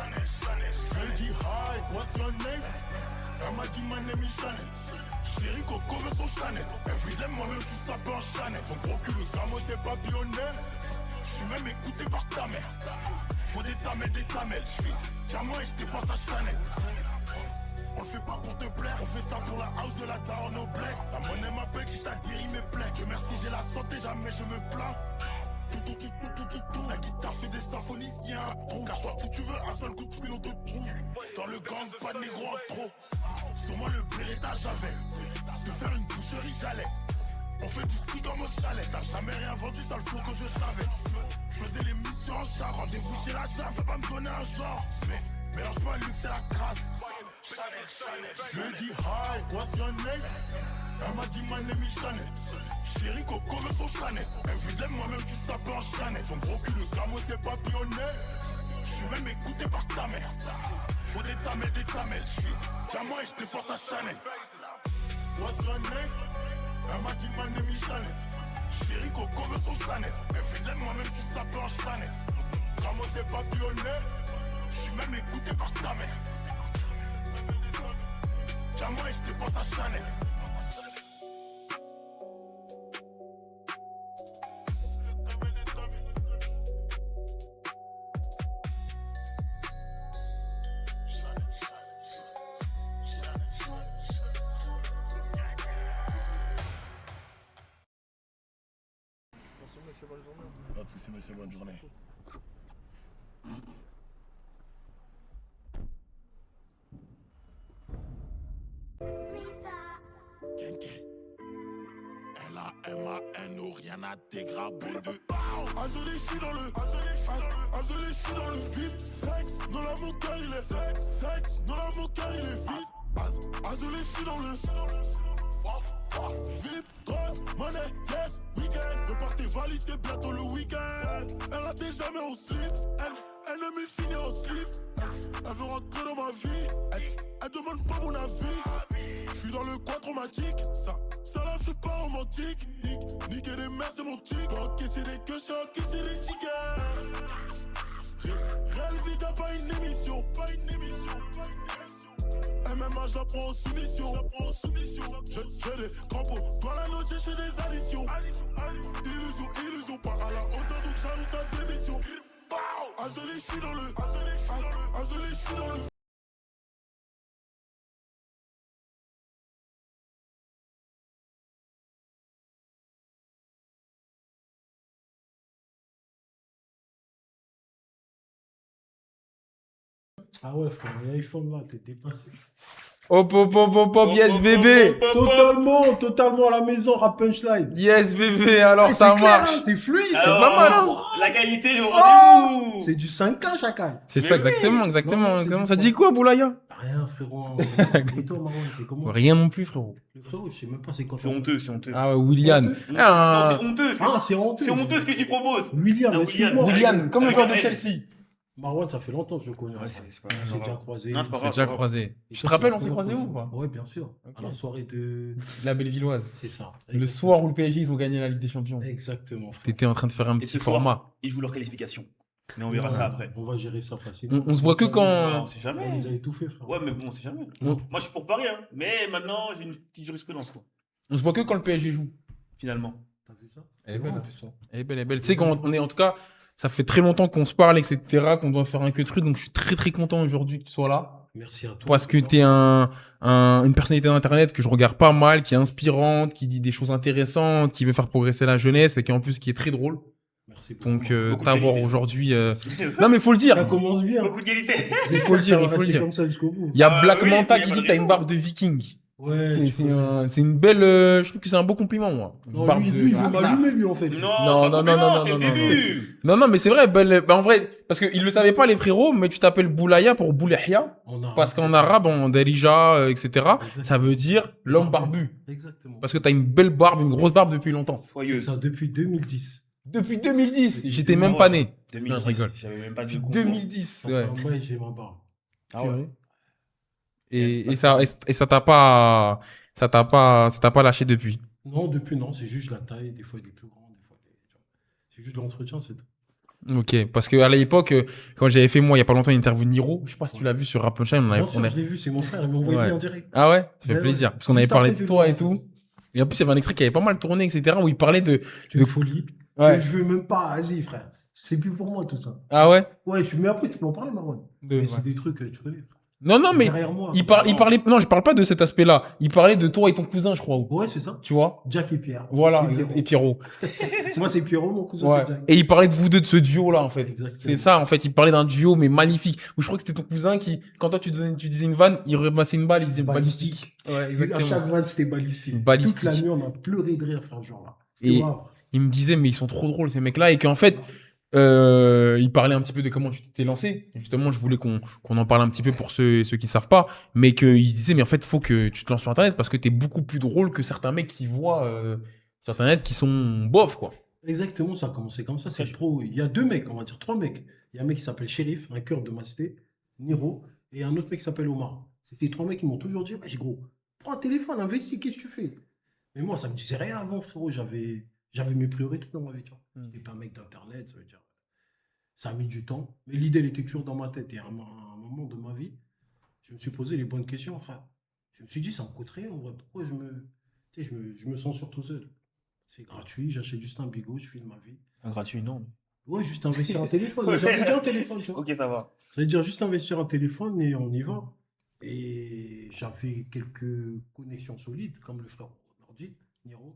Je lui ai dit hi, what's your name? Elle m'a dit my name is Chanel. Chérie Coco veut son Chanel. Everyday moi-même je suis sapé en Chanel. Son gros cul le gamo c'est papillonnel. Je suis même écouté par ta mère. Faut des tamelles. Je suis diamant et je dépasse à Chanel. On le fait pas pour te plaire, on fait ça pour la house de la daronne au black. La monnaie m'appelle qui t'a guéri mes plaies. Dieu merci j'ai la santé, jamais je me plains. Tout. La guitare fait des symphoniciens. Cache-toi où tu veux, un seul coup de fil on te trouve. Dans le gang, pas de négro en trop. Sur moi le Beretta j'avais. De faire une boucherie j'allais. On fait du ski dans mon chalet. T'as jamais rien vendu, ça le flow que je savais. Je faisais les missions en chat. Rendez-vous chez la chat, fais pas me donner un genre. Mais mélange pas le luxe et la crasse. Je lui ai dit hi, what's your name? Elle m'a dit my name is Chanel. Chérie Coco veut son Chanel. Everyday moi-même je suis sapé en Chanel. Son gros cul le gamo c'est papillonnel. Je suis même écouté par ta mère. Faut des tamelles. Je suis diamant et je dépense à Chanel. What's your name? Elle m'a dit my name is Chanel. Chérie Coco veut son Chanel. Everyday moi-même je suis sapé en Chanel. Gamo c'est papillonnel. Je suis même écouté par ta mère. Diamant et je dépense à Chanel. Pas de soucis, monsieur, bonne journée. L-A-M-A-N-O, rien à dégraber de Azolé, je suis dans le Azolé, je suis dans le vide. Sexe, non là mon cœur il est sexe, non là mon cœur il est vide. Azolé, je suis dans le VIP, drogue, money, yes, week-end. Prépare tes valises, c'est bientôt le week-end. Elle a déjà jamais en slip, elle aime me finir en slip. Elle veut rentrer dans ma vie, elle demande pas mon avis. Je suis dans le coin traumatique, ça là c'est pas romantique. Niquer des mères c'est mon tic. Encaisser des queues, j'ai encaissé des tickets. Réel vie t'as pas une émission, MMA je la prends en soumission. J'ai des crampons dans la noche, j'ai des additions. Illusion, pas à la hauteur donc j'annonce sa démission. Azolé, je suis dans le Azolé, je suis dans le Ah ouais, frère, il y a iPhone là, t'es dépassé. Hop, yes bébé. Totalement à la maison, rap punchline. Yes bébé, alors ça C'est clair, marche. hein, c'est fluide. Alors, pas mal, hein. La qualité est au rendez-vous. C'est du 5K chacal. C'est Mais ça, oui. exactement. Non, c'est du Ça dit quoi, Boulaya? Rien, frérot. Et toi, Marwan, c'est comment? Rien non plus, frérot. Le frérot, je sais même pas c'est quoi. C'est honteux, c'est honteux. Ah ouais, William. Honteux. Non, Ah, c'est honteux. C'est honteux. C'est honteux ce que tu proposes. William, Non, excuse-moi. William, comme le joueur de Avec- Chelsea. Marwan, ça fait longtemps que je le connais. Ouais, c'est pas On s'est déjà croisé. Non, c'est pas C'est grave. déjà croisé. Tu te rappelles, on s'est croisé où ou pas? Ouais, bien sûr. À la soirée de. La Bellevilloise. C'est ça. Le soir où le PSG, ils ont gagné la Ligue des Champions. Exactement, frère. T'étais en train de faire un Et petit ce soir, format. ils jouent leur qualification. Mais on verra ça après. On va gérer ça facilement. On se voit que On quand... sait On jamais. les a étouffés, frère. Ouais, mais bon, on sait jamais. Mm. Moi, je suis pour Paris, hein. Mais maintenant, j'ai une petite jurisprudence, quoi. On se voit que quand le PSG joue. Finalement. T'as vu ça? Elle est C'est belle, vrai, hein. en plus, ça. Elle est belle, elle est belle. Tu sais, quand on est en tout cas, ça fait très longtemps qu'on se parle, etc., qu'on doit faire un que truc. Donc, je suis très, très content aujourd'hui que tu sois là. Merci à toi. Parce que tu es une personnalité d'internet que je regarde pas mal, qui est inspirante, qui dit des choses intéressantes, qui veut faire progresser la jeunesse et qui en plus qui est très drôle. Merci beaucoup. Donc Beaucoup de t'avoir qualité. aujourd'hui. Non mais faut le dire. Ça commence bien. Beaucoup de qualité. Il faut le dire, Ça il va faut le rester dire. comme ça jusqu'au bout. Il y a Ah, Black oui, Manta il y a qui pas dit de que t'as une raison. barbe de viking. Ouais, C'est une belle. Je trouve que c'est un beau compliment moi. Une Non, barbe lui, de- lui, il veut Ah, m'allumer, lui, en fait. Non, Non, c'est un non, compliment, non, c'est non, le non, début. Non mais c'est vrai. En vrai, parce qu'ils le savaient pas les frérots, mais tu t'appelles Boulaya pour Boulahia. En arabe, Parce c'est qu'en ça. arabe, en Darija, etc., Exactement. ça veut dire l'homme barbu. Exactement. Parce que t'as une belle barbe, une grosse barbe depuis longtemps. C'est Soyeuse. ça, depuis 2010. Depuis 2010, Depuis j'étais même pas né. 2010. Non, je rigole. J'avais même pas Depuis de concours. 2010, ouais. Enfin, moi, j'ai ma barbe. Ah ouais. Et ça t'a pas lâché depuis. Non, depuis, non, c'est juste la taille. Des fois, il est plus grand, des fois, il est... C'est juste l'entretien, c'est tout. Ok, parce qu'à l'époque, quand j'avais fait, moi, il y a pas longtemps, une interview de Niro, je sais pas si tu l'as vu sur Rap Punchline, Bien sûr, je l'ai vu, c'est mon frère, il m'a envoyé Ouais. en direct. Ah ouais, ça fait Ouais, plaisir. ouais. Parce qu'on avait Juste parlé après, de j'ai toi vu, et tout. Et en plus, il y avait un extrait qui avait pas mal tourné, etc., où il parlait de... C'est une folie. Ouais. Que je veux même pas, vas-y, frère. C'est plus pour moi, tout ça. Ah ouais? Ouais, mais après, tu peux en parler, Marwan. Mais Ouais. c'est des trucs que tu connais. Non, non, mais Derrière moi. il parlait... Non, je parle pas de cet aspect-là. Il parlait de toi et ton cousin, je crois. Ouais, c'est ça. Tu vois? Jack et Pierre. Voilà, Et et Pierrot. Pierrot. Moi, c'est Pierrot, mon cousin, Ouais. c'est Jack. Et il parlait de vous deux, de ce duo-là, en fait. Exactement. C'est ça, en fait. Il parlait d'un duo, mais magnifique. Où je crois que c'était ton cousin qui, quand toi, tu disais une vanne, il ramassait une balle, il disait balistique. Ouais, À exactement. chaque vanne, c'était balistique. Balistique. Toute la nuit, on a pleuré de rire, frère, ce jour-là. Et C'était grave. il me disait, mais ils sont trop drôles, ces mecs-là. Et qu'en fait, il parlait un petit peu de comment tu t'étais lancé. Justement, je voulais qu'on en parle un petit peu pour ceux qui ne savent pas. Mais qu'il disait, mais en fait, il faut que tu te lances sur Internet parce que tu es beaucoup plus drôle que certains mecs qui voient sur Internet qui sont bof, quoi. Exactement, ça a commencé comme ça. C'est trop. Il y a deux mecs, on va dire trois mecs. Il y a un mec qui s'appelle Shérif, un cœur de ma cité, Niro, et un autre mec qui s'appelle Omar. C'est ces trois mecs qui m'ont toujours dit, wesh, gros, prends un téléphone, investis, qu'est-ce que tu fais? Mais moi, ça me disait rien avant, frérot. J'avais mes priorités dans ma vie, tu vois. J'étais pas un mec d'internet, ça veut dire. Ça a mis du temps. Mais l'idée, elle était toujours dans ma tête. Et à un moment de ma vie, je me suis posé les bonnes questions, frère. Je me suis dit, ça me coûte rien, en vrai. Pourquoi tu sais, je me sens sur tout seul? C'est gratuit, j'achète juste un bigot, je filme ma vie. Gratuit, non. Ouais, juste investir un téléphone. J'avais déjà un téléphone, tu vois. Ok, ça va. Ça veut dire juste investir un téléphone et on y va. Et j'avais quelques connexions solides, comme le frère Nordi, Niro.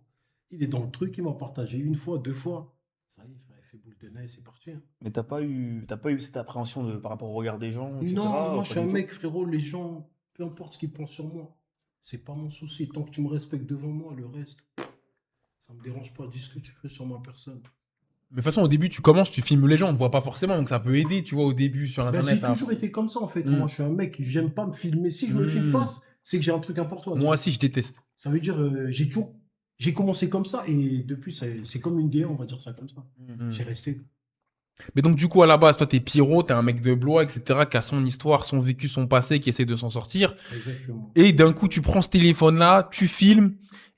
Il est dans le truc, il m'a partagé une fois, deux fois. Ça y est, frère, il fait boule de neige, c'est parti. Hein. Mais t'as pas eu cette appréhension par rapport au regard des gens, etc. Non, moi pas je suis un du tout mec, frérot, les gens, peu importe ce qu'ils pensent sur moi, c'est pas mon souci. Tant que tu me respectes devant moi, le reste, ça me dérange pas. Dis ce que tu veux sur ma personne. Mais de toute façon, au début, tu commences, tu filmes les gens, on ne voit pas forcément, donc ça peut aider, tu vois, au début sur Ben, Internet. j'ai toujours été comme ça en fait. Mm. Moi je suis un mec, j'aime pas me filmer. Si je me filme face, c'est que j'ai un truc important à dire. Moi aussi, je déteste. Ça veut dire, j'ai commencé comme ça et depuis, c'est comme une DA, on va dire ça comme ça. J'ai resté. Mais donc, du coup, à la base, toi, t'es Pierrot, t'es un mec de Blois, etc., qui a son histoire, son vécu, son passé, qui essaie de s'en sortir. Exactement. Et d'un coup, tu prends ce téléphone-là, tu filmes,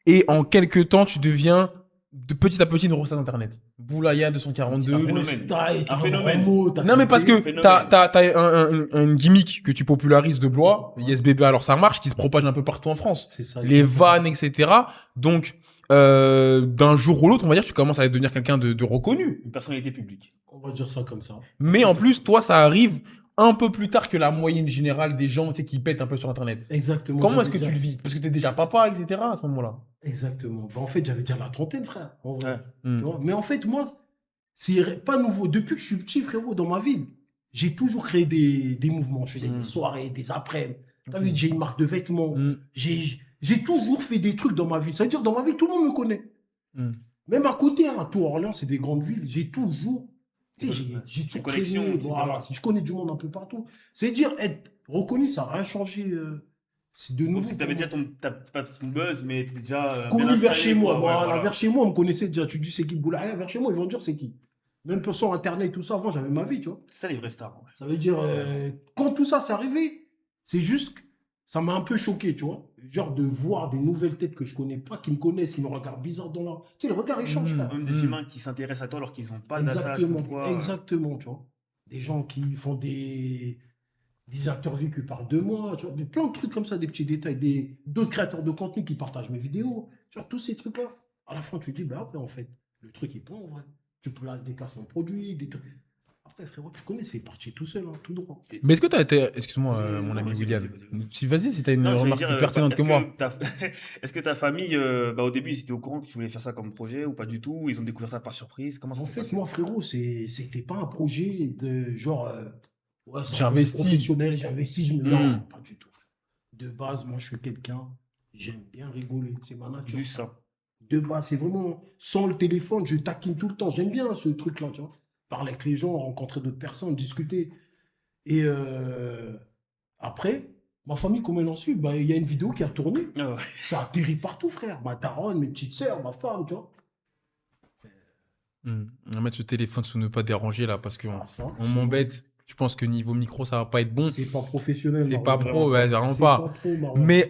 et en quelques temps, tu deviens de petit à petit une recette Internet. Boulaya 242. C'est un phénomène. T'as Un phénomène. Non, mais parce que Phénomène. t'as une gimmick que tu popularises de Blois, Yes Bébé, alors ça marche, qui se propage un peu partout en France. C'est ça. Les vannes, etc. Donc, d'un jour ou l'autre, on va dire, tu commences à devenir quelqu'un de reconnu. Une personnalité publique. On va dire ça comme ça. Mais en plus, toi, ça arrive un peu plus tard que la moyenne générale des gens, tu sais, qui pètent un peu sur Internet. Exactement. Comment est-ce que J'avais tu le vis? Parce que t'es déjà papa, etc. à ce moment-là. Exactement. Ben, en fait, j'avais déjà la trentaine, frère. En vrai. Ouais. Tu vois. Mais en fait, moi, c'est pas nouveau. Depuis que je suis petit, frérot, dans ma ville, j'ai toujours créé des mouvements. Je faisais des soirées, des après-midi. T'as vu, j'ai une marque de vêtements. J'ai toujours fait des trucs dans ma ville. Ça veut dire, dans ma ville, tout le monde me connaît. Même à côté, hein, Tours, Orléans, c'est des grandes villes. J'ai toujours. J'ai toujours connexions, créé, etc. voilà, je connais du monde un peu partout. C'est dire, être reconnu, ça n'a rien changé. C'est de nouveau. Donc, c'est que t'avais déjà pas ton buzz, mais t'étais déjà. bien Connu vers installé, chez moi. quoi. Ouais, Voilà, vers chez moi, on me connaissait déjà. Tu dis c'est qui Boulaya, vers chez moi, ils vont dire c'est qui. Même pour sur Internet, tout ça, avant, j'avais ma vie, tu vois. C'est ça les vrais stars. Ouais. Ça veut dire, quand tout ça s'est arrivé, c'est juste que ça m'a un peu choqué, tu vois. Genre de voir des nouvelles têtes que je connais pas, qui me connaissent, qui me regardent bizarre dans la. Tu sais, le regard, il change, frère. Même des humains qui s'intéressent à toi alors qu'ils n'ont pas d'attache. Exactement, ou quoi. exactement, tu vois. Des gens qui font des interviews qui parlent de moi, tu vois. Plein de trucs comme ça, des petits détails. D'autres créateurs de contenu qui partagent mes vidéos. Tu vois, tous ces trucs-là. À la fin, tu te dis, bah après, en fait, le truc, il prend, en vrai. Tu places des placements de produits, des trucs. Après, frérot, tu connais, c'est parti tout seul, hein, tout droit. Mais est-ce que tu as été. Excuse-moi, Vas-y, mon ami vas-y, William. vas-y. Si, vas-y, si tu as une Non, j'allais remarque dire, plus pertinente que moi. Est-ce que ta famille, au début, ils étaient au courant que tu voulais faire ça comme projet ou pas du tout? Ils ont découvert ça par surprise? Comment ça En s'est fait, passé? moi, frérot, c'était pas un projet de genre. Ouais, c'est un J'investis. projet professionnel, j'investis. Non, pas du tout. De base, moi, je suis quelqu'un, j'aime bien rigoler. C'est ma nature. Juste ça. De base, c'est vraiment sans le téléphone, je taquine tout le temps. J'aime bien ce truc-là, tu vois. Parler avec les gens, rencontrer d'autres personnes, discuter. Et après, ma famille, comme elle en suit, bah, il y a une vidéo qui a tourné. Ah ouais. Ça atterrit partout, frère. Ma daronne, mes petites sœurs, ma femme, tu vois. On va mettre ce téléphone sous ne pas déranger là parce qu'on Ah, ça, on m'embête. Je pense que niveau micro, ça va pas être bon. C'est pas professionnel. C'est Marwan. pas pro, ouais, vraiment C'est pas. pro, Marwan. Mais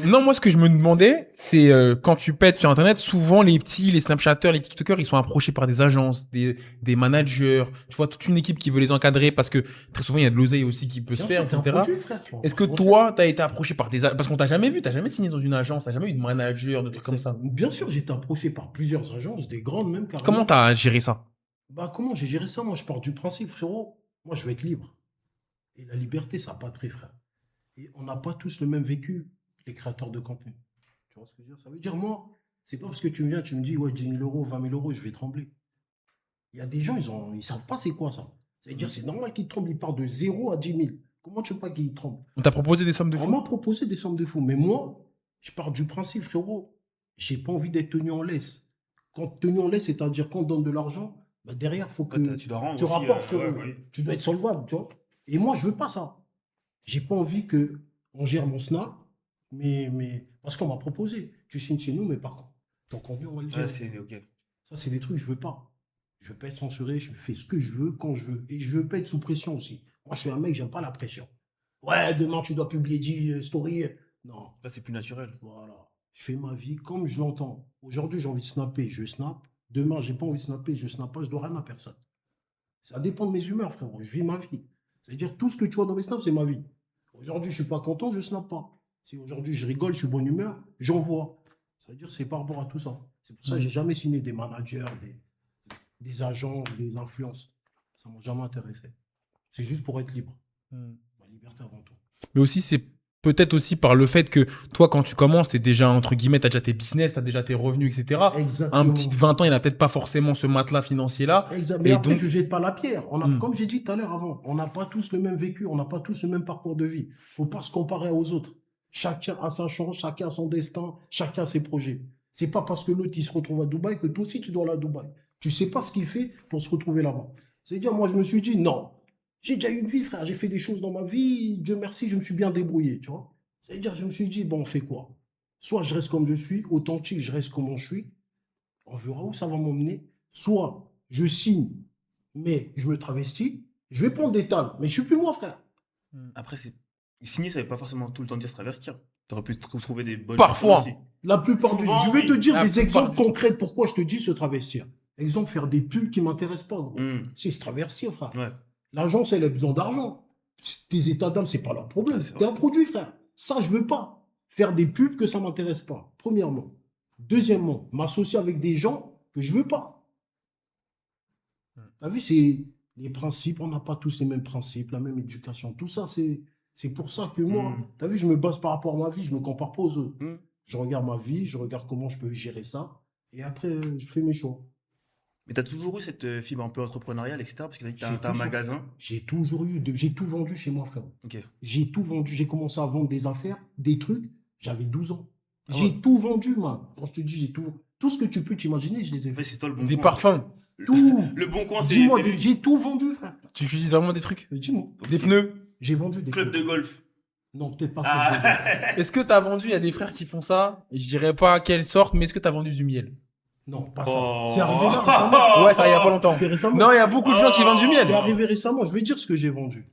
non, moi, ce que je me demandais, c'est quand tu pètes sur Internet, souvent les petits, les Snapchatters, les TikTokers, ils sont approchés par des agences, des managers, tu vois, toute une équipe qui veut les encadrer parce que très souvent, il y a de l'oseille aussi qui peut se Bien faire, sûr, t'es un etc. produit, frère. Est-ce que toi, t'as été approché par parce qu'on t'a jamais vu, t'as jamais signé dans une agence, t'as jamais eu de manager, de trucs comme ça. Bien sûr, j'ai été approché par plusieurs agences, des grandes même, carrément. Comment t'as géré ça? Bah, comment j'ai géré ça? Moi, je pars du principe, frérot. Moi, je veux être libre. Et la liberté, ça n'a pas de prix, frère. Et on n'a pas tous le même vécu, les créateurs de contenu. Tu vois ce que je veux dire? Ça veut dire, moi, c'est pas parce que tu me viens, tu me dis, ouais, 10 000 euros, 20 000 euros, je vais trembler. Il y a des gens, ils savent pas c'est quoi ça. Ça veut dire, c'est normal qu'ils tremblent, ils partent de 0 à 10 000. Comment tu veux pas qu'ils tremblent? On t'a proposé des sommes de On fou? m'a proposé des sommes de fous, mais moi, je pars du principe, frérot, j'ai pas envie d'être tenu en laisse. Quand tenu en laisse, c'est-à-dire qu'on donne de l'argent, bah derrière, il faut que Tu dois rendre tu aussi, rapportes, frérot. ouais. Tu dois être solvable, tu vois. Et moi, je veux pas ça. J'ai pas envie que on gère mon Snap, mais parce qu'on m'a proposé. Tu signes chez nous, mais par contre, ton contenu, on va le Ouais, gérer. c'est ok. Ça, c'est des trucs que je veux pas. Je veux pas être censuré, je fais ce que je veux, quand je veux. Et je veux pas être sous pression aussi. Moi, je suis un mec, j'aime pas la pression. Ouais, demain, tu dois publier 10 stories. Non, Là, c'est plus naturel. voilà. Je fais ma vie comme je l'entends. Aujourd'hui, j'ai envie de snapper, je snap. Demain, j'ai pas envie de snapper, je snappe pas, je dois rien à personne. Ça dépend de mes humeurs, frérot. Je vis ma vie. C'est-à-dire, tout ce que tu vois dans mes snaps, c'est ma vie. Aujourd'hui, je suis pas content, je snappe pas. Si aujourd'hui, je rigole, je suis de bonne humeur, j'envoie. Ça veut dire, c'est par rapport à tout ça. C'est pour ça que j'ai jamais signé des managers, des agents, des influences. Ça m'a jamais intéressé. C'est juste pour être libre. La liberté avant tout. Mais aussi, c'est peut-être aussi par le fait que toi, quand tu commences, t'es déjà, entre guillemets, t'as déjà tes business, t'as déjà tes revenus, etc. Exactement. Un petit de 20 ans, il n'a peut-être pas forcément ce matelas financier-là. Mais Et après, donc- je ne jette pas la pierre. Hmm. Comme j'ai dit tout à l'heure avant, on n'a pas tous le même vécu, on n'a pas tous le même parcours de vie. Il ne faut pas se comparer aux autres. Chacun a sa chance, chacun a son destin, chacun a ses projets. C'est pas parce que l'autre il se retrouve à Dubaï que toi aussi tu dois aller à Dubaï. Tu sais pas ce qu'il fait pour se retrouver là-bas. C'est-à-dire, moi je me suis dit, non, j'ai déjà eu une vie, frère, j'ai fait des choses dans ma vie, Dieu merci, je me suis bien débrouillé, tu vois. C'est-à-dire, je me suis dit, bon, on fait quoi? Soit je reste comme je suis, authentique, je reste comme je suis, on verra où ça va m'emmener. Soit je signe, mais je me travestis, je vais prendre des talles, mais je suis plus moi, frère. Après, signer, ça veut pas forcément tout le temps dire se travestir. T'aurais pu trouver des bonnes Parfois. personnes aussi. La plupart du Souvent, Je vais te oui. dire La des plupart exemples du temps. concrets pourquoi je te dis se travestir. Exemple, faire des pubs qui ne m'intéressent pas, gros. C'est se travestir, frère. Ouais. L'agence, elle a besoin d'argent. Tes états d'âme, c'est pas leur problème. Ah, c'est T'es vrai. un produit, frère. Ça, je veux pas. Faire des pubs que ça m'intéresse pas. Premièrement. Deuxièmement, m'associer avec des gens que je veux pas. T'as vu, c'est les principes. On n'a pas tous les mêmes principes, la même éducation. Tout ça, c'est pour ça que moi, t'as vu, je me base par rapport à ma vie. Je me compare pas aux autres. Je regarde ma vie, je regarde comment je peux gérer ça. Et après, je fais mes choix. Mais t'as toujours eu cette fibre un peu entrepreneuriale, etc. Parce que J'ai t'as un toujours- magasin. J'ai toujours eu, j'ai tout vendu chez moi, frère. Ok. J'ai tout vendu. J'ai commencé à vendre des affaires, des trucs. J'avais 12 ans. Ah J'ai ouais. tout vendu, man. Quand je te dis, j'ai tout. Tout ce que tu peux t'imaginer, je les ai En fait, fait. c'est toi le bon Des coin. parfums. Tout. Le bon coin, c'est Dis-moi, c'est j'ai tout vendu, frère. Tu utilises vraiment des trucs? Dis-moi. Des pneus? J'ai vendu des club de trucs. golf. Non, peut-être pas. Ah. Club de golf. Est-ce que t'as vendu, il y a des frères qui font ça, je dirais pas quelle sorte, mais est-ce que t'as vendu du miel? Non, pas ça. Oh. C'est arrivé là récemment. Ouais, ça, il y a pas longtemps. C'est récemment. Non, il y a beaucoup de gens qui vendent du miel. C'est arrivé récemment. Je vais dire ce que j'ai vendu.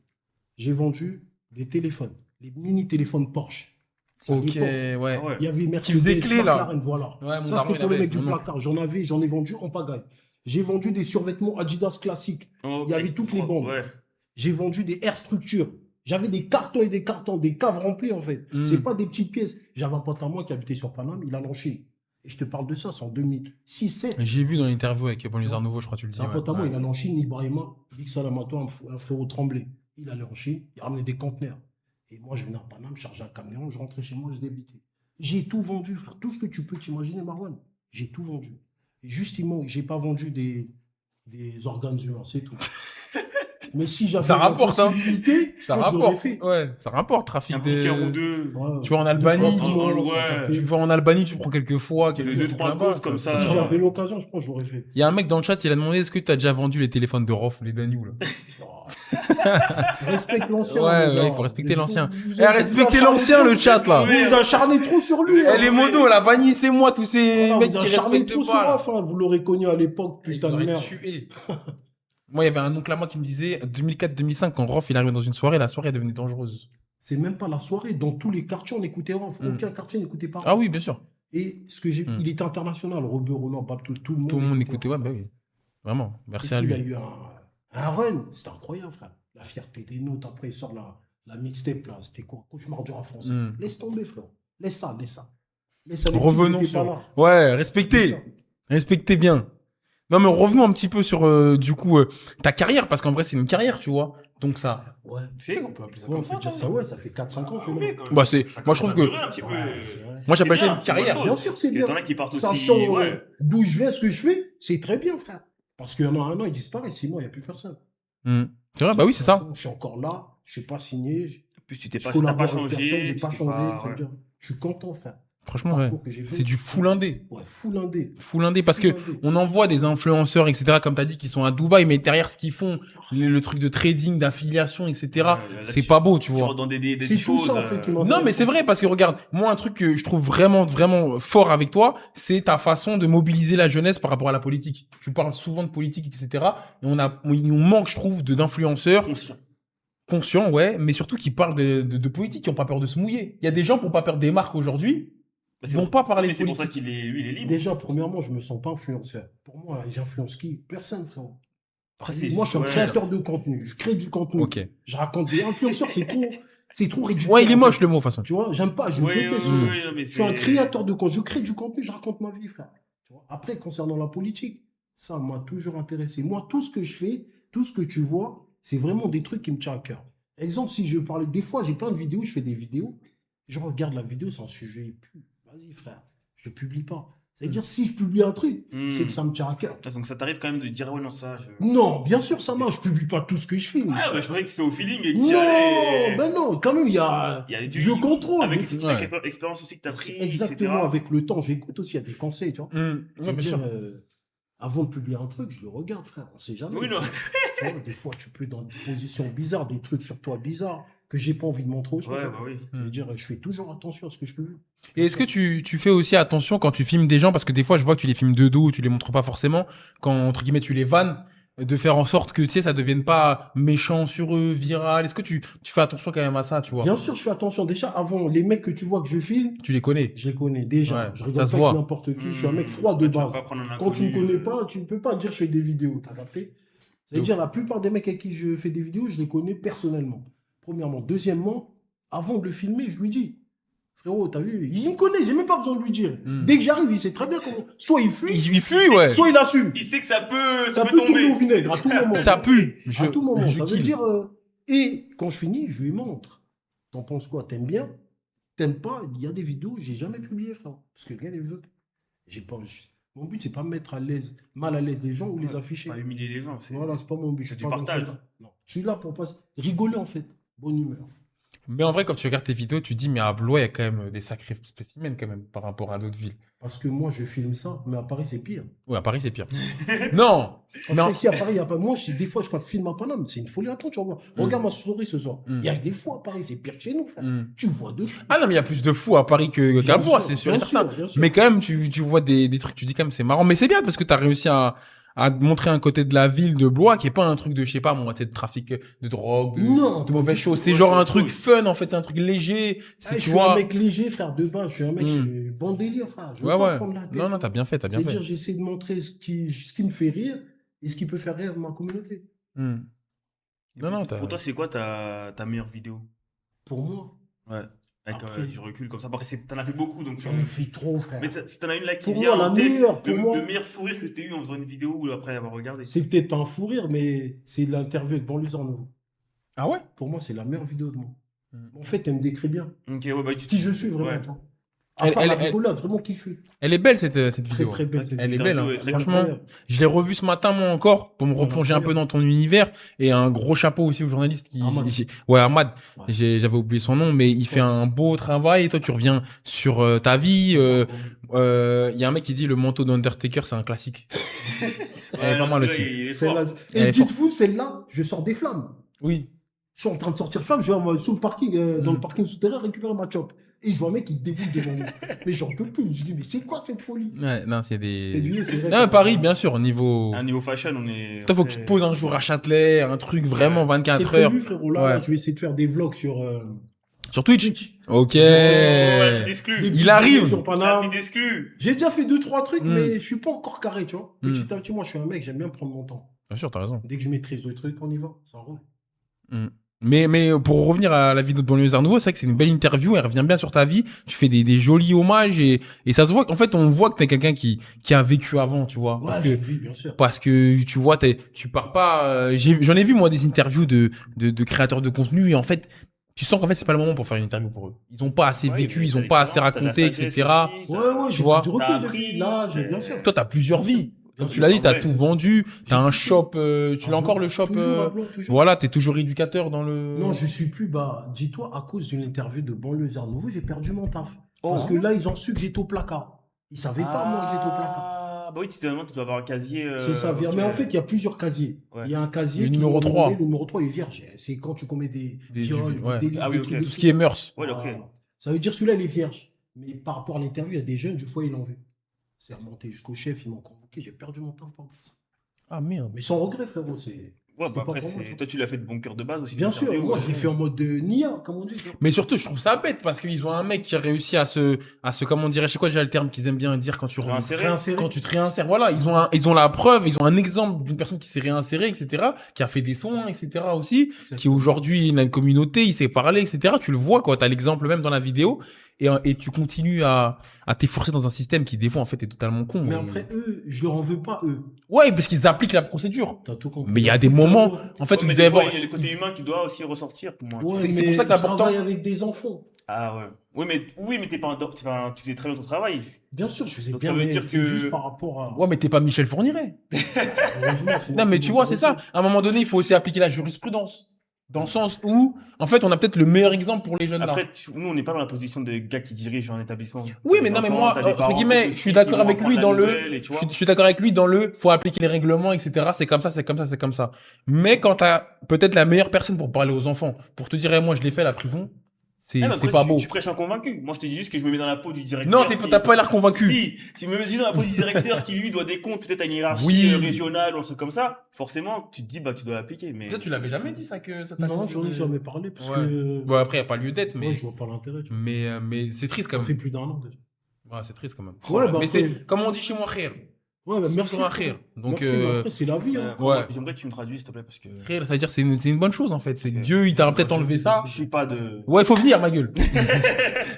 J'ai vendu des téléphones, les mini-téléphones Porsche. C'est à Ok, l'époque. ouais. Ah ouais. Il y avait Mercedes, faisaient clé, là. McLaren, voilà. Ouais, mon Ça, daron, c'était il pour le avait, mec du mon oncle. placard. J'en ai vendu en pagaille. J'ai vendu des survêtements Adidas classiques. Ok. Il y avait toutes les bandes. Ouais. J'ai vendu des air structures. J'avais des cartons et des cartons, des caves remplies en fait. Mm. C'est pas des petites pièces. J'avais un pote à moi qui habitait sur Paname, il allait en Chine. Et je te parle de ça, c'est en 2006-7. J'ai vu dans l'interview avec Lézard Nouveau, je crois que tu le dis. C'est un ouais. pote à moi, Ouais. il allait en Chine, Ibrahima, Big Salam à toi, un frérot Tremblay. Il allait en Chine, il ramenait des conteneurs. Et moi, je venais à Paname, je chargeais un camion, je rentrais chez moi, je débitais. J'ai tout vendu, frère. Tout ce que tu peux t'imaginer, Marwan. J'ai tout vendu. Et justement, j'ai pas vendu des organes humains, c'est tout. Mais si j'avais Ça la rapporte, hein. possibilité, Ça moi, je l'aurais rapporte. fait. Ouais, ça rapporte, trafic Un petit de. cœur ou deux. Ouais. Tu vas en Albanie, Deux, trois ouais. kilos, Tu vas en Albanie, tu prends quelques fois. Quelques deux, trucs trois là-bas, côtes comme ça. Si ouais. j'avais l'occasion, je pense que je l'aurais fait. Il y a un mec dans le chat, il a demandé est-ce que tu as déjà vendu les téléphones de Rof, les Daniou là. Respecte l'ancien. Ouais, les gars. ouais, il faut respecter Mais l'ancien. vous Eh, respectez l'ancien, le chat là. Vous vous acharnez trop sur lui. Elle est modo, la banni, c'est moi, tous ces Voilà, mecs vous qui acharnez respectent trop sur pas. là. Raph, hein. Vous l'aurez connu à l'époque, Ils putain de auraient merde. tué. Moi, il y avait un oncle à moi qui me disait 2004-2005, quand Rof il arrivait dans une soirée, la soirée devenait dangereuse. C'est même pas la soirée. Dans tous les quartiers, on écoutait Rof. Mm. Aucun quartier n'écoutait pas Ah Rof. oui, bien sûr. Et ce que j'ai, Mm. il était international. Robert Roland, Babtou, tout le monde. Tout le monde écoutait, Rof. ouais, bah oui. Vraiment, merci Et à puis, lui. il a eu un run. C'était incroyable, frère. La fierté des nôtres. Après, il sort la mixtape, là. C'était quoi? Cauchemar du rap français. Mm. Laisse tomber, frère. Laisse ça, laisse ça. Laisse ça. Les Revenons petits, ils étaient sur... pas là. Ouais, C'est respectez. ça. Respectez bien. Non, mais revenons un petit peu sur, du coup, ta carrière, parce qu'en vrai, c'est une carrière, tu vois. Donc ça... Ouais. Si, on peut appeler ça Ouais, on comme peut ça. dire quand ça, même. ouais, ça fait 4-5 ans, je suis Ah oui, là. quand même. Bah, c'est... Ça Moi, je trouve commence à que... durer un petit peu. Ouais, c'est vrai. Moi, j'appelle C'est ça bien, une c'est carrière. bonne Bien chose. sûr, c'est Il y bien. en a qui partent aussi. Sachant Ouais. d'où je vais, ce que je fais, c'est très bien, frère. Parce qu'il y en a un an, il disparaît, 6 mois, il n'y a plus personne. Mm. C'est vrai, bah oui, c'est ça. Je suis encore là, je ne suis pas signé, En plus, tu t'es je pas, t'as collabore pas avec changé. personne, j'ai tu pas t'es changé, pas- très ouais. bien. Je suis content, frère. Franchement, ouais. Parcours que j'ai fait. C'est du full indé. Ouais, full indé. Full indé, parce que Full indé. on en voit des influenceurs, etc., comme tu as dit, qui sont à Dubaï, mais derrière ce qu'ils font, le truc de trading, d'affiliation, etc., Ouais, là, c'est tu- pas beau, tu Tu vois. rentres dans des C'est tout choses. ça, en fait, qui m'intéresse. Non, mais c'est vrai, parce que regarde, moi, un truc que je trouve vraiment, vraiment fort avec toi, c'est ta façon de mobiliser la jeunesse par rapport à la politique. Tu parles souvent de politique, etc., et il nous manque, je trouve, d'influenceurs conscient. conscients, ouais, mais surtout qui parlent de politique, qui ont pas peur de se mouiller. Il y a des gens qui n'ont pas peur des marques aujourd'hui, Bah, ils vont pas parler mais de c'est pour ça politique. lui, il est libre. Déjà, premièrement, je me sens pas influenceur. Pour moi, j'influence qui? Personne, frérot. Après, Moi, je suis un ouais. créateur de contenu. Je crée du contenu. Ok. Je raconte des influenceurs, c'est trop réducteur. Ouais, il est en moche fait. le mot, de toute façon. Tu vois, j'aime pas, je Oui, déteste. oui, ce mot. oui, non, mais Je suis un c'est- créateur de contenu. Je crée du contenu, je raconte ma vie, frère. Tu vois. Après, concernant la politique, ça m'a toujours intéressé. Moi, tout ce que je fais, tout ce que tu vois, c'est vraiment des trucs qui me tiennent à cœur. Exemple, si je parlais, des fois, j'ai plein de vidéos, je fais des vidéos, je regarde la vidéo, c'est un sujet, vas-y, frère, je ne publie pas. C'est-à-dire, si je publie un truc, c'est que ça me tient à cœur. Donc ça t'arrive quand même de dire, ouais, non, ça. Non, bien sûr, ça marche. Je publie pas tout ce que je filme. Ah, bah, je pensais que c'était au feeling et que tu Non, allais. ben non, quand même, il y a du je contrôle. Avec Ouais. l'expérience aussi que t'as pris. Exactement, etc. avec le temps, j'écoute aussi, il y a des conseils, tu vois. Ouais, bien C'est-à-dire, sûr. avant de publier un truc, je le regarde, frère, on sait jamais. Oui, non. Tu vois, des fois, tu peux être dans des positions bizarres, des trucs sur toi bizarres, que j'ai pas envie de montrer aux gens. Ouais, tu bah vois. oui. Je veux dire, je fais toujours attention à ce que je publie. Et est-ce que tu fais aussi attention quand tu filmes des gens, parce que des fois je vois que tu les filmes de dos ou tu les montres pas forcément, quand entre guillemets tu les vannes, de faire en sorte que tu sais ça devienne pas méchant sur eux, viral. Est-ce que tu fais attention quand même à ça, tu vois? Bien sûr, je fais attention. Déjà, avant, les mecs que tu vois que je filme, Tu les connais. je les connais déjà. Ouais, Je ça rigole se pas voit. avec n'importe qui. Je suis un mec froid de Tu vas base. pas prendre un Quand tu me inconnu, connais pas, tu ne peux pas dire je fais des vidéos. T'as capté? C'est-à-dire, la plupart des mecs avec qui je fais des vidéos, je les connais personnellement. Premièrement. Deuxièmement, avant de le filmer, je lui dis, frérot, t'as vu, il me connaît, j'ai même pas besoin de lui dire. Mm. Dès que j'arrive, il sait très bien comment. Soit il fuit, Il fuit, ouais. soit il assume. Il sait que ça peut Ça peut tourner au tomber. vinaigre à tout moment. Ça pue. À tout moment. je Ça veut kill. dire. Et quand je finis, je lui montre. T'en penses quoi? T'aimes bien? T'aimes pas? Il y a des vidéos que j'ai jamais publiées, frère. Parce que le gars, il veut. Mon but, c'est pas mettre mal à l'aise les gens ou les afficher. Pas humilier les gens. Voilà, c'est pas mon but. C'est Je suis du pas dans partage. ça. Non. Je suis là pour pas rigoler, en fait. Bonne humeur. Mais en vrai, quand tu regardes tes vidéos, tu te dis, mais à Blois, il y a quand même des sacrés spécimens quand même par rapport à d'autres villes. Parce que moi, je filme ça, mais à Paris, c'est pire. Ouais, à Paris, c'est pire. Non! Parce Non. que ici, à Paris, il n'y a pas. Moi, des fois, je filme à Paname. C'est une folie. Attends, tu vas voir. Regarde ma story ce soir. Il y a des fois à Paris, c'est pire que chez nous, frère. Tu vois de tout. Ah non, mais il y a plus de fous à Paris qu'à Blois, c'est sûr et bien certain. bien sûr. Mais quand même, tu vois des trucs, tu dis quand même, c'est marrant. Mais c'est bien parce que tu as réussi à montrer un côté de la ville de Blois qui est pas un truc de, je sais pas, moi, tu sais, de trafic de drogue, Non, de mauvaises choses. C'est ouais, genre c'est un truc cool. fun, en fait, c'est un truc léger. Ah, C'est, je tu suis un vois. mec léger, frère, de base. Je suis un mec, Mm. je suis bon délire, frère. Je veux Ouais, pas ouais. prendre la tête. Non, non, t'as bien fait, t'as bien fait. C'est-à-dire, j'essaie de montrer ce qui me fait rire et ce qui peut faire rire ma communauté. Hmm. Et Non, non, pour toi, c'est quoi ta meilleure vidéo? Pour moi, Ouais. Avec Après- du recul comme ça. Après, t'en as fait beaucoup, donc. j'en ai fait trop, frère. Mais si t'en as une là qui Pour vient moi, en la tête, meilleure, pour moi- le meilleur fou rire que t'as eu en faisant une vidéo ou après avoir regardé. C'est peut-être pas un fou rire, mais c'est l'interview avec Banlieusard Nouveau. Ah ouais? Pour moi, c'est la meilleure vidéo de moi. Mm. En fait, elle me décrit bien. Ok, ouais, bah, Qui je suis vraiment, Ouais. tu vois. À part la elle- rigolade, vraiment qui je suis. Elle est belle, cette Très, vidéo. très belle. cette Elle est vidéo. belle, hein. interview est très Franchement. incroyable. Je l'ai revu ce matin, moi, encore, pour me Ouais, replonger un peu incroyable. dans ton univers. Et un gros chapeau aussi au journaliste qui. Ahmad. Ouais, Ahmad. Ouais. J'avais oublié son nom, mais il fait un beau travail. Et toi, tu reviens sur ta vie. Il y a un mec qui dit le manteau d'Undertaker, c'est un classique. Elle est pas mal aussi. Il est C'est fort. la- Elle est Et dites-vous, celle-là, je sors des flammes. Oui. Je suis en train de sortir flamme, je vais sous le parking, dans le parking souterrain récupérer ma chop. Et je vois un mec qui déboule devant moi. Mais j'en peux plus. Je me dis, mais c'est quoi cette folie? Ouais, non, c'est des. C'est du c'est vrai. Non, Paris, bien sûr, au niveau. À un niveau fashion, on est. Toi, faut que tu te poses un jour à Châtelet, un truc vraiment C'est 24 heures. prévu, frérot. Là, Ouais. je vais essayer de faire des vlogs sur Sur Twitch. Twitch. Ok. Oh, la petite exclue. Des Il petites arrive. vidéos sur La Paname. petite exclue. J'ai déjà fait 2-3 trucs, Mm. mais je suis pas encore carré, tu vois. Mm. Petit à petit, moi, je suis un mec, j'aime bien prendre mon temps. Bien sûr, t'as raison. Dès que je maîtrise le truc, on y va. Ça roule. Mais pour revenir à la vidéo de Banlieusards Nouveau, c'est vrai que c'est une belle interview, elle revient bien sur ta vie, tu fais des jolis hommages et ça se voit qu'en fait on voit que t'es quelqu'un qui a vécu avant, tu vois. Ouais, oui, bien sûr. Parce que tu vois, tu pars pas. J'en ai vu moi des interviews de créateurs de contenu et en fait, tu sens qu'en fait c'est pas le moment pour faire une interview pour eux. Ils ont pas assez Ouais, vécu, mais ils t'as ont pas assez l'expérience, t'as de la raconté, sagesse etc. aussi, Ouais, Tu j'ai vois, du t'as recul appris, depuis l'âge, bien sûr. Toi t'as plusieurs vies. Comme tu Oui, l'as dit, t'as ouais. tout vendu, t'as un shop, tu l'as encore le shop. Toujours, à Blanc, toujours. Voilà, t'es toujours éducateur dans le. Non, je suis plus. Bah, dis-toi, à cause d'une interview de Banlieusards Nouveau, j'ai perdu mon taf. Parce que là, ils ont su que j'étais au placard. Ils savaient pas, moi, que j'étais au placard. Ah, bah oui, tu dois avoir un casier. C'est ça, vierge. ok. Mais en fait, il y a plusieurs casiers. Ouais. Il y a un casier Le qui numéro est 3. Le numéro 3 est vierge. C'est quand tu commets des viols, ouais. des délits, Ah oui, des ok. trucs de Tout ce qui est mœurs. Ouais, ok. Voilà. Ça veut dire celui-là, il est vierge. Mais par rapport à l'interview, il y a des jeunes du foyer, ils l'ont vu. C'est remonté jusqu'au chef, ils m'ont convoqué, j'ai perdu mon taf par rapport à ça. Ah merde. Mais sans regret, frérot, c'est. Ouais, C'était bah pas après, pour moi, tu vois. toi, tu l'as fait de bon cœur de base aussi. Bien sûr, l'interview, moi ouais. je l'ai fait en mode Nia, comme on dit. tu vois. Mais surtout, je trouve ça bête parce qu'ils ont un mec qui a réussi à se, comment dirait, je sais quoi déjà le terme qu'ils aiment bien dire quand tu Réinsérer. Réinsérer. quand tu te réinsères. Voilà, ils ont la preuve, ils ont un exemple d'une personne qui s'est réinsérée, etc., qui a fait des sons, etc., aussi, qui aujourd'hui il a une communauté, il sait parler, etc. Tu le vois, quoi. T'as l'exemple même dans la vidéo et tu continues à t'efforcer dans un système qui, des fois, en fait, est totalement con. Mais Et- après, eux, je leur en veux pas, eux. Ouais, parce qu'ils appliquent la procédure. T'as tout compris. Mais il y a des moments, en fait, Ouais, où mais vous des devez fois, avoir. il y a le côté humain qui doit aussi ressortir pour moi. Ouais, C'est mais pour ça que c'est je important. travaille avec des enfants. Ah ouais. Oui, mais t'es pas enfin, tu faisais très bien ton travail. Bien sûr, je faisais Donc, bien, ça veut mais dire c'est que- juste par rapport à. Ouais, mais t'es pas Michel Fourniret. Heureusement, sinon, Non, mais tout tu le vois, monde c'est ça. À un moment donné, il faut aussi appliquer la jurisprudence. Dans le sens où, en fait, on a peut-être le meilleur exemple pour les jeunes là. Après, nous, on n'est pas dans la position de gars qui dirigent un établissement. Oui, T'as mais des non, mais enfants, moi, t'as des entre parents guillemets, aussi je suis qui d'accord vont avec lui apprendre dans la le. nouvelle, et tu vois. Je suis d'accord avec lui dans le. Faut appliquer les règlements, etc. C'est comme ça, c'est comme ça, c'est comme ça. Mais quand t'as peut-être la meilleure personne pour parler aux enfants, pour te dire, eh, moi, je l'ai fait la prison, Eh, mais c'est après, pas beau. Tu prêches un convaincu. Moi, je te dis juste que je me mets dans la peau du directeur. Non, qui- t'as pas l'air convaincu. Si, tu me mets juste dans la peau du directeur qui, lui, doit des comptes peut-être à une hiérarchie Oui. régionale ou un truc comme ça. Forcément, tu te dis, bah, tu dois l'appliquer. Mais... Ça, tu l'avais jamais dit ça que ça t'a Non, causé j'en ai de- jamais parlé parce Ouais. que. Bon, après, y a pas lieu d'être, Moi, mais. je vois pas l'intérêt. tu vois. Mais c'est triste quand Ça fait même. plus d'un an déjà. Ouais, c'est triste quand même. Ouais, bah mais après- c'est, comme on dit chez moi, rire. Ouais, bah, merci. Sur un frère. rire. Donc, Merci, mais après, c'est la vie. Hein. Ouais. J'aimerais que tu me traduises, s'il te plaît, parce que rire, ça veut dire que c'est une bonne chose en fait. C'est Ok. Dieu, il t'a peut-être enlevé ça. je suis pas de. Ouais, faut venir, ma gueule.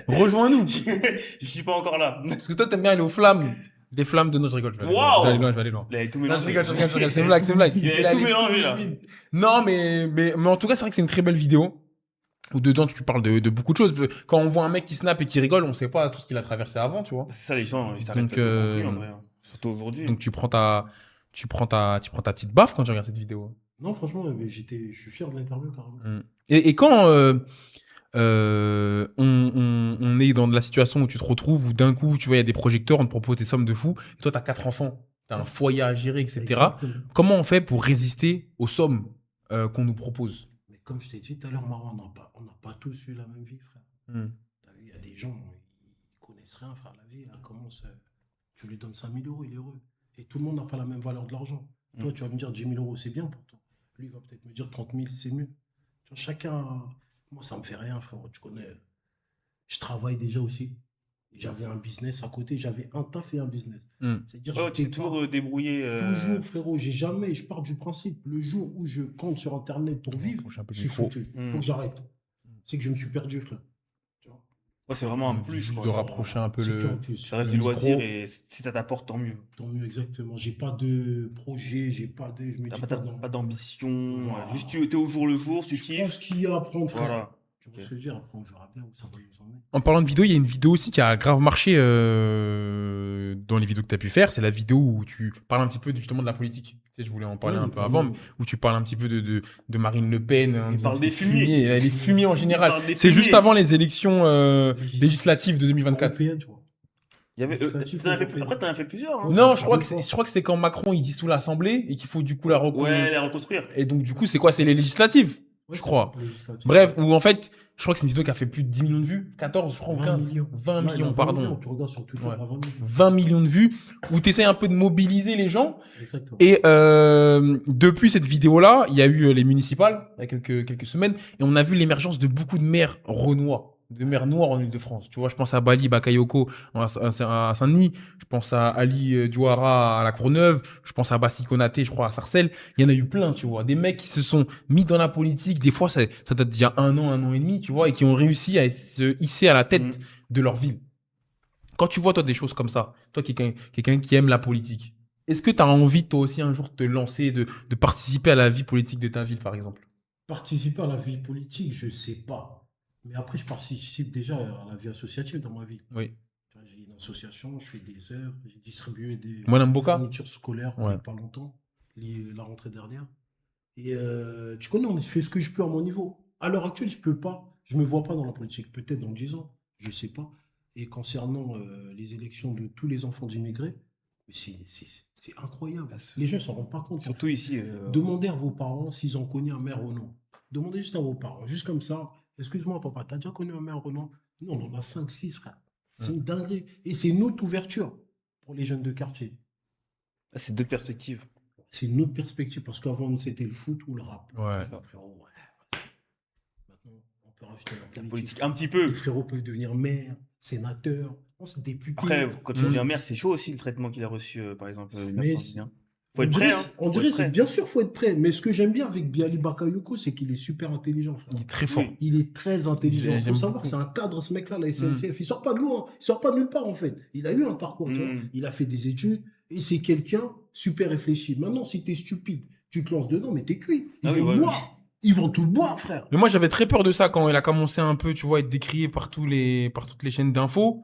Rejoins-nous. Je suis pas encore là. Parce que toi, t'aimes bien aller aux flammes. Les flammes de nos, je rigole. Je vais aller Waouh. loin, je vais aller loin, je vais aller loin. Il avait tout Non, mélangé. je rigole, je rigole, je rigole. C'est une blague, c'est une blague. Il avait Il a tout les- mélangé, là. Non, mais en tout cas, c'est vrai que c'est une très belle vidéo. Où dedans, tu parles de beaucoup de choses. Quand on voit un mec qui snap et qui rigole, on sait pas tout ce qu'il a traversé avant, tu vois. C'est ça, les gens, ils s'arrêtent Donc, parce qu'ils ont compris, en vrai. Surtout aujourd'hui. Donc, tu prends ta petite baffe quand tu regardes cette vidéo. Non, franchement, mais je suis fier de l'interview carrément. Et quand on est dans de la situation où tu te retrouves, où d'un coup, tu vois, il y a des projecteurs, on te propose des sommes de fous, et toi, tu as 4 enfants, tu as un foyer à gérer, etc. Exactement. Comment on fait pour résister aux sommes qu'on nous propose? Mais comme je t'ai dit tout à l'heure, Marwan, on n'a pas tous eu la même vie, frère. T'as vu, il y a des gens, ils connaissent rien, frère. La vie, elle commence. Tu lui donnes 5 000 euros, il est heureux. Et tout le monde n'a pas la même valeur de l'argent. Toi, tu vas me dire 10 000 euros, c'est bien pour toi. Lui, il va peut-être me dire 30 000, c'est mieux. Tu vois, chacun. Moi, ça me fait rien, frère. Tu connais. Je travaille déjà aussi. J'avais un business à côté. J'avais un taf et un business. C'est-à-dire, Ouais, tu j'étais es toujours débrouillé. toujours, frérot. J'ai jamais. Je pars du principe. Le jour où je compte sur Internet pour vivre, J'ai un peu je de suis micro. foutu. Mm. Faut que j'arrête. C'est que je me suis perdu, frère. Tu vois. Ouais, c'est vraiment un plus, je Juste crois. de rapprocher un peu C'est le. que en plus, Ça reste le du loisir micro. et si ça t'apporte, tant mieux. Tant mieux, exactement. J'ai pas de projet, j'ai pas de. Je me dis T'as pas, non. pas d'ambition. Voilà. Juste tu es au jour le jour, tu Je prends ce kiffes. qu'il y a à prendre, frère. Voilà. Tu vois ce que je veux dire. Après, on verra bien où ça va nous emmener. En parlant de vidéo, il y a une vidéo aussi qui a grave marché dans les vidéos que tu as pu faire. C'est la vidéo où tu parles un petit peu justement de la politique. Tu sais, je voulais en parler Ouais, un peu mais avant, pas mais où tu parles un petit peu de Marine Le Pen. Il parle des fumiers. fumiers. Les fumiers en général. parle des C'est juste fumiers. avant les élections législatives de 2024. Européenne, tu vois. Il y avait, Législatif, t'en as fait, européen. après, t'en as fait plusieurs. Hein. Non, ça je crois dépend. que c'est quand Macron il dissout l'Assemblée et qu'il faut du coup la reconduire. Ouais, la reconstruire. Et donc du coup, c'est quoi? C'est les législatives. Ouais, je crois. législative. Bref, où en fait, je crois que c'est une vidéo qui a fait plus de 10 millions de vues. 14, je crois, ou 20 15. millions. 20 Ouais, il a millions, 20 pardon. millions, tu regardes sur Twitter, Ouais. il a 20 millions. 20 millions de vues, où tu essaies un peu de mobiliser les gens. Exactement. Et depuis cette vidéo-là, il y a eu les municipales, il y a quelques semaines, et on a vu l'émergence de beaucoup de maires renois, de maires noirs en Ile-de-France. Tu vois, je pense à Bali Bakayoko à Saint-Denis, je pense à Ali Diouara à La Courneuve, je pense à Bassi Konaté, je crois, à Sarcelles. Il y en a eu plein, tu vois. Des mecs qui se sont mis dans la politique, des fois, ça date d'il y a un an et demi, tu vois, et qui ont réussi à se hisser à la tête de leur ville. Quand tu vois, toi, des choses comme ça, toi, quelqu'un qui aime la politique, est-ce que tu as envie, toi aussi, un jour, de te lancer, de participer à la vie politique de ta ville, par exemple? Participer à la vie politique, je sais pas. Mais après, je participe déjà à la vie associative dans ma vie. Oui. Tu vois, j'ai une association, je fais des heures, j'ai distribué des Moi, Namboka? fournitures scolaires il Ouais. n'y a pas longtemps, la rentrée dernière. Et tu connais, je fais ce que je peux à mon niveau. À l'heure actuelle, je peux pas. Je me vois pas dans la politique. Peut-être dans 10 ans, je sais pas. Et concernant les élections de tous les enfants d'immigrés, mais c'est incroyable. Les gens ne s'en rendent pas compte. Surtout ici. Demandez à vos parents s'ils ont connu un maire ou non. Demandez juste à vos parents, juste comme ça. Excuse-moi, papa, t'as déjà connu un maire ou non? Non, on en a 5, 6, frère. C'est une dinguerie. Et c'est une autre ouverture pour les jeunes de quartier. C'est deux perspectives. C'est une autre perspective parce qu'avant, c'était le foot ou le rap. Ouais. Ça. Frérot, ouais. Maintenant, on peut rajouter la La politique. politique, un petit peu. Les frérots peuvent devenir maires, sénateurs, députés. Après, quand tu Ouais. deviens maire, c'est chaud aussi le traitement qu'il a reçu, par exemple, Mais Innocent. Faut On être dirait, prêt, hein. on Faut dirait, être prêt. bien sûr, faut être prêt. Mais ce que j'aime bien avec Bialy Bakayoko, c'est qu'il est super intelligent, frère. Il est très fort. Oui. Il est très intelligent. Il J'aime faut savoir beaucoup. que c'est un cadre, ce mec-là, la SNCF. Il sort pas de loin. Il sort pas de nulle part, en fait. Il a eu un parcours, tu vois. Il a fait des études et c'est quelqu'un super réfléchi. Maintenant, si t'es stupide, tu te lances dedans, mais t'es cuit. Ils Ah oui, vont ouais. le boire. Ils vont tout le boire, frère. Mais moi, j'avais très peur de ça quand il a commencé un peu, tu vois, à être décrié par toutes les chaînes d'infos.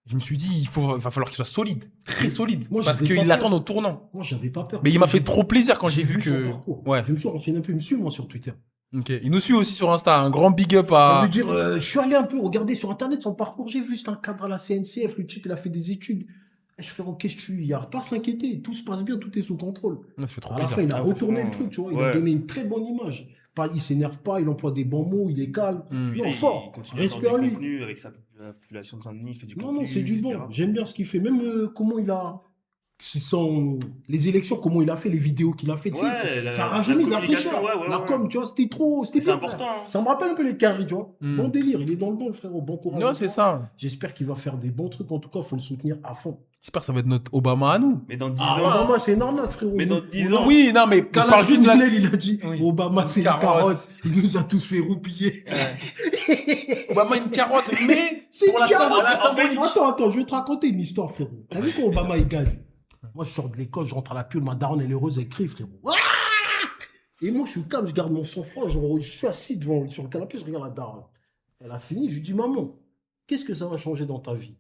Je me suis dit, va falloir qu'il soit solide, très solide, Moi, parce j'avais pas qu'il peur. l'attend au tournant. Moi, j'avais pas peur. Mais il m'a Parce que fait trop plaisir quand j'ai vu son que. parcours. Ouais. Je me suis renseigné un peu. Il me suit, moi, sur Twitter. Ok. Il nous suit aussi sur Insta. Un grand big up Ça à. veut dire, je suis allé un peu regarder sur Internet son parcours. J'ai vu, c'est un cadre à la CNCF. Le type, il a fait des études. Je fais, qu'est-ce que tu. Il n'y a pas à s'inquiéter. Tout se passe bien, tout est sous contrôle. Ça fait trop À la plaisir. fin, il a Ah, retourné le franchement, truc, tu vois. Il a ouais. donné une très bonne image. Pas, il s'énerve pas, il emploie des bons mots, il est calme. Mm. Non, Il fort. continue à Respect faire à du lui. contenu avec la population de Saint-Denis, il fait du Non, contenu. non, c'est du etc. bon. J'aime bien ce qu'il fait. Même comment il a. Les élections, comment il a fait, les vidéos qu'il a fait. tu sais, Ouais, ça la rajeunit la communication, fraîcheur. ouais, La ouais. com, tu vois, c'était trop. C'était C'est bien, important, frère. hein. Ça me rappelle un peu les carrés, tu vois. Mm. Bon délire, il est dans le bon, frérot. Bon courage. Non, c'est ça. J'espère qu'il va faire des bons trucs. En tout cas, il faut le soutenir à fond. J'espère que ça va être notre Obama à nous. Mais dans 10 Ah, ans. Obama, c'est une arnaque, frérot. Mais dans 10 ans. Oui, non, mais je parle Kalash juste de la. Bilal, il a dit Oui. Obama, c'est une Carotte. carotte. Il nous a tous fait roupiller. Obama une carotte, mais C'est pour une la carotte. symbolique. Attends, je vais te raconter une histoire, frérot. T'as vu quand Obama, il gagne? Moi, je sors de l'école, je rentre à la pile, ma daronne, elle est heureuse, elle crie, frérot. Ah, et moi, je suis calme, je garde mon sang-froid, je suis assis sur le canapé, je regarde la daronne. Elle a fini, je lui dis, maman, qu'est-ce que ça va changer dans ta vie?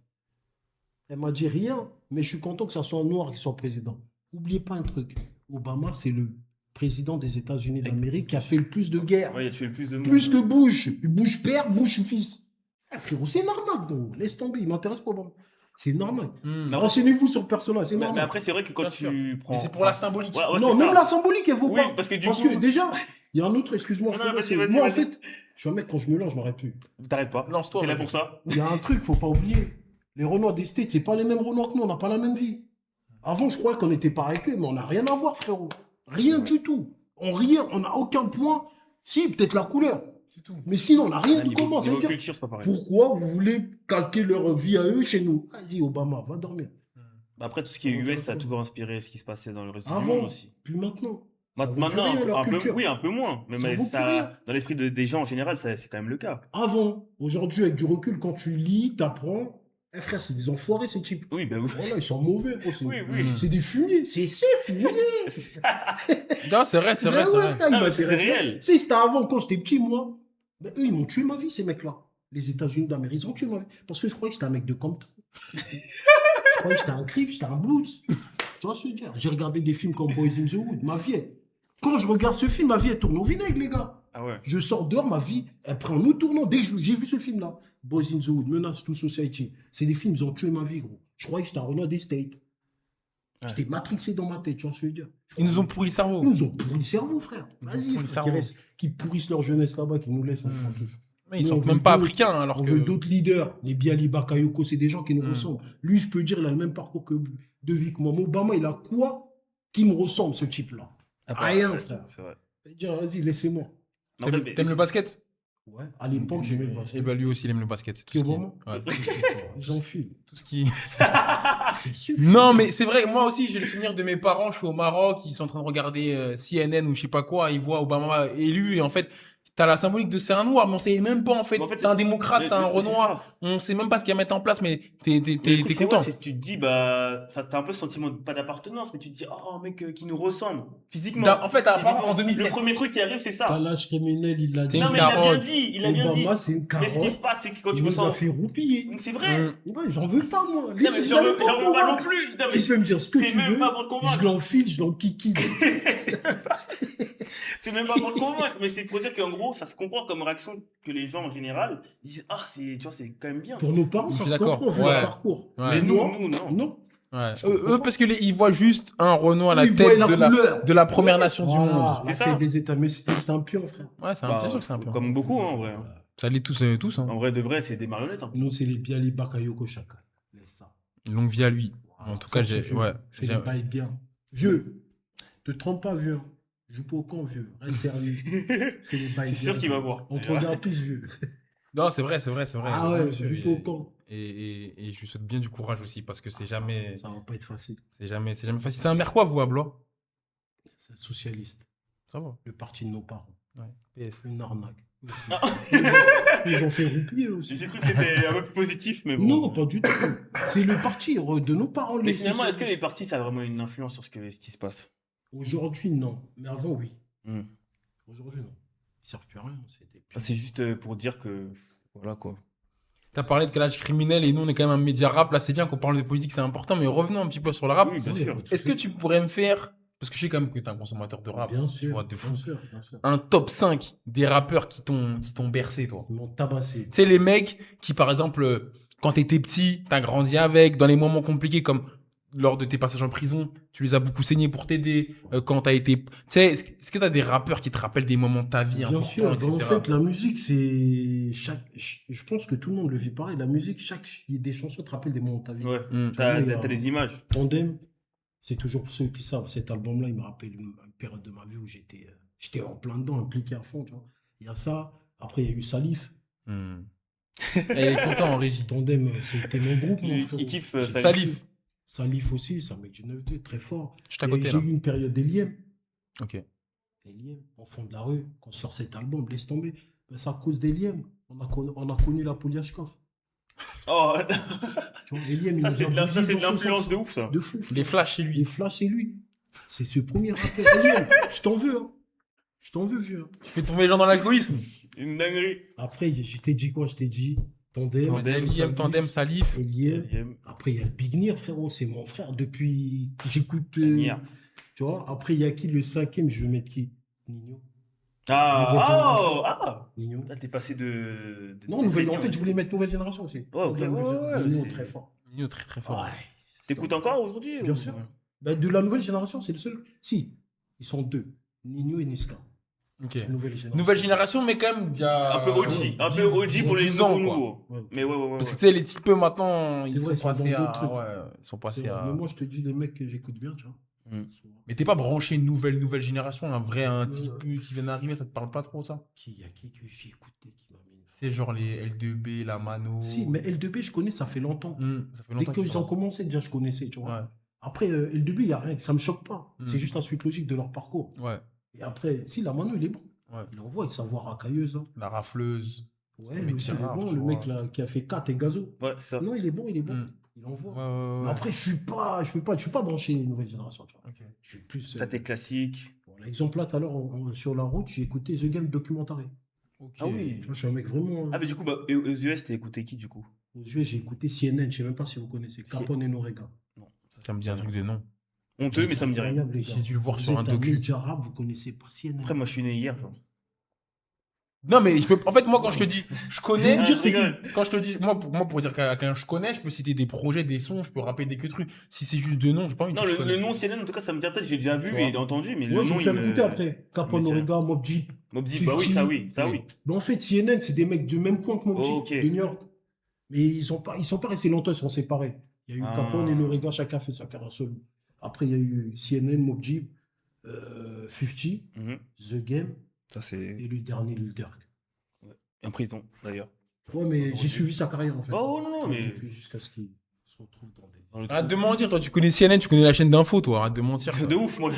Elle m'a dit rien, mais je suis content que ça soit un noir qui soit président. N'oubliez pas un truc, Obama, c'est le président des États-Unis d'Amérique qui a fait le plus de guerres. Ouais, il a tué le plus de monde. Plus que Bush. Bush père, Bush fils. Ah, frérot, c'est une arnaque, donc. Laisse tomber, il m'intéresse pas, Obama. C'est une arnaque. Mm. Renseignez-vous sur le personnage, c'est une Mais arnaque. après, c'est vrai que quand Bien sûr. tu prends. Mais c'est pour la symbolique. Ouais, Non, c'est même ça. la symbolique, elle vaut Oui, pas. parce que du Parce coup. que déjà, il y a un autre, excuse-moi, Non, frérot, vas-y, c'est- vas-y, moi, en vas-y. fait, je suis un mec, quand je me lance, je m'arrête plus. T'arrêtes pas. Lance-toi. T'es là pour ça. Il y a un truc, faut pas oublier. Les Renois des States, c'est pas les mêmes Renois que nous, on n'a pas la même vie. Avant, je croyais qu'on était pareil qu'eux, mais on n'a rien à voir, frérot. Rien du tout. On n'a aucun point. Si, peut-être la couleur. C'est tout. Mais sinon, on n'a rien Ah, du niveau commun. Ça veut dire, culture, c'est pas pareil. pourquoi vous voulez calquer leur vie à eux chez nous? Vas-y, Obama, va dormir. Bah, après, tout ce qui est US, ça a toujours inspiré ce qui se passait dans le reste du Avant. monde aussi. Puis maintenant. Ça vaut plus Maintenant, rien, leur un peu, culture. oui, un peu moins. Ça vaut plus rien. Dans l'esprit des gens en général, c'est quand même le cas. Avant, aujourd'hui, avec du recul, quand tu lis, t'apprends. Eh frère, c'est des enfoirés, ces types. Oui, bah oui. Voilà, ils sont mauvais. Gros, Oui, oui. C'est des fumiers. C'est fumiers. Non, c'est vrai, c'est vrai, Mais c'est ouais, vrai. frère, Non, ils mais c'est m'intéressent pas. réel. Tu sais, c'était avant, quand j'étais petit, moi. Ben, eux, ils m'ont tué ma vie, ces mecs-là. Les États-Unis d'Amérique, ils ont tué ma vie. Parce que je croyais que j'étais un mec de Compton. Je croyais que j'étais un Crip, j'étais un Blues. Tu vois ce que je veux dire? J'ai regardé des films comme Boys in the Hood. Ma vie, quand je regarde ce film, ma vie, elle tourne au vinaigre, les gars. Ah ouais. Je sors dehors, ma vie, elle prend nous tournant. Dès que j'ai vu ce film-là, Boys in the Hood, Menace to Society, c'est des films, ils ont tué ma vie, gros. Je croyais que c'était un Renoir des States. J'étais matrixé dans ma tête, tu vois ce que je veux dire. Ils nous ont pourri le cerveau. Ils nous ont pourri le cerveau, frère. Ils nous ont Vas-y, pourri le frère, cerveau. qui pourrissent leur jeunesse là-bas, qui nous laissent tranquilles. Mais ils Nous, sont on veut même pas d'autres- africains, alors On que. veut d'autres leaders. Les Bialy Bakayoko, c'est des gens qui nous Mm. ressemblent. Lui, je peux dire, il a le même parcours de vie que moi. Mais Obama, il a quoi qui me ressemble, ce type-là? Rien, frère. C'est vrai. Je vais dire, vas-y, laissez-moi. En fait, mais- T'aimes le basket? Ouais. À l'époque, j'aimais le basket. Eh ben lui aussi, il aime le basket. C'est tout Qui, ce qui. Obama Ouais, J'enfile. tout ce qui. C'est suffisant. Non, mais c'est vrai, moi aussi, j'ai le souvenir de mes parents, je suis au Maroc, ils sont en train de regarder CNN ou je sais pas quoi, ils voient Obama élu, et en fait, t'as la symbolique de c'est un noir, mais on sait même pas, en fait, Mais en fait, c'est un démocrate, c'est un c'est renoir, ça. on sait même pas ce qu'il y a à mettre en place, mais Mais le t'es truc, c'est content. ouais, c'est que tu te dis, bah, ça, t'as un peu ce sentiment, pas d'appartenance, mais tu te dis, oh, un mec qui nous ressemble, physiquement. En fait, apparemment, en Physiquement. 2007. Le premier truc qui arrive, c'est ça. Calage criminel, il l'a dit. C'est Non, une mais il a bien carotte. dit, il a bien dit. Obama, c'est une Mais ce qui se carotte. passe, c'est que quand tu Il vois nous ça. a fait roupiller. C'est vrai. Ouais, j'en veux pas, moi. Non, mais j'en veux pas non plus. Non, mais Tu peux me dire ce que c'est tu même veux. pas pour te convaincre. Je l'enfile, je l'enquiquine. C'est même pas pour le convaincre, mais c'est pour dire qu'en gros, ça se comprend comme réaction que les gens en général disent, ah, c'est, tu vois, c'est quand même bien. Pour nos parents, Je ça suis se d'accord. comprend vu Ouais. leur parcours. Ouais. Mais Mais nous, non. Non. Ouais. Je comprends Eux, parce que ils voient juste un Renault à la Ils voient tête la couleur. de la première nation du Voilà, monde. C'est la ça. tête des États. Mais c'est un pion, frère. Ouais, c'est Bah, bien sûr que c'est un peu. Comme beaucoup, hein, en vrai. Ça l'est tous, hein. En vrai, de vrai, c'est des marionnettes. Hein. Nous, c'est les Bialy Bakayoko chacun. Laisse ça. Longue vie à lui. Voilà. En tout cas, Force vieux. ouais. Fais les bails bien. Vieux, te trompe pas, vieux. Joue pas au camp, vieux. Reste sérieux. Fais les bails C'est sûr bien. qu'il va voir. On te regarde tous, vieux. Non, c'est vrai. Ah ouais, monsieur. joue pas au camp. Et je lui souhaite bien du courage aussi parce que c'est jamais, Ça va pas être facile. c'est jamais facile. C'est un maire quoi, vous, à Blois? C'est socialiste. Ça va. Le parti de nos parents. Ouais. PS. Une arnaque. Ah. Ils ont fait roupiller aussi. J'ai cru que c'était un peu plus positif, mais bon. Non, pas du tout. C'est le parti de nos parents. Mais les finalement, est-ce que les socialistes. partis, ça a vraiment une influence sur ce qui se passe? Aujourd'hui, non. Mais avant, oui. Hmm. Aujourd'hui, non. Ils servent plus à rien. C'est des Ah, c'est juste pour dire que. Voilà quoi. T'as parlé de calage criminel et nous, on est quand même un média rap. Là, c'est bien qu'on parle de politique, c'est important, mais revenons un petit peu sur le rap. Oui, bien Oui, sûr. pas de Est-ce souci. que tu pourrais me faire, parce que je sais quand même que t'es un consommateur de rap, Bien tu sûr. vois, de fou, Bien sûr, bien sûr. un top 5 des rappeurs qui t'ont bercé, toi? Ils m'ont tabassé. Tu sais, les mecs qui, par exemple, quand t'étais petit, t'as grandi avec, dans les moments compliqués, comme lors de tes passages en prison, tu les as beaucoup saignés pour t'aider. Quand t'as été. Tu sais, est-ce que t'as des rappeurs qui te rappellent des moments de ta vie Bien importants, sûr. etc. En fait, la musique, c'est. Je pense que tout le monde le vit pareil. La musique, des chansons te rappellent des moments de ta vie. Ouais. Mm. T'as Oui, t'as des images. Tandem, c'est toujours pour ceux qui savent, cet album-là, il me rappelle une période de ma vie où j'étais en plein dedans, impliqué à fond, tu vois. Il y a ça. Après, il y a eu Salif. Mm. Elle est contente en régie. Tandem, c'était mon groupe, mon Il frère. il kiffe Salif. Salif aussi, c'est un mec du 9-2, très fort. Je suis à Et côté, j'ai là. eu une période d'Eliem. Ok. Eliem, enfant de la rue, quand on sort cet album, laisse tomber. Ben, c'est à cause d'Eliem. On a connu la Poliashkov. Oh, Tu vois, Eliem, il ça nous c'est a de la- bougé ça, c'est de dans ce l'influence sens. de ouf ça. De fou. frère. Les flashs chez lui. Les flashs, c'est lui. C'est ce premier rappeur. Eliem, je t'en veux. Hein. Je t'en veux, vieux. Tu fais tomber les gens dans l'alcoolisme. Une dinguerie. Après, je t'ai dit quoi? Je t'ai dit Tandem. Eliem, Tandem, Salif. Eliem. Après, il y a le Big Nir, frérot. C'est mon frère depuis que j'écoute. Nir. Tu vois, après, il y a qui? Le cinquième, je vais mettre qui? Nino. Ah, Nouvelle génération. oh, ah. Nino. Là, t'es passé de Non, en fait, je voulais mettre nouvelle génération aussi. ok, Nouvelle ouais, génération. ouais, Nino, c'est- très fort. Nino, très très fort. Ouais. T'écoutes encore aujourd'hui Bien ou- sûr. Ben, de la nouvelle génération, c'est le seul. Si, ils sont deux. Nino et Niska. Ok. Nouvelle génération. Nouvelle génération, mais quand même, il y a. Un peu OG. ouais, Un peu 10, OG pour les 12 ans, nouveaux. Ouais. Mais ouais. Parce que tu sais, les types maintenant, ils C'est vrai, sont ils sont passés dans à. d'autres trucs. Ouais, ils sont C'est passés vrai. à. Mais moi, je te dis les mecs que j'écoute bien, tu vois. Mm. Mais t'es pas branché nouvelle génération, un vrai, un Euh. type qui vient d'arriver, ça te parle pas trop, ça? Qui y a qui que j'ai écouté qui m'a mis une C'est genre les L2B, la Mano. Si, mais L2B, je connais, ça fait longtemps. Ça fait Dès longtemps qu'ils qu'ils ont sont- commencé, déjà, je connaissais, tu vois. Ouais. Après, L2B, il n'y a rien, ça me choque pas. Mm. C'est juste la suite logique de leur parcours. Ouais. Et après, si, la Mano, il est bon. Ouais. Il envoie avec sa voix racailleuse. Hein. La rafleuse. Ouais, Le lui mec aussi, qui il est rappe, bon. tu Le vois. mec là, qui a fait 4 et Gazo. Ouais, c'est ça. Non, il est bon, il est bon. Mm. Il envoie. Ouais. Mais après, je suis pas branché les nouvelles générations. Tu vois. Ok. Je suis plus. T'as tes classiques. Bon, l'exemple là, tout à l'heure, sur la route, j'ai écouté The Game Documentary. Ok. Ah oui. Tu vois, je suis un mec vraiment. Ah, mais du coup, bah, et aux US, t'as écouté qui du coup? Aux US, j'ai écouté CNN, je sais même pas si vous connaissez. Capone et Norega. Ça me dit un truc de nom. Honteux, mais ça me dit rien. Incroyable, les gars. J'ai dû le voir Vous sur un êtes docu. média rap, vous connaissez pas CNN. Après, moi, je suis né hier. Genre. Non, mais je peux... en fait, moi, quand je te dis, je connais. Ah, je rigole. Quand je te dis, moi, pour dire qu'à quelqu'un je connais, je peux citer des projets, des sons, je peux rapper des que trucs. Si c'est juste deux noms, j'ai pas envie de Non, dire que je le connais. nom CNN, en tout cas, ça me dit peut-être, j'ai déjà Tu vu vois. et entendu, mais Ouais, le je nom, vais faire il me. écouter après. Capone il me dit Orega, Mob Deep. Mob Deep, bah oui, ça oui, ça oui. Mais en fait, CNN, c'est des mecs du même coin que Mob Deep, Ok. de New York. Mais ils sont pas restés longtemps, ils sont séparés. Il y a eu Ah. Capone et Orega, chacun fait sa carrière solo. Après, il y a eu CNN, Mob Deep, 50, Mhm. The Game Ça, c'est. et le dernier, Lil Durk. En prison, d'ailleurs. Ouais, mais j'ai Aujourd'hui. suivi sa carrière en fait. Oh, non, mais- Depuis jusqu'à ce qu'il se retrouve dans des. Dans le Arrête de trou. mentir, toi, tu connais CNN, tu connais la chaîne d'info, toi. Arrête de mentir. C'est de ouf, moi.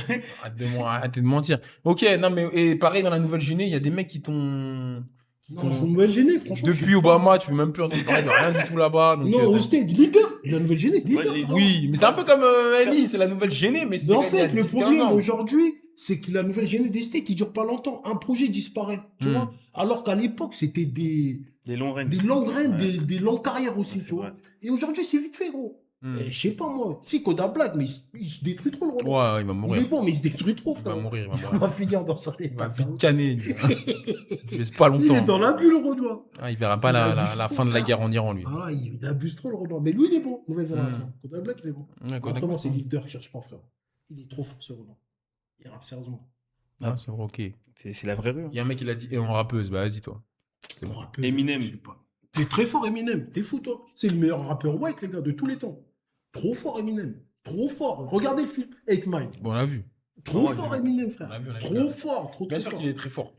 Arrête de mentir. Ok, non, mais et pareil, dans la nouvelle géné, il y a des mecs qui t'ont. Non, je suis une nouvelle gênée, franchement. je Depuis sais pas. Obama, tu veux même plus entendre parler de rien du tout là-bas. Donc, Non, t'as- c'était leader. La nouvelle gênée, c'est Ouais, leader. les- Oui, mais c'est un peu comme Ellie, c'est la nouvelle gênée, mais c'est Mais en quand même il y a fait, le 10-15 problème ans. aujourd'hui, c'est que la nouvelle gênée des States, il dure pas longtemps. Un projet disparaît, tu Hmm. vois. Alors qu'à l'époque, c'était des Des longs règnes. longues rênes, Ouais. des longues carrières aussi, Ouais, c'est tu vois. vrai. Et aujourd'hui, c'est vite fait, gros. Hmm. Et je sais pas, moi. Si, Koda Black, mais il se détruit trop, le Renault. Ouais, il va Il mourir. est bon, mais il se détruit trop, Il va frère. mourir, il va Il mourir. va finir dans sa Il va état. vite canner. lui. Je laisse pas Il est dans longtemps. la bulle, le Renoir. Ah, il verra pas Il la abuse trop, fin de la frère. guerre en Iran, lui. Voilà, il abuse trop, le Renoir. Mais lui, il est bon, nouvelle génération. Koda Black, il est bon. Ouais, Kodak Comment Black, c'est ouais. leader qui cherche pas, frère. Il est trop fort, ce Renoir. Il rappe sérieusement. Ah, c'est vrai, ok. Il C'est la vraie rue. Hein. y a un mec qui l'a dit, et en rappeuse, bah vas-y, toi. C'est bon. Rappeur, Eminem. je sais pas. T'es très fort, Eminem. T'es fou, toi. C'est le meilleur rappeur white, les gars, de tous les temps. Trop fort, Eminem. Trop fort. Regardez le film 8 Mile. Bon, on l'a vu. Trop Ah ouais, fort, j'ai- Eminem, frère. on l'a vu, Trop fort. Trop, Bien trop sûr fort. qu'il est très fort.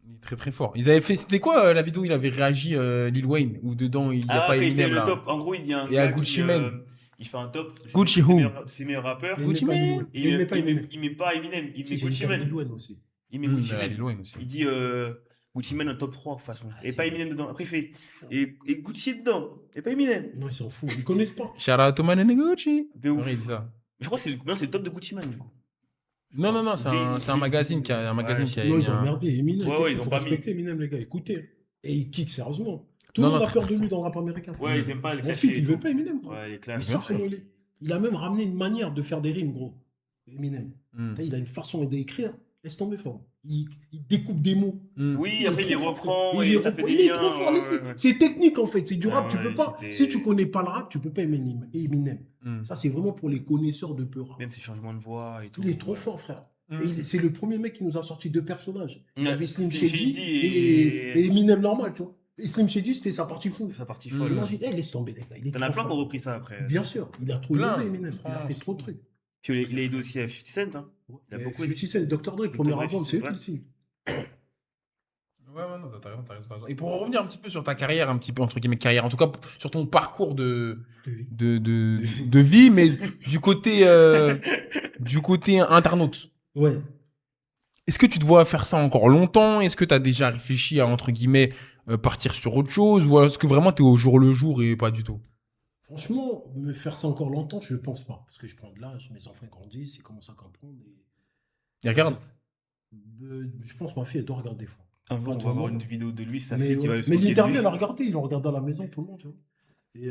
Il est très très fort. Ils avaient fait, c'était quoi la vidéo où il avait réagi Lil Wayne, où dedans il n'y a Ah, pas après, il fait Eminem le là. top. En gros, il y a un Et à gars Gucci qui, Mane. il fait un top. de Gucci ses who meilleurs- Ses meilleurs rappeurs. Il Gucci met pas Mane. Eminem. Et Il met pas Eminem. il met pas Eminem, il Si, met j'ai Gucci une Mane. Lil Wayne aussi. Il met Gucci Mane. Lil Wayne aussi. Il dit Gucci Mane en top 3 de toute façon. Et c'est pas vrai. Eminem dedans. Après, il fait et Gucci dedans. Et pas Eminem. Non, ils s'en foutent. Ils connaissent pas. Shout out to my nigga Gucci. De ouf. Ouais, il dit ça. Je crois que c'est le top de Gucci Mane, du coup. Non, c'est un magazine qui a un magazine qui a Non, mis ils ont un- merdé. Eminem, Ouais, ils il ont faut pas mis. respecter Eminem, les gars. Écoutez. Et il kick sérieusement. Tout Non, le monde non, a peur très, de lui dans le rap américain. Ouais, ils aiment pas le Mon clasher fils, et il veut tout. pas Eminem, gros. Ouais, les Il clashes. sait rigoler. Il a même ramené une manière de faire des rimes, gros. Eminem. Hmm. Il a une façon d'écrire. Laisse tomber, frère. Il découpe des mots. Hmm. Oui, après, il les est trop reprend fort. et ça fait des Il est liens. trop fort, ouais, laissez. ouais. C'est technique, en fait. C'est du Ouais, rap. Tu ouais, peux pas. c'était- Si tu connais pas le rap, tu peux pas aimer Eminem. Hmm. Ça, c'est vraiment pour les connaisseurs de peu rap. Même ses changements de voix et tout. Il est trop ouais. fort, frère. Hmm. Et c'est le premier mec qui nous a sorti deux personnages. Il y Ouais, avait Slim Slim Shady Shady et Eminem normal, tu vois. Et Slim Shady, c'était sa partie fou. Sa partie Hmm. folle. Moi, j'ai dit, laisse tomber, les gars. Il est T'en as trop plein qui ont fort. repris ça après. Bien sûr, il a trop Plein. innové, Eminem. Il a France. fait trop de trucs. Puis il a aidé aussi à 50 Cent. Hein. Il a beaucoup aidé. 50 Cent, Dr. Dre, premier Dre, album, c'est eux ouais. qui le signent. Ouais, non, t'as raison, t'as raison. Et pour revenir un petit peu sur ta carrière, un petit peu entre guillemets carrière, en tout cas sur ton parcours De vie. de vie, mais du côté internaute. Ouais. Est-ce que tu te vois faire ça encore longtemps? Est-ce que tu as déjà réfléchi à, entre guillemets, partir sur autre chose? Ou est-ce que vraiment tu es au jour le jour et pas du tout? Franchement, me faire ça encore longtemps, je ne pense pas. Parce que je prends de l'âge, mes enfants grandissent, ils commencent à comprendre. Et regarde. Je pense que ma fille, elle doit regarder des fois. Un jour, on va avoir une vidéo de lui, sa Mais, fille qui va ouais. le Mais moquer de l'interview, lui. elle a regardé, ils l'ont regardé à la maison, tout le monde, tu vois. Et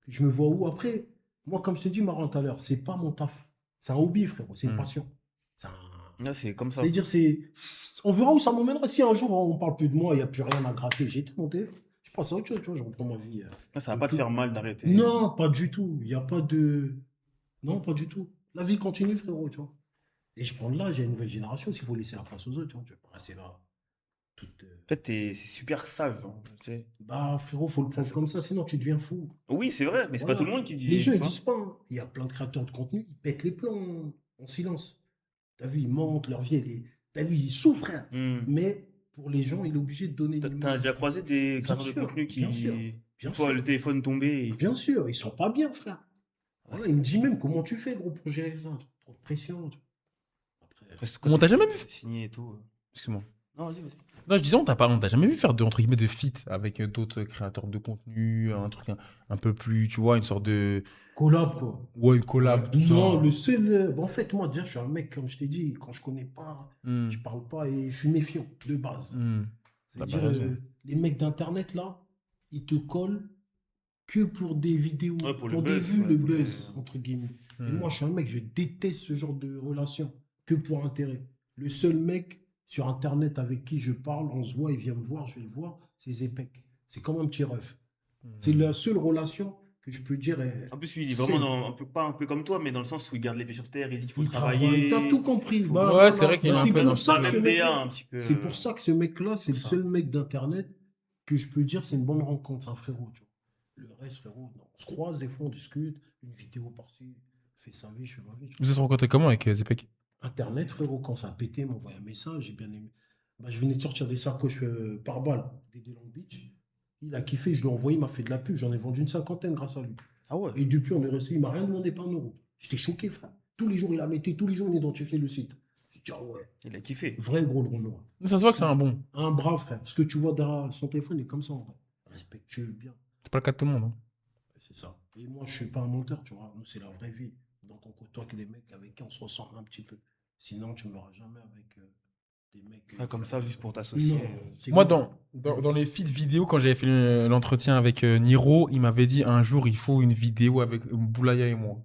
je me vois où après. Moi, comme je t'ai dit, Marin, tout à l'heure, c'est pas mon taf. C'est un hobby, frérot, c'est une passion. C'est un- Là, c'est comme ça. C'est-à-dire, on verra où ça m'emmènera. Si un jour on parle plus de moi, il n'y a plus rien à gratter, j'ai tout mon téléphone. Je passe à autre chose, tu vois, je reprends ma vie. Là, ça va pas te faire mal d'arrêter. Non, pas du tout. Il n'y a pas de. Non, pas du tout. La vie continue, frérot, tu vois. Et je prends de l'âge, il y a une nouvelle génération, s'il faut laisser la place aux autres, tu vois. Je vais pas rester là. Toute, En fait, c'est super sage. Hein, tu sais. Bah, frérot, faut le prendre comme ça, sinon tu deviens fou. Oui, c'est vrai, mais c'est Voilà. pas tout le monde qui dit. Les gens, tu ils vois. disent pas. Hein. Il y a plein de créateurs de contenu, ils pètent les plombs en silence. T'as vu, ils mentent, leur vie, elle est. T'as vu, ils souffrent, hein. Mais pour les gens, il est obligé de donner T'as une t'as déjà croisé des Bien créateurs de sûr, contenu qui. bien sûr, Une bien fois sûr. le téléphone tombé. Bien sûr, ils sont pas bien, frère. Voilà, il me dit même comment tu fais, gros, pour gérer ça. Trop de pression. tu vois. Après, On t'a jamais vu signé et tout. Excuse-moi. Non, vas-y, vas-y. Non, je disais, on t'a jamais vu faire de, entre guillemets, de feat avec d'autres créateurs de contenu, un truc un peu plus, tu vois, une sorte de. collab, quoi. Ouais, une collab. tout Non, ça. le seul. En fait, moi, déjà, je suis un mec, comme je t'ai dit, quand je connais pas, Hmm. je parle pas et je suis méfiant, de base. Hmm. T'as C'est-à-dire, pas raison. les mecs d'internet, là, ils te collent que pour des vidéos, Ouais, pour pour, le des buzz, vues, ouais, le pour buzz, les- entre guillemets. Et Hmm. moi, je suis un mec, je déteste ce genre de relation, que pour intérêt. Le seul mec sur Internet avec qui je parle, on se voit, il vient me voir, je vais le voir, c'est Zepek. C'est comme un petit ref. C'est la seule relation que je peux dire. En plus, lui, il est vraiment pas un peu comme toi, mais dans le sens où il garde les pieds sur terre, il dit qu'il faut Il travailler. travaille. T'as tout compris. Faut- Bah, Ouais, voilà. c'est vrai qu'il est Bah, un c'est peu pour dans ça ce que ce même mec-là- DA un petit peu. C'est pour ça que ce mec-là, c'est le ça. seul mec d'Internet que je peux dire c'est une bonne rencontre, c'est un frérot. Tu vois. Le reste, frérot, non. On se croise des fois, on discute, une vidéo par-ci, fait sa vie, je fais ma vie. tu vois. Vous êtes rencontrés comment avec Zepek? Internet, frérot, quand ça a pété, il m'a envoyé un message, j'ai bien aimé. Bah, je venais de sortir des sacoches par balle des Long Beach. Il a kiffé, je l'ai envoyé, il m'a fait de la pub, j'en ai vendu une cinquantaine grâce à lui. Ah ouais. Et depuis, on est resté, il m'a rien demandé, pas un euro. J'étais choqué, frère. Tous les jours, il a metté, tous les jours, il identifiait le site. J'ai dit, ah ouais, Il a kiffé. vrai gros le Renoir. Ça se voit que c'est un bon. Un brave, frère. Ce que tu vois derrière son téléphone, il est comme ça, en vrai. Respectueux, bien. C'est pas le cas de tout le monde. Hein. C'est ça. Et moi, je suis pas un menteur, tu vois. Nous, c'est la vraie vie. Donc, on côtoie que des mecs avec qui on se ressemble un petit peu. Sinon, tu ne verras jamais avec des mecs. Ah, comme ça, juste pour t'associer. Non, c'est Moi, comme- dans les feeds vidéo, quand j'avais fait l'entretien avec Niro, il m'avait dit un jour, il faut une vidéo avec Boulaya et moi.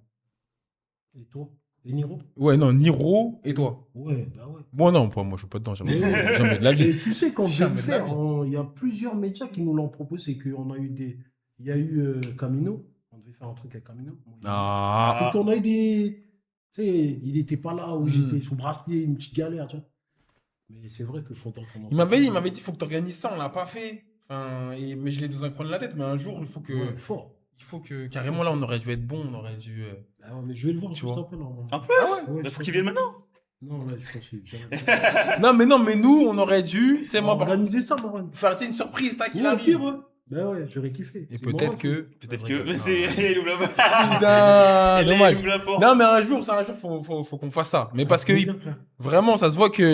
Et toi? Et Niro? Ouais, non, Niro et toi. Ouais, bah ouais. Moi, non, moi, je suis pas dedans. Jamais, jamais de la vie. Et tu sais, quand je vais le Jamais de la faire, vie. il y a plusieurs médias qui nous l'ont proposé. C'est qu'on a eu des. Il y a eu Camino. On devait faire un truc avec Camino. Ah, C'est qu'on a eu des. Tu sais, il n'était pas là où Hmm. j'étais sous bracelet, une petite galère, tu vois. Mais c'est vrai qu'il faudra qu'on en il m'avait dit, faut que tu organises ça, on l'a pas fait. Enfin, mais je l'ai dans un coin de la tête, mais un jour, il faut que. Ouais, fort. Il faut que. Carrément, là, on aurait dû être bon, on aurait dû. Ah ouais, mais je vais le voir Tu juste vois. après, normalement. Un peu. Ouais, Bah, je faut qu'il vienne maintenant. Non, là, je pense qu'il jamais. Non, mais nous, on aurait dû. Tu sais, moi, Organiser ça, Marwan. faire tu sais, une surprise, tac, il Ouais, au arrive. pire, ouais. Ben ouais, j'aurais kiffé. Et C'est peut-être marrant, que. Peut-être Ouais, que. ouais, Mais non. c'est. Il ouvre la porte. Putain, Il dommage. ouvre la porte. Non, mais un jour, faut qu'on fasse ça. Mais parce que Plaisir, frère. vraiment, ça se voit qu'il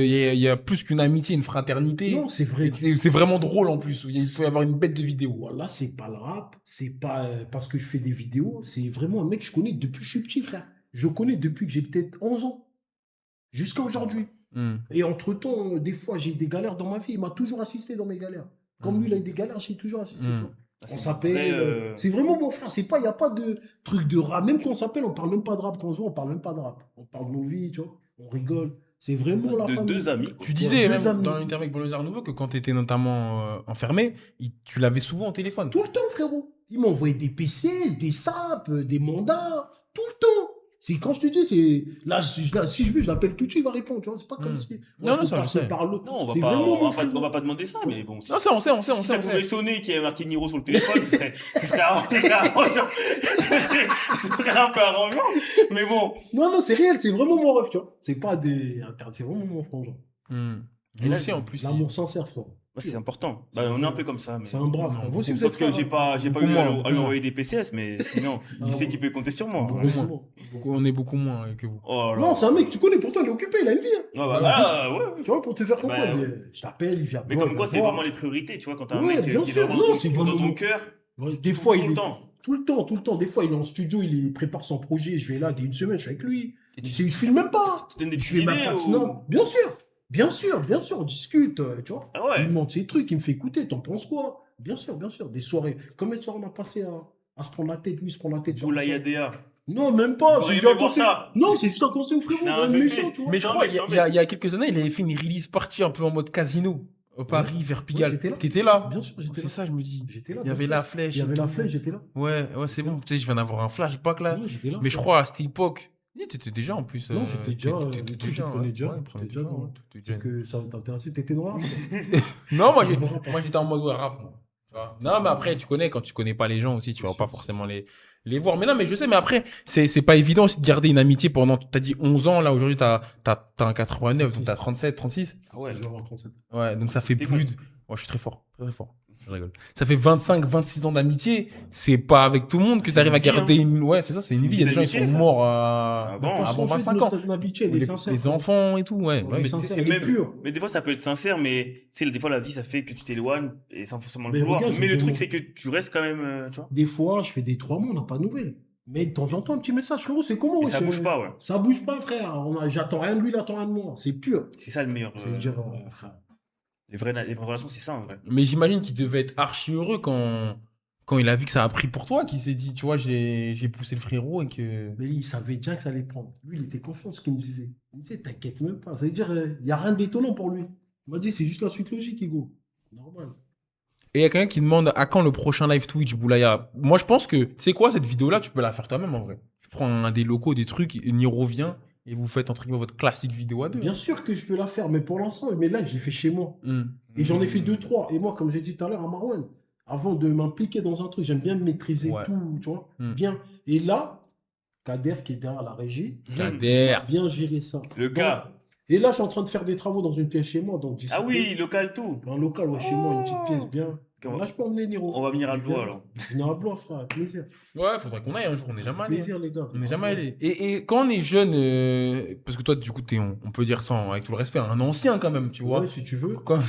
y a plus qu'une amitié, une fraternité. Non, c'est vrai. Et c'est vraiment drôle en plus. Il peut y avoir une bête de vidéo. Voilà, c'est pas le rap, c'est pas parce que je fais des vidéos, c'est vraiment un mec que je connais depuis que je suis petit, frère. Je le connais depuis que j'ai peut-être 11 ans, jusqu'à aujourd'hui. Hmm. Et entre-temps, des fois, j'ai eu des galères dans ma vie. Il m'a toujours assisté dans mes galères. Comme lui, il a eu des galères, j'ai toujours assisté. Mm. tu vois. On C'est s'appelle. vrai, C'est vraiment mon frère. C'est pas, il n'y a pas de truc de rap. Même quand on s'appelle, on parle même pas de rap. Quand on se voit, on parle même pas de rap. On parle de nos vies, tu vois. On rigole. C'est vraiment la De famille. deux amis. quoi. Tu disais deux même amis. dans l'interview avec Boulozar Nouveau que quand tu étais notamment enfermé, tu l'avais souvent au téléphone. Tout le temps, frérot. Il m'a envoyé des PCS, des SAP, des mandats. Tout le temps. C'est quand je te dis, c'est. Là, si je veux, je l'appelle tout de suite, il va répondre. Tu vois, c'est pas comme Mm. si. Non, non, faut ça, je passer sais. par l'autre. Non, on va C'est pas, vraiment mon on va frérot. pas demander ça, mais bon. Non, ça, on sait, on Si ça sait. pouvait sonner qu'il y avait marqué Niro sur le téléphone, ce serait arrangeant. Ce serait un peu arrangeant. Mais bon. Non, non, c'est réel, c'est vraiment mon ref, tu vois. C'est pas des. C'est vraiment mon frangin. Hmm. Et Et là, aussi, en plus, L'amour sincère, frérot. Bah, c'est important. Bah, on est un peu comme ça. Mais... C'est un brave, frère. Vous aussi, vous êtes Sauf que frère, j'ai hein. pas Beaucoup eu moins, à beaucoup lui moins. envoyer des PCS, mais sinon, Ah, il sait bon. qu'il peut compter sur moi. Bon, Heureusement. On est beaucoup moins que vous. Oh là. Non, c'est un mec que tu connais, pourtant il est occupé, il a une vie. hein. Ah, bah, ouais. Tu vois, pour te faire comprendre, Bah, je t'appelle, il vient. Mais comme quoi, c'est vraiment les priorités, tu vois, quand t'as un Ouais, mec bien qui est sûr. vraiment Non, dans c'est ton- dans vraiment- ton cœur. Des fois, tout il le est. temps. Tout le temps. Des fois, il est en studio, il prépare son projet, je vais là, dès une semaine, je suis avec lui. Et tu Je filme même pas. tu donnes des Je petites fais ma idées patte, ou- non. Bien sûr, on discute, tu vois. Ah Il ouais. me montre ses trucs, il me fait écouter, t'en penses quoi? Bien sûr. Des soirées. Combien de soirées on a passé à se prendre la tête? Lui, il se prend la tête. Boulaya DA. Non, même pas. J'aurais C'est aimé juste un voir conseil. ça. Non, c'est juste un conseil au frérot. Non, un je méchant, sais. tu vois. Mais je Non, crois mais qu'il y, non, a- il y a quelques années, il avait fait une release party un peu en mode casino. Paris, vers Pigalle. j'étais là. T'étais là. Bien sûr, j'étais C'est là. ça, je me dis. J'étais là. Il y avait bien la sûr. flèche. Il y avait et la tout. flèche, j'étais là. Ouais, c'est bon. Tu sais, je viens d'avoir un flashback là. Non, j'étais là. Mais je crois à cette époque. T'étais déjà en plus. Non, j'étais déjà, T'étais le truc, déjà. il prenait déjà, ouais, il prenait t'étais déjà déjà, dans- ouais, t'étais déjà- Que ça t'intéressait, t'étais dans la rap, toi. Non, moi, T'étais dans la rap, hein. j'étais en mode ouais, rap. Moi. Tu vois. Non, mais après, tu connais, quand tu connais pas les gens aussi, tu vas pas forcément les voir. Mais non, mais je sais, mais après, c'est pas évident aussi de garder une amitié pendant, t'as dit 11 ans, là, aujourd'hui, t'as un 89, donc t'as 37, 36. Ah ouais. Je vais avoir 37. Ouais, donc ça fait T'es plus bon. de. Ouais, je suis très fort, très fort. Je rigole. Ça fait 25, 26 ans d'amitié. C'est pas avec tout le monde que C'est t'arrives à une vie, garder une. Ouais, c'est ça, c'est une vie. Il y a des gens, ils sont d'amitié, morts Avant, avant 25 ans. Notre amitié, elle est Les, sincère. les enfants et tout, ouais. Ouais, ouais. mais Mais sincère, c'est elle est même- pure. Mais des fois, ça peut être sincère, mais tu sais, des fois, la vie, ça fait que tu t'éloignes et sans forcément le Mais vouloir. regarde, je Mais le te truc, demande- c'est que tu restes quand même, tu vois. Des fois, je fais des 3 mois, on n'a pas de nouvelles. Mais de temps en temps, un petit message, frérot, c'est comment Et ouais, ça c'est- bouge pas, ouais. Ça bouge pas, frère. J'attends rien de lui, il attend rien de moi. C'est pur. C'est ça le meilleur. Je veux dire, frère. Les vraies relations, c'est ça, en vrai. Mais j'imagine qu'il devait être archi heureux Quand il a vu que ça a pris pour toi, qu'il s'est dit, tu vois, j'ai poussé le frérot et que. Mais lui, il savait déjà que ça allait prendre. Lui, il était confiant en ce qu'il me disait. Il me disait, t'inquiète même pas. Ça veut dire, il n'y a rien d'étonnant pour lui. Il m'a dit, c'est juste la suite logique, Hugo. Normal. Et il y a quelqu'un qui demande à quand le prochain live Twitch, Boulaya. Moi, je pense que, tu sais quoi, cette vidéo-là, tu peux la faire toi-même en vrai. Tu prends un des locaux, des trucs, Niro vient et vous faites entre guillemets votre classique vidéo à deux. Bien sûr que je peux la faire, mais pour l'instant, mes lives, je les fais chez moi. Hmm. Et j'en ai fait 2, 3. Et moi, comme j'ai dit tout à l'heure à Marwan, avant de m'impliquer dans un truc, j'aime bien maîtriser Ouais. tout, tu vois. Mm. Bien. Et là, Kader, qui est derrière la régie, Kader. a bien géré ça. Le Donc, gars. et là, je suis en train de faire des travaux dans une pièce chez moi. Donc, d'ici Ah peu, oui, local tout. un local, ouais, chez moi, une petite pièce bien. Comment- Là, je peux emmener Niro. On va venir à Je Blois viens. alors. Venir à Blois, frère, avec plaisir. Ouais, faudrait qu'on aille un jour, on n'est jamais allé. Plaisir, les gars. On n'est jamais allé. Et quand on est jeune, parce que toi, du coup, on peut dire ça avec tout le respect, un ancien quand même, tu vois. Ouais, si tu veux. Quoi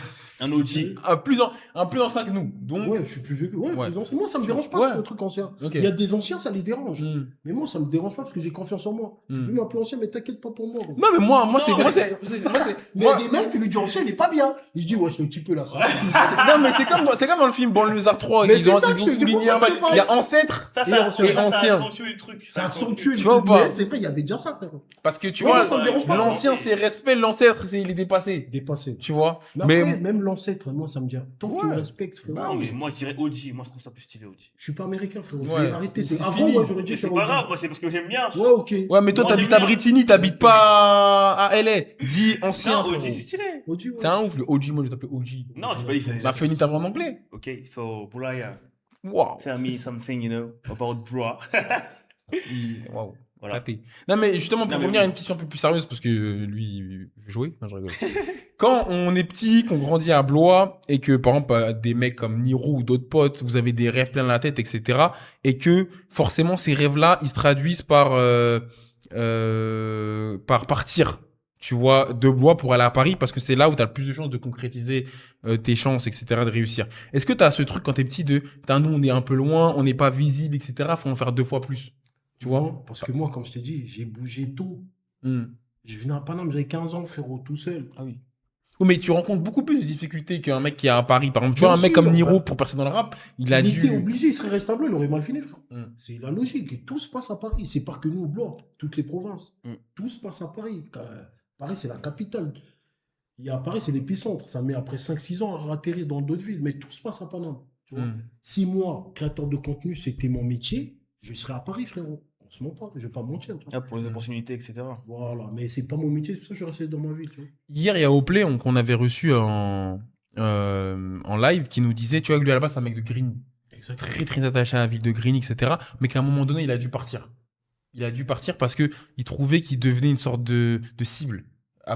Un OG. un plus ancien que nous. Donc, Ouais, je suis plus vieux que. Ouais, Ouais. plus ancien. Moi, ça me dérange pas, Ouais. ce truc ancien. ok. Il y a des anciens, ça les dérange. Hmm. Mais moi, ça me dérange pas parce que j'ai confiance en moi. Tu Mm. peux m'appeler ancien, mais t'inquiète pas pour moi. gros. Non, mais moi, Non, c'est. mais- Mais moi- des mecs, tu lui dis ancien, il est pas bien. Il dit, ouais, je suis un petit peu là, ça. Non, mais c'est comme dans le film Banlieusard 3. Mais Ils c'est ont, ça, ils ont je te dis, souligné pour un ça, mal. c'est Il y a ancêtre. Ça, Et ça, ancien. ça, ça Ancien. a accentué le truc. Ça accentue le Tu vois ou truc, pas mais c'est vrai, il y avait déjà ça, frère. Parce que tu Ouais, vois, ça me dérange pas. l'ancien, c'est respect, l'ancêtre, il est dépassé. Dépassé. Tu vois. Mais après, même l'ancêtre, moi, ça me dit, tant que tu me Ouais. respectes, frère. Non, mais moi je dirais OG. Moi je trouve ça plus stylé OG. Je suis pas américain, frère. Je Ouais. vais arrêter. C'est Avant, fini. moi, j'aurais dit Et que c'est pas grave, moi c'est parce que j'aime bien. Ouais, ok. Ouais, mais toi, Moi, t'habites j'aime à bien. Brittany, t'habites pas à LA. Dis ancien. Non, OG frérot. c'est stylé. OG, ouais. C'est un ouf, le OG, moi je t'appelle OG. Non, j'ai pas dit. Bah, fais une table en anglais. Okay, so Boulaya, Waouh. tell me something, you know, about bro. Waouh. Voilà. Éclaté. Non, mais justement, pour Non, mais revenir à oui. une question un peu plus sérieuse, parce que lui, il veut jouer. Non, je rigole. Quand on est petit, qu'on grandit à Blois, et que, par exemple, des mecs comme Niro ou d'autres potes, vous avez des rêves plein la tête, etc., et que, forcément, ces rêves-là, ils se traduisent par partir, tu vois, de Blois pour aller à Paris, parce que c'est là où tu as le plus de chances de concrétiser tes chances, etc., de réussir. Est-ce que tu as ce truc quand tu es petit de, nous, on est un peu loin, on n'est pas visible, etc., faut en faire 2 fois plus, tu vois? Non, parce que moi, comme je t'ai dit, j'ai bougé tôt. Hmm. Je venais à Paname, j'avais 15 ans, frérot, tout seul. Ah oui. Oui, mais tu rencontres beaucoup plus de difficultés qu'un mec qui est à Paris. Par exemple, tu Bien vois, un mec sûr, comme Niro, bah. pour percer dans le rap, il a Il dû. était obligé, il serait resté à Blois, il aurait mal fini, frère. Mm. C'est la logique. Et tout se passe à Paris. C'est pas que nous, au Blois, toutes les provinces. Mm. Tout se passe à Paris. Paris, c'est la capitale. Paris, c'est l'épicentre. Ça met après 5-6 ans à atterrir dans d'autres villes. Mais tout se passe à Paname. Tu vois. Mm. Si moi, créateur de contenu, c'était mon métier, je serais à Paris, frérot. On se ment pas, je vais pas mentir. Tu vois. Ah, pour les opportunités, etc. Voilà, mais c'est pas mon métier, c'est pour ça que je restais dans ma vie. Tu vois. Hier, il y a Oplay qu'on avait reçu en live qui nous disait, tu vois, que lui à la base, c'est un mec de Grigny. Exactement. Très, très attaché à la ville de Grigny, etc. Mais qu'à un moment donné, il a dû partir. Il a dû partir parce qu'il trouvait qu'il devenait une sorte de cible.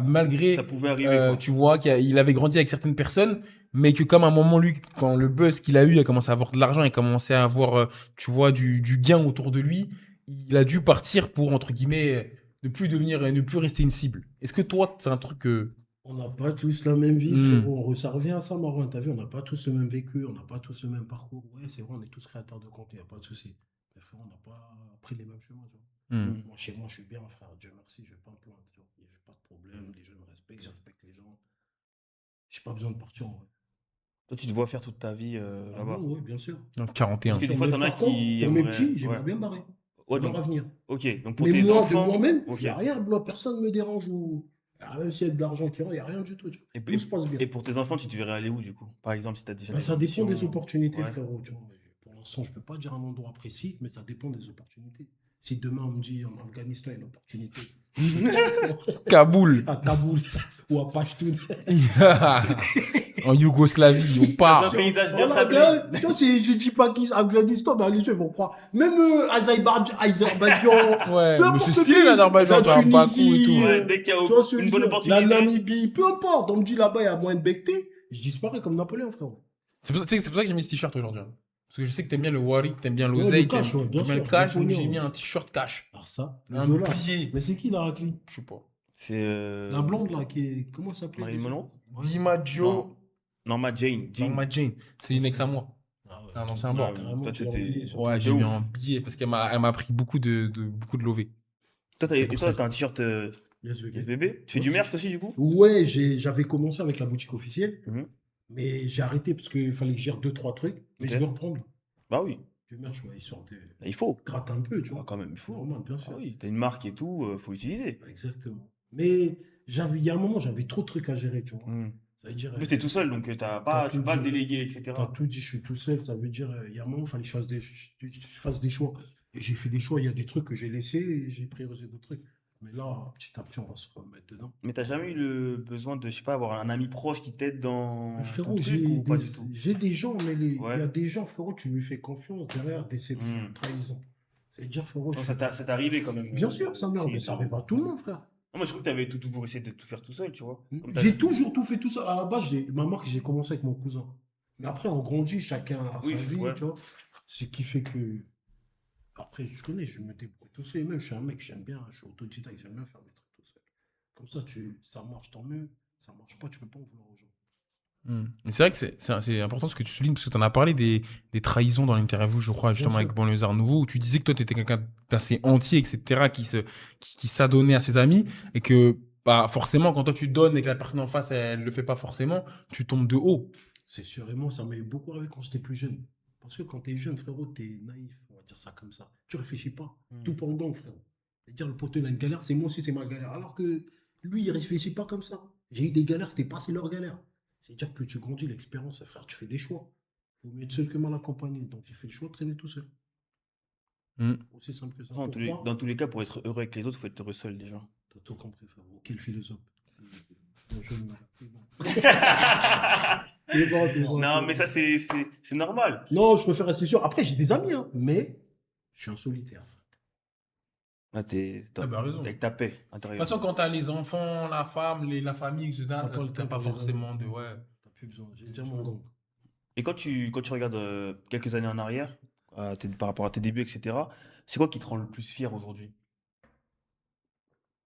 Malgré. Ça pouvait arriver. Quoi. Tu vois qu'il avait grandi avec certaines personnes, mais que comme à un moment, lui, quand le buzz qu'il a eu, il a commencé à avoir de l'argent, il a commencé à avoir, tu vois, du gain autour de lui, il a dû partir pour, entre guillemets, ne plus rester une cible. Est-ce que toi, c'est un truc que... On n'a pas tous la même vie, Mm. frérot. Ça revient à ça, Marwan. T'as vu, on n'a pas tous le même vécu, on n'a pas tous le même parcours. Ouais, c'est vrai, on est tous créateurs de contenu, il n'y a pas de souci. Mais frérot, on n'a pas pris les mêmes chemins. Tu vois. Hmm. Moi, chez moi, je suis bien, frère. Dieu merci, je vais pas me plaindre. Tu vois. Il n'y a pas de problème, les gens me respectent, je respecte les gens. J'ai pas besoin de partir en vrai. Toi, tu te vois faire toute ta vie Ah là-bas. bon, oui, bien sûr. Donc, 41. Parce que des fois, Mais t'en as par contre, qui pour mes aimeraient- petits, j'aimerais ouais. bien barrer. Ouais, Dans donc, l'avenir. ok. Donc pour Mais tes moi, enfants. de moi-même, il ok. n'y a rien, blanc, personne ne me dérange. Même s'il y a de l'argent qui rentre, il n'y a rien du tout. Tu vois. Et, Tout se passe bien. et pour tes enfants, tu te verrais aller où du coup? Par exemple, si tu as déjà. Ben, ça dépend des opportunités. opportunités, Ouais. frérot. Tu vois. Pour l'instant, je ne peux pas dire un endroit précis, mais ça dépend des opportunités. Si demain on me dit en Afghanistan, il y a une opportunité. Kaboul. À Kaboul ou à Pashtun. En Yougoslavie, on Dans un part. paysage bien Voilà, sablé. gars, tu vois, je dis pas qu'Afghanistan, ben, les gens vont croire. Même Azerbaïdjan, Ouais, peu mais importe c'est le stylé pays. l'Azerbaïdjan, tu as La un Bakou et Tunisie, tout. Ouais, dès qu'il y a tu vois ce que une je bonne veux dire, opportunité. la Namibie, peu importe. On me dit là-bas, il y a moins de becté. Je disparais comme Napoléon, frérot. C'est pour ça que j'ai mis ce t-shirt aujourd'hui. hein. Parce que je sais que t'aimes bien le Warwick, t'aimes bien Ouais, l'oseille, le cash, t'aimes ouais, bien t'aimes bien le sûr, cash, le donc j'ai pognon. mis un t-shirt cash. Alors ça, le Un dollar. billet. Mais c'est qui la raclée? Je sais pas. C'est. La blonde là, qui est. Comment ça s'appelle? Marilyn déjà? Monroe Ouais. DiMaggio. Norma Jane. Norma Jane. C'est une ex à moi. Ah ouais, Un ok. ancien Ouais, bord. Carrément, toi, tu l'as t'étais- oublié, surtout. Ouais, j'ai De mis ouf. un billet parce qu'elle m'a pris beaucoup de lové. Toi, C'est pour ça. t'as un t-shirt Yes, bébé. SBB. Tu fais du merch aussi du coup? Ouais, j'avais commencé avec la boutique officielle, Mhm. mais j'ai arrêté parce qu'il fallait que je gère 2-3 trucs. Mais Ok. je veux reprendre. Bah oui, Du merch, ouais, il sortait. il faut. Gratte un peu, tu Ah, vois. quand même, il faut. Normal, bien Ah sûr. oui, t'as une marque et tout, faut l'utiliser. Exactement. Mais il y a un moment, j'avais trop de trucs à gérer, tu vois. Hmm. Ça veut dire, En plus, t'es tout seul, donc t'as tu tout peux pas dit. déléguer, T'as etc. tout dit, je suis tout seul. Ça veut dire, il y a un moment, il fallait que je fasse des choix. Et j'ai fait des choix. Il y a des trucs que j'ai laissés et j'ai priorisé d'autres trucs. Mais là, petit à petit, on va se remettre dedans. Mais t'as jamais eu le besoin de, je sais pas, avoir un ami proche qui t'aide Mais dans ton frérot, truc ou pas du tout? j'ai des gens, mais il y Ouais. a des gens, frérot, tu lui fais confiance derrière, déception, Hmm. trahison. C'est-à-dire, frérot, Non, ça t'est arrivé quand même. bien sûr, ça meurt, Essayer mais ça de... arrive à tout le monde, frère. Non, moi, je crois que t'avais toujours essayé de tout faire tout seul, tu vois. Comme J'ai toujours tout fait tout seul. À la base, ma marque, j'ai commencé avec mon cousin. Mais après, on grandit, chacun a Oui, sa vie, ouais. tu vois. Ce qui fait que. Après, je connais, je me débrouille tout seul. Et même, je suis un mec, j'aime bien, je suis autodidacte, j'aime bien faire mes trucs tout seul. Comme ça, ça marche, tant mieux. Ça marche pas, tu peux pas en vouloir aux gens. Mais c'est vrai que c'est important ce que tu soulignes, parce que tu en as parlé des trahisons dans l'interview, je crois, justement, sûr. avec Banlieusard Nouveau, où tu disais que toi, tu étais quelqu'un d'assez entier, etc., qui s'adonnait à ses amis, et que bah, forcément, quand toi tu donnes et que la personne en face, elle le fait pas forcément, tu tombes de haut. C'est sûr. Et moi, ça m'a eu beaucoup arrivé quand j'étais plus jeune. Parce que quand t'es jeune, frérot, t'es naïf, on va dire ça comme ça. Tu réfléchis pas. Tout pendant, frérot. C'est-à-dire, le poteau, il a une galère, c'est moi aussi, c'est ma galère. Alors que lui, il réfléchit pas comme ça. J'ai eu des galères, c'était pas c'est leur galère. C'est-à-dire que plus tu grandis, l'expérience, frère, tu fais des choix. Vaut mieux être seul que mal accompagné. Donc, j'ai fait le choix de traîner tout seul. Mm. Aussi simple que ça. Dans tous Pourquoi dans tous les cas, pour être heureux avec les autres, faut être heureux seul déjà. T'as tout compris, frérot. Quel philosophe. Bon, je me- c'est bon. T'es bon, Non, t'es mais bon. ça, c'est normal. Non, je préfère rester sûr. Après, j'ai des amis, hein, mais je suis un solitaire. Là, Ah bah, raison. avec ta paix De toute intérieure. façon, quand t'as les enfants, la femme, la famille, etc., T'as pas le t'as temps pas pour les forcément amis. de... Ouais. T'as plus besoin. J'ai déjà mon gang. Et quand tu regardes quelques années en arrière, par rapport à tes débuts, etc., c'est quoi qui te rend le plus fier aujourd'hui?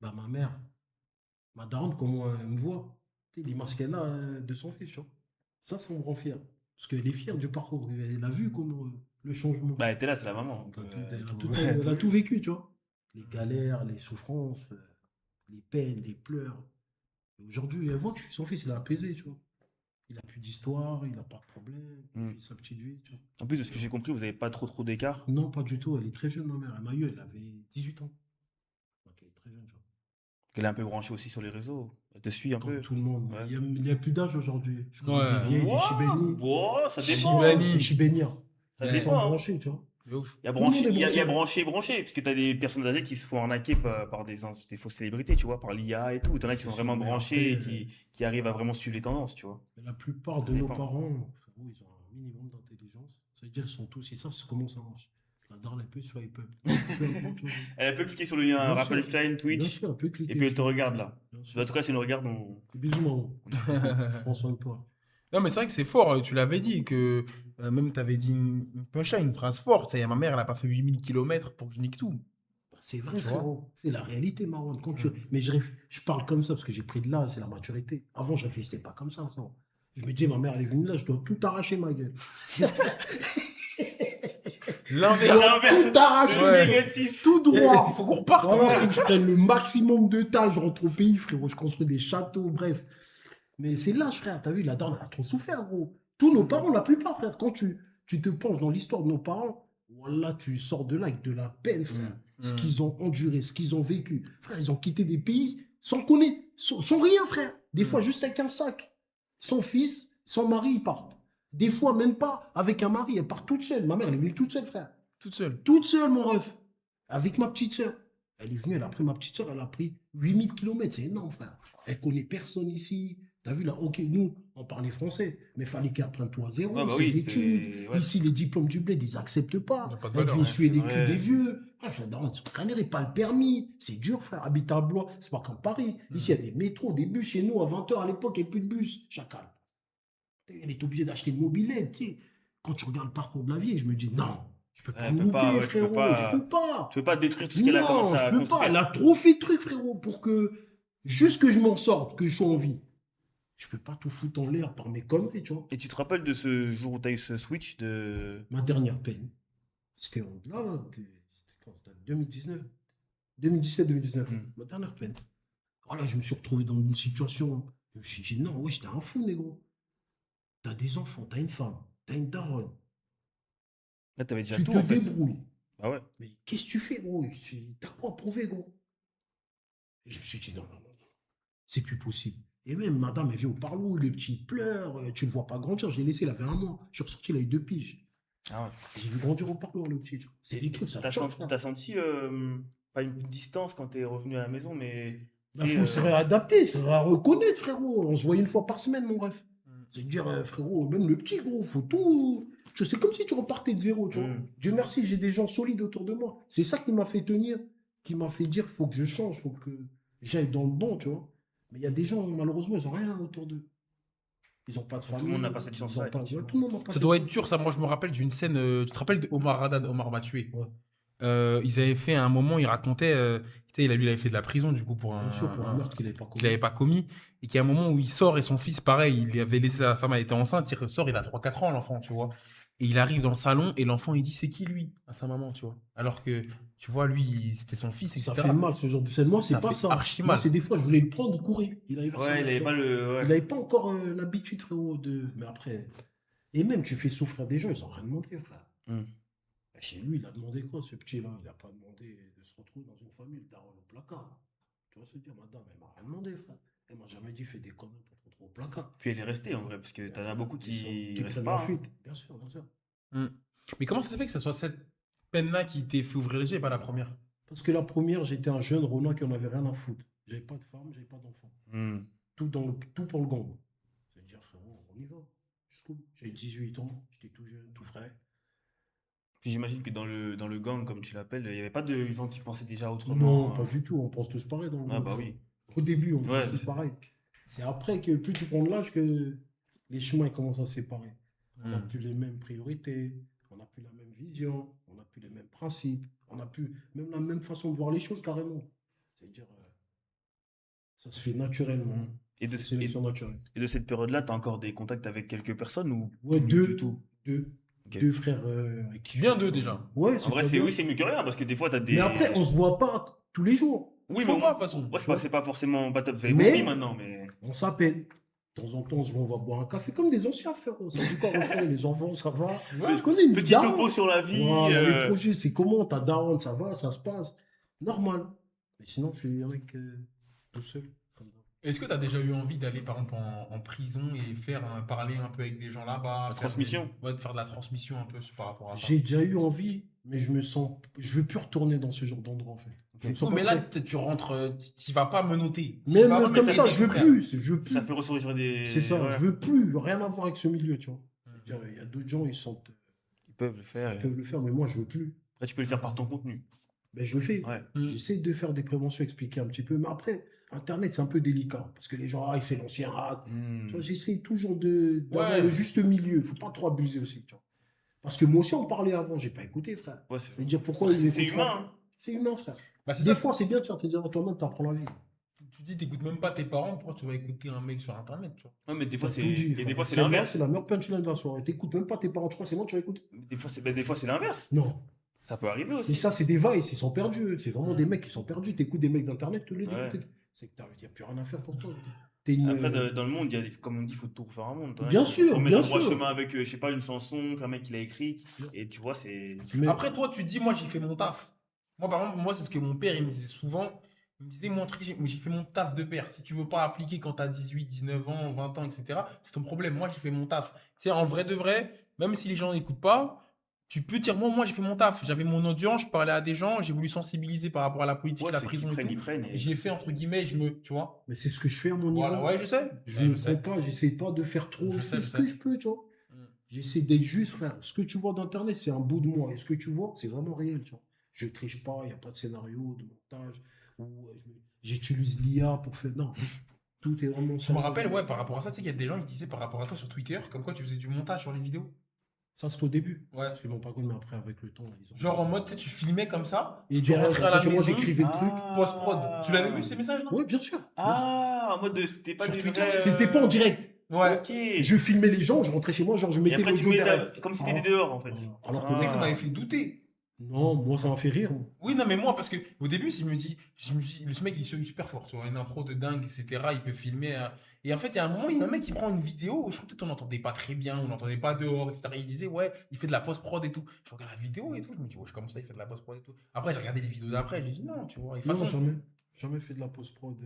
Bah, ma mère, ma daronne, comment elle me voit. Tu sais, l'image qu'elle a de son fils, tu vois. Ça me rend fier. Parce qu'elle est fière du parcours. Elle a vu comment le changement. Bah, elle était là, c'est la maman. Donc, Elle a tout vécu, tu vois. Les galères, les souffrances, les peines, les pleurs. Et aujourd'hui, elle voit que son fils, il est apaisé, tu vois. Il a plus d'histoire, il n'a pas de problème, il Mm. vit sa petite vie, tu vois. En plus de ce que j'ai compris, vous n'avez pas trop d'écart. Non, pas du tout. Elle est très jeune, ma mère. Elle m'a eu, elle avait 18 ans. Donc elle est très jeune, tu vois. Elle est un peu branchée aussi sur les réseaux. Elle te suit un Comme peu. tout le monde. Ouais. Il y a plus d'âge aujourd'hui. Je connais Ouais. des vieilles, des Wow, chibénis. wow, ça dépend. Shibani. Des chibéniens. Ça Ouais. Ils sont dépend. Hein. branchés, tu vois. De ouf. Il y a Tout le monde branché, est il y a branché. branché et branché. Parce que tu as des personnes âgées qui se font arnaquer par des fausses célébrités, tu vois, par l'IA et tout. T'en as qui C'est sont sûr, vraiment mais branchés et après, qui arrivent à vraiment suivre les tendances, tu vois. Mais la plupart de Ça nos dépend. parents, frérot, ils ont un minimum d'intelligence. Ça veut dire qu'ils sont tous, ils savent comment ça marche. La daronne, elle peut swipe up. Peu importe, tu vois. Elle peut cliquer sur le lien Bien Rappelstein, Bien Twitch, sûr, elle peut cliquer et puis elle te dessus. regarde là. Bien sûr. En tout cas, c'est une regarde. Bisous, maman. Prends soin de toi. Non, mais c'est vrai que c'est fort. Tu l'avais dit, que même tu avais dit une punchline, une phrase forte. Ça y est, ma mère, elle a pas fait 8000 kilomètres pour que je nique tout. C'est vrai, Tu vois. frérot. C'est la réalité, marrant. Mais je parle comme ça parce que j'ai pris de l'âge, c'est la maturité. Avant, je réfléchissais pas comme ça, frérot. Je me disais, ma mère, elle est venue là, je dois tout arracher, ma gueule. L'inverse. Tout arracher, Ouais. Négatif. tout droit. Il faut qu'on reparte. Voilà, faut que je prenne le maximum de temps, je rentre au pays, frérot. Je construis des châteaux, bref. Mais c'est l'âge, frère. T'as vu, la daronne, elle a trop souffert, gros. Tous nos parents, la plupart, frère, quand tu te penches dans l'histoire de nos parents, voilà, tu sors de là avec de la peine, frère. Ce qu'ils ont enduré, ce qu'ils ont vécu. Frère, ils ont quitté des pays sans connaître, sans rien, frère. Des fois, juste avec un sac. Son fils, son mari, ils partent. Des fois, même pas avec un mari, elle part toute seule. Ma mère, elle est venue toute seule, frère. Toute seule. Toute seule, mon ref. Avec ma petite soeur. Elle est venue, elle a pris ma petite soeur, elle a pris 8000 km. C'est énorme, frère. Elle connaît personne ici. T'as vu là, ok, nous, on parlait français, mais fallait qu'elle apprenne tout à zéro. Ouais, bah ses oui, études. ouais. Ici, les diplômes du bled, ils n'acceptent pas. Y a pas de Elle valeur, devait ouais. suer les Ouais. culs des vieux. Bref, la daronne, son canard, pas le permis. C'est dur, frère. Habiter à Blois, c'est pas comme Paris. Ici, il y a des métros, des bus chez nous. À 20h, à l'époque, il n'y avait plus de bus. Chacal. Elle est obligée d'acheter une mobilette. Tu sais. Quand tu regardes le parcours de la vie, je me dis, non, je peux pas Elle me peut louper, pas, ouais, tu peux frérot. pas. Je peux pas. Tu veux pas détruire tout ce qu'elle a commencé Non, à je peux construire. pas. Elle a trop fait de trucs, frérot, pour que, juste que je m'en sorte, que je sois en vie. Je peux pas tout foutre en l'air par mes conneries, tu vois. Et tu te rappelles de ce jour où tu as eu ce switch de. Ma dernière peine, c'était c'était quand? C'était 2019. 2017-2019. Ma dernière peine. Voilà, je me suis retrouvé dans une situation. Je me suis dit, non, ouais, j'étais un fou, négro. T'as des enfants, t'as une femme, t'as une daronne. Là, t'avais déjà Tu tout, te en fait. débrouilles. Ah ouais. Mais qu'est-ce que tu fais, gros? T'as quoi à prouver, gros? Et je me suis dit, non, non, non, non, c'est plus possible. Et même, madame, elle vient au parlot, le petit il pleure, tu le vois pas grandir. Je l'ai laissé, il avait 1 mois. Je suis ressorti, il a eu 2 piges. Ah ouais. J'ai vu grandir au parloir, le petit. C'est des trucs, ça te choque, frère. T'as senti pas une distance quand t'es revenu à la maison, mais. Il c'est, faut se réadapter, se reconnaître, frérot. On se voit une fois par semaine, mon ref. C'est-à-dire, frérot, même le petit, gros, faut tout. C'est comme si tu repartais de zéro, tu vois. Dieu merci, j'ai des gens solides autour de moi. C'est ça qui m'a fait tenir, qui m'a fait dire, faut que je change, faut que j'aille dans le bon, tu vois. Mais il y a des gens, malheureusement, ils n'ont rien autour d'eux. Ils n'ont pas de famille. Tout le monde n'a pas cette chance-là, ils ont pas- effectivement. Tout le monde n'a pas Ça cette doit chance. être dur, ça. Moi, je me rappelle d'une scène. Tu te rappelles de Omar Haddad, Omar m'a tué. Ouais. Ils avaient fait un moment, il racontait. Tu sais, lui, il avait fait de la prison, du coup, pour Bien sûr, pour un meurtre qu'il n'avait pas qu'il commis. n'avait pas commis. Et qu'il y a un moment où il sort et son fils, pareil, il avait laissé sa femme, elle était enceinte. Il ressort, il a 3-4 ans, l'enfant, tu vois. Et il arrive dans le salon et l'enfant, il dit c'est qui lui à sa maman, tu vois. Alors que, tu vois, lui, c'était son fils, etc. Ça fait mal, ce genre de scène. Moi, c'est Ça pas fait ça. archi Moi, mal. c'est des fois, je voulais le prendre, il courait. Il avait Ouais, il avait pas le. Il Ouais. n'avait pas encore l'habitude, frérot, de. Mais après. Et même, tu fais souffrir des gens, ils n'ont rien demandé, frère. Hmm. Chez lui, il a demandé quoi, ce petit-là? Il n'a pas demandé de se retrouver dans une famille, le daron au placard. Tu vas se dire, madame, elle m'a rien demandé, frère. Elle m'a jamais dit, fais des conneries pour te retrouver au placard. Puis elle est restée en vrai, parce que t'en as beaucoup qui qui restent prennent pas. la Hein. fuite. Bien sûr, bien sûr. Mm. Mais comment ça se fait que ce soit cette peine-là qui t'ait fait ouvrir les yeux et pas la première? Parce que la première, j'étais un jeune Renoir qui en avait rien à foutre. J'avais pas de femme, j'avais pas d'enfant. Hmm. Tout pour le gang. C'est-à-dire, frérot, on y va. Jusqu'au bout. J'avais 18 ans, j'étais tout jeune, tout frais. Puis j'imagine que dans le gang, comme tu l'appelles, il n'y avait pas de gens qui pensaient déjà autrement. Non, pas du tout. On pense tous pareil dans le Ah gang. bah oui. Au début, on Ouais, pense tous c'est- pareil. C'est après que plus tu prends de l'âge que les chemins ils commencent à se séparer. On n'a Mm. plus les mêmes priorités, on n'a plus la même vision, on n'a plus les mêmes principes, on n'a plus même la même façon de voir les choses carrément. C'est-à-dire, ça se fait naturellement. Mm. Et de, C'est une sélection naturelle. et de cette période-là, tu as encore des contacts avec quelques personnes ou Ouais, plus deux, du tout? deux, Ok. deux frères. Avec qui Bien je- deux, déjà. Ouais, En vrai, déjà c'est bien. oui, c'est mieux que rien parce que des fois, tu as des. Mais après, on se voit pas tous les jours. Oui, Faut mais pas, moi, de toute façon. c'est pas forcément. Bah, vous avez Mais- compris maintenant, mais. On s'appelle. De temps en temps, on va boire un café comme des anciens frères. Ça dit quoi, refrain, les enfants, ça va. Ouais. Je connais une Petit daronne. topo sur la vie. Voilà, les projets, c'est comment ta daronne, ça va, ça se passe. Normal. Mais sinon, je suis avec tout seul. Comme ça. Est-ce que tu as déjà eu envie d'aller, par exemple, en prison et parler un peu avec des gens là-bas? La faire transmission. Ouais, de faire de la transmission un peu par rapport à ça. J'ai déjà eu envie, mais je veux plus retourner dans ce genre d'endroit en fait. Je me sens Non, pas mais là, prêt. tu rentres, tu vas pas menotter. Tu Même vas comme remettre ça, avec je veux ton frère. plus. Je veux plus. Ça fait ressurgir des. C'est ça, ouais. je veux plus. Rien à voir avec ce milieu, tu vois. C'est-à-dire, il y a d'autres gens, Ils peuvent le faire. ils peuvent le faire, mais moi, je veux plus. Après, tu peux le faire par ton contenu. Ben, je le fais. Ouais. Mm. J'essaie de faire des préventions, expliquer un petit peu. Mais après, Internet, c'est un peu délicat. Parce que les gens, il fait l'ancien rat. Hmm. Tu vois, j'essaie toujours d'avoir Ouais. le juste milieu. Il faut pas trop abuser aussi, tu vois. Parce que moi aussi, on parlait avant. J'ai pas écouté, frère. Ouais, Je veux dire, pourquoi c'est il c'est écoute pas? humain. Hein. C'est humain, frère. Bah, c'est Des ça. fois, c'est bien de faire tes erreurs toi-même, t'apprends la vie. Tu dis, t'écoutes même pas tes parents, pourquoi tu vas écouter un mec sur Internet, tu vois? Ouais, mais des fois, T'as c'est tout dit, et frère. des fois c'est Celle-là, l'inverse. C'est la meilleure punchline de la soirée. T'écoutes même pas tes parents, tu crois, c'est moi, tu vas écouter. Des fois c'est l'inverse. Non. Ça peut arriver Et aussi. ça, c'est des vices, ils sont perdus. C'est vraiment Mm. des mecs qui sont perdus. T'écoutes des mecs d'Internet, tu les Ouais. écoutes. C'est que il n'y a plus rien à faire pour toi. T'es une... Après, dans le monde, il y a, comme on dit, il faut tout refaire un monde. T'en as Bien qui sûr, se remettent bien au droit sûr. chemin avec, je sais pas, une chanson qu'un mec il a écrit. Et tu vois, c'est. Mais- Après, toi, tu te dis, moi, j'ai fait mon taf. Moi, par exemple, moi, c'est ce que mon père, il me disait souvent. Il me disait, moi, truc, j'ai fait mon taf de père. Si tu veux pas appliquer quand tu as 18, 19 ans, 20 ans, etc., c'est ton problème. Moi, j'ai fait mon taf. Tu sais, en vrai de vrai, même si les gens n'écoutent pas, tu peux dire, moi, j'ai fait mon taf. J'avais mon audience, je parlais à des gens, j'ai voulu sensibiliser par rapport à la politique, Ouais, la c'est prison qu'ils et prennent, tout. ils prennent. Et j'ai fait, entre guillemets, tu vois. Mais c'est ce que je fais à mon niveau. Voilà, ouais, je sais. Je Ouais, ne je sais. prends pas, j'essaie pas de faire trop. Je Je sais, fais je ce sais. que je peux, tu vois. Mm. J'essaie d'être juste, frère. Ce que tu vois d'Internet, c'est un bout de moi. Et ce que tu vois, c'est vraiment réel, tu vois. Je triche pas, il n'y a pas de scénario, de montage. Ou j'utilise l'IA pour faire. Non. Tout est vraiment. Je me rappelle, ouais, par rapport à ça, tu sais qu'il y a des gens qui disaient par rapport à toi sur Twitter, comme quoi tu faisais du montage sur les vidéos. Ça, c'est au début. Ouais. Parce qu'ils m'ont pas connu, mais après, avec le temps, ils ont. Genre en mode, tu sais, tu filmais comme ça, Et tu derrière, rentrais à la chez moi, maison, j'écrivais le truc. post-prod. Tu l'avais vu ces messages, non? Oui, bien sûr. Ah, en mode de. C'était pas Sur du Twitter, vrai, C'était pas en direct. Ouais. Ok. Je filmais les gens, je rentrais chez moi, genre je Et mettais après, tu l'audio mettais derrière. comme si Ah. t'étais dehors en fait. Voilà. Alors que Tu sais que ça Ah. m'avait fait douter. Non, moi, ça m'a fait rire. Moi. Oui, non, mais moi, parce que au début, je me dis, ce mec, il est super fort, tu vois, une impro de dingue, etc. Il peut filmer. Et en fait, il y a un moment, il y a un mec qui prend une vidéo, je crois peut-être on n'entendait pas très bien, on n'entendait pas dehors, etc. Il disait, ouais, il fait de la post-prod et tout. Je regarde la vidéo et tout, je me dis, ouais, comment ça, il fait de la post-prod et tout. Après, j'ai regardé les vidéos d'après, j'ai dit, non, tu vois. Et de toute Non, façon, jamais fait de la post-prod.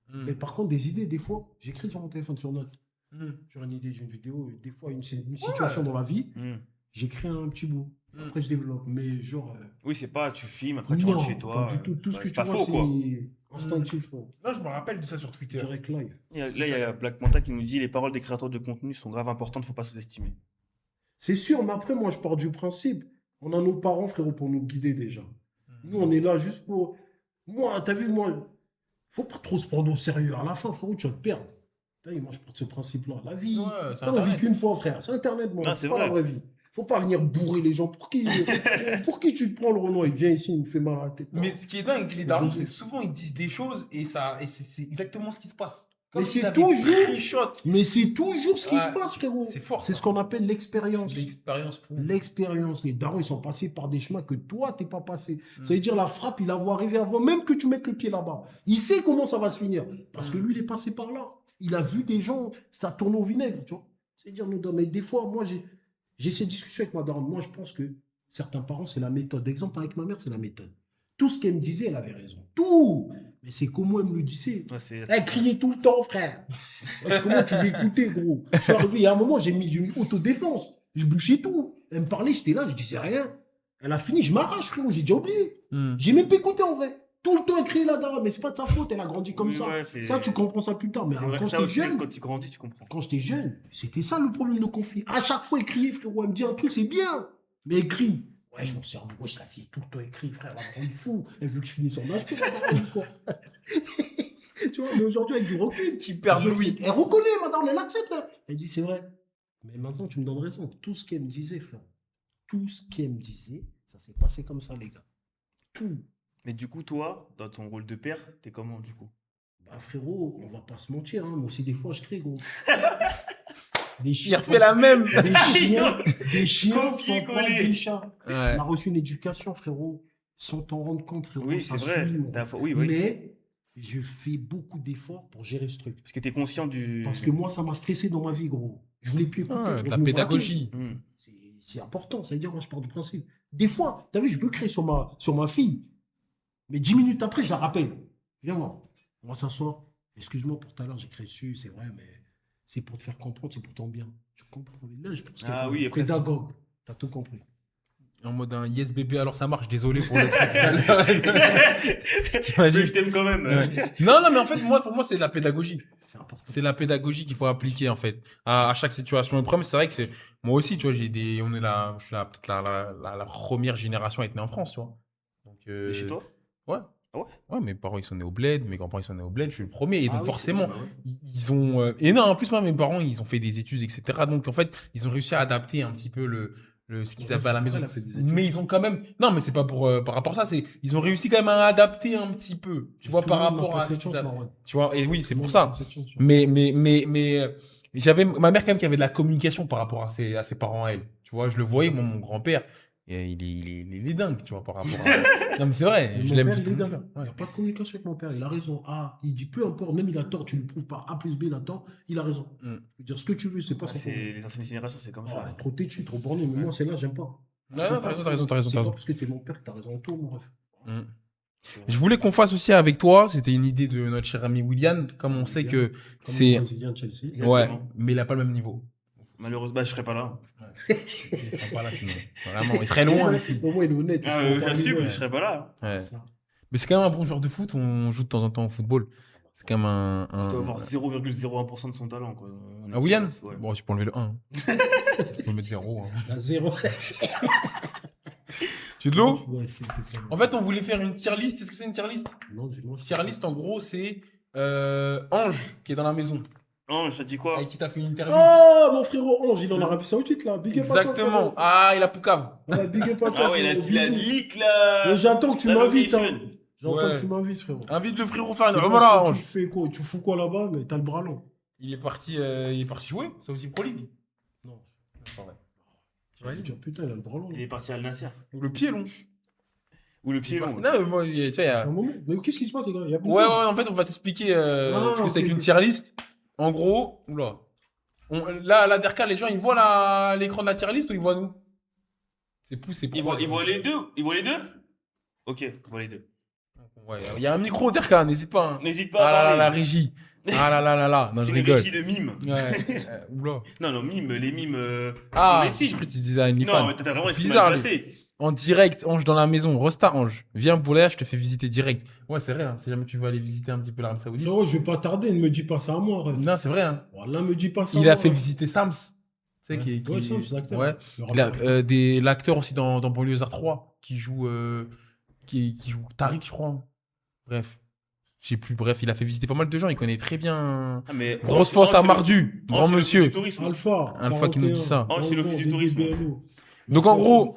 Hmm. Mais par contre, des idées, des fois, j'écris sur mon téléphone sur note. Hmm. Sur une idée d'une vidéo, des fois, une situation dans la vie, Hmm. j'écris un petit bout. Hmm. Après, je développe. Mais genre. Oui, c'est pas tu filmes, après tu Non, rentres chez toi. pas du tout. Tout ce ouais, que c'est tu pas vois, faux, quoi. c'est instinctif, frérot. Non, je me rappelle de ça sur Twitter. Direct live. Là, il y a Black Manta qui nous dit les paroles des créateurs de contenu sont grave importantes, faut pas sous-estimer. C'est sûr, mais après, moi, je pars du principe. On a nos parents, frérot, pour nous guider déjà. Nous, on est là juste pour. Moi, t'as vu, moi, faut pas trop se prendre au sérieux. À la fin, frérot, tu vas te perdre. T'as vu, moi, je pars de ce principe-là. La vie, Ouais, c'est t'as la vie Internet. qu'une fois, frère. C'est Internet, moi. Ah, c'est c'est pas vrai. la vraie vie. Faut pas venir bourrer les gens. Pour qui tu te prends le Renault? Il vient ici, il nous fait mal à la tête. Non. Mais ce qui est dingue avec les darons, c'est souvent ils disent des choses et c'est exactement ce qui se passe. Comme Mais s'il c'est avait toujours- pris shot. Mais c'est toujours ce qui Ouais. se passe, frérot. C'est fort, C'est ça. ce qu'on appelle l'expérience. L'expérience prouve. L'expérience. Les darons, ils sont passés par des chemins que toi, t'es pas passé. Mm. Ça veut dire la frappe, il la voit arriver avant même que tu mettes le pied là-bas. Il sait comment ça va se finir. Parce que lui, il est passé par là. Il a vu des gens, ça tourne au vinaigre, tu vois. C'est-à-dire, mais des fois, moi, j'ai ces discussions avec ma daronne. Moi, je pense que certains parents, c'est la méthode. Exemple, avec ma mère, c'est la méthode. Tout ce qu'elle me disait, elle avait raison. Tout. Mais c'est comment elle me le disait. Ouais, c'est- Elle criait tout le temps, frère. Wesh, comment tu veux écouter, gros? Je suis arrivé, il y a un moment, j'ai mis une autodéfense. Je bouchais tout. Elle me parlait, j'étais là, je disais rien. Elle a fini, je m'arrache, frérot, j'ai déjà oublié. Hmm. J'ai même pas écouté en vrai. Tout le temps, elle criait là-dedans, mais c'est pas de sa faute, elle a grandi comme Oui, ça. ouais, c'est- Ça, tu comprends ça plus tard. Mais C'est vrai quand que ça j'étais aussi, jeune, quand tu grandis, tu comprends. quand j'étais jeune, c'était ça le problème de conflit. À chaque fois, elle criait, frérot, elle me dit un truc, c'est bien. Mais elle crie. Ouais, mon cerveau, wesh, la fille, tout le temps, elle crie, frère, elle me rend fou. Elle veut que je finisse en HP, madame, quoi. Tu vois, mais aujourd'hui, avec du recul, Qui perd Louis. elle reconnaît, madame, elle accepte. Hein. Elle dit, c'est vrai. Mais maintenant, tu me donnes raison. Tout ce qu'elle me disait, frère, tout ce qu'elle me disait, ça s'est passé comme ça, les gars. Tout. Mais du coup, toi, dans ton rôle de père, t'es comment du coup? Bah, frérot, on va pas se mentir, hein. Moi aussi, des fois, je crie, gros. Des Il chiens, refait la même. des chiens sont pas Copier-coller. des chats. Ouais. On a reçu une éducation, frérot, sans t'en rendre compte, frérot. Oui, ça c'est vrai. suit, mon Oui, oui. Mais je fais beaucoup d'efforts pour gérer ce truc. Parce que t'es conscient du. Parce que moi, ça m'a stressé dans ma vie, gros. Je voulais plus écouter. Ouais, gros, de la je me pédagogie. Hmm. c'est important. Ça veut dire, moi, je pars du principe. Des fois, tu as vu, je peux créer sur ma fille. Mais 10 minutes après, je la rappelle. Viens voir. On va s'asseoir. Excuse-moi pour tout à l'heure, j'ai créé dessus, c'est vrai, mais c'est pour te faire comprendre, c'est pour ton bien. Tu comprends? Là, je pense Ah que oui, après, pédagogue. T'as tout compris. En mode un yes bébé, alors ça marche. Désolé pour le truc tout à l'heure. T'imagines? Je t'aime quand même. Ouais. Non, non, mais en fait, pour moi, c'est de la pédagogie. C'est important. C'est la pédagogie qu'il faut appliquer, en fait, à chaque situation. Le problème, c'est vrai que c'est. Moi aussi, tu vois, on est là. Je suis peut-être la première génération à être né en France, tu vois. Donc, Et chez toi? Ouais. Ah ouais? Ouais, mes parents, ils sont nés au bled. Mes grands-parents, ils sont nés au bled. Je suis le premier. Et Ah donc, oui, forcément, c'est vrai, bah ouais. ils ont. Et non, en plus, moi, mes parents, ils ont fait des études, etc. Donc, en fait, ils ont réussi à adapter un petit peu ce qu'ils avaient à la maison. Elle a fait des études. Mais ils ont quand même. Non, mais c'est pas par rapport à ça. Ils ont réussi quand même à adapter un petit peu. Tu vois, Tout par le monde n'a rapport pas à. cette ce qu'ils chance, avaient. Marwan. Tu vois, et oui, c'est Tout pour le ça. monde n'a pas cette chance, Mais j'avais ma mère quand même qui avait de la communication par rapport à ses parents à elle. Tu vois, je le voyais, mon grand-père, et il est dingue, tu vois, par rapport à. Non, mais c'est vrai, Et je mon l'aime père, de il tout est mon dingue. cœur. Il Ouais. n'y a pas de communication avec mon père. Il a raison. Ah, il dit peu importe, même il a tort, tu lui prouves par A plus B, il a tort, il a raison. Mm. Je veux dire ce que tu veux, c'est pas Ah, son c'est problème. les anciennes générations, c'est comme Ah, ça. trop têtu, trop borné, mais moi, c'est là, j'aime pas. Non, non, t'as raison. C'est pas parce que t'es mon père que t'as raison en tout, mon ref. Mm. Je voulais qu'on fasse aussi avec toi, c'était une idée de notre cher ami William, comme on sait que Comme c'est. le Brésilien de Chelsea. Ouais, Exactement. mais il a pas le même niveau. Malheureusement, je serais pas là. Il serait pas là sinon. Vraiment, il serait loin ici. Au moins, il est honnête. Ah, il se prend pas j'assume, lui-même. je serais pas là. Ouais. Ça. Mais c'est quand même un bon joueur de foot, on joue de temps en temps au football. C'est quand même un. Il doit avoir 0,01% de son talent. Quoi. Ah, William Ouais. Bon, tu peux enlever le 1. Tu peux mettre 0. Hein. La zéro. Tu es de l'eau Ouais, c'était pas- En fait, on voulait faire une tier list. Est-ce que c'est une tier list? Non, dis-moi. Tier list, en gros, c'est Ange qui est dans la maison. Ange, ça dit quoi? Avec qui t'as fait une interview. Oh, mon frérot Ange, il est en Arabie Saoudite, là. Big up à toi, Exactement. frérot. Ah, il a Poucave. Ouais, big up à toi, Ah ouais, frérot. il a Bisous. leak là. Mais j'attends que tu La m'invites. location. Hein. J'entends Ouais. que tu m'invites, frérot. Invite le frérot faire C'est une pas Umrah, ce que Ange. Tu fais quoi? Tu fous quoi là-bas? Mais t'as le bras long. Il est parti jouer. C'est aussi Pro League. Non. C'est pas vrai. Tu vas dire, putain, il a le bras long. Il est parti à Al Nasser. Ou le pied long. Ou le pied long. Non, mais moi, tu vois, il y C'est a. un moment. Mais qu'est-ce qui se passe, les gars? Il y a plus de Ouais, temps. en fait, on va t'expliquer Ah, ce que c'est ok, qu'une ok. tier list. En gros, oula. Là, la Derka, les gens, ils voient l'écran de la tier list ou ils voient nous? C'est plus, c'est Ils pourquoi. voient les deux. Ils voient les deux? Ok, ils voient les deux. Ouais, il y a un micro, Derka, n'hésite pas. Hein. N'hésite pas Ah à là là, parler. la régie. Ah là là là là. Non, C'est je une rigole. régie de mimes. Ouais. Oula. Non, non, mimes, les mimes. Ah, sur les je sites. crois que tu disais à une Non, fan. mais t'as vraiment l'esprit Bizarre, mal lui. placé. En direct, Ange dans la maison. Rosta Ange. Viens Boulaya, je te fais visiter direct. Ouais, c'est vrai, hein, si jamais tu veux aller visiter un petit peu l'Arabie Saoudite. Frérot, je vais pas tarder, ne me dis pas ça à moi, ref. Non, c'est vrai. Hein. Voilà, me dis pas ça Il à a moi, fait ref. visiter Sams. Tu sais, Ouais, Sams, l'acteur. Ouais. Le Il a rappeur. l'acteur aussi dans Banlieusard 3 qui joue, qui joue Tariq, je crois. Bref. Je sais plus. Bref, il a fait visiter pas mal de gens. Il connaît très bien. Ah, mais Grosse force à Mardu. Grand monsieur. Du tourisme. Alpha Qui nous dit ça. Oh, c'est l'office du tourisme. Donc en gros,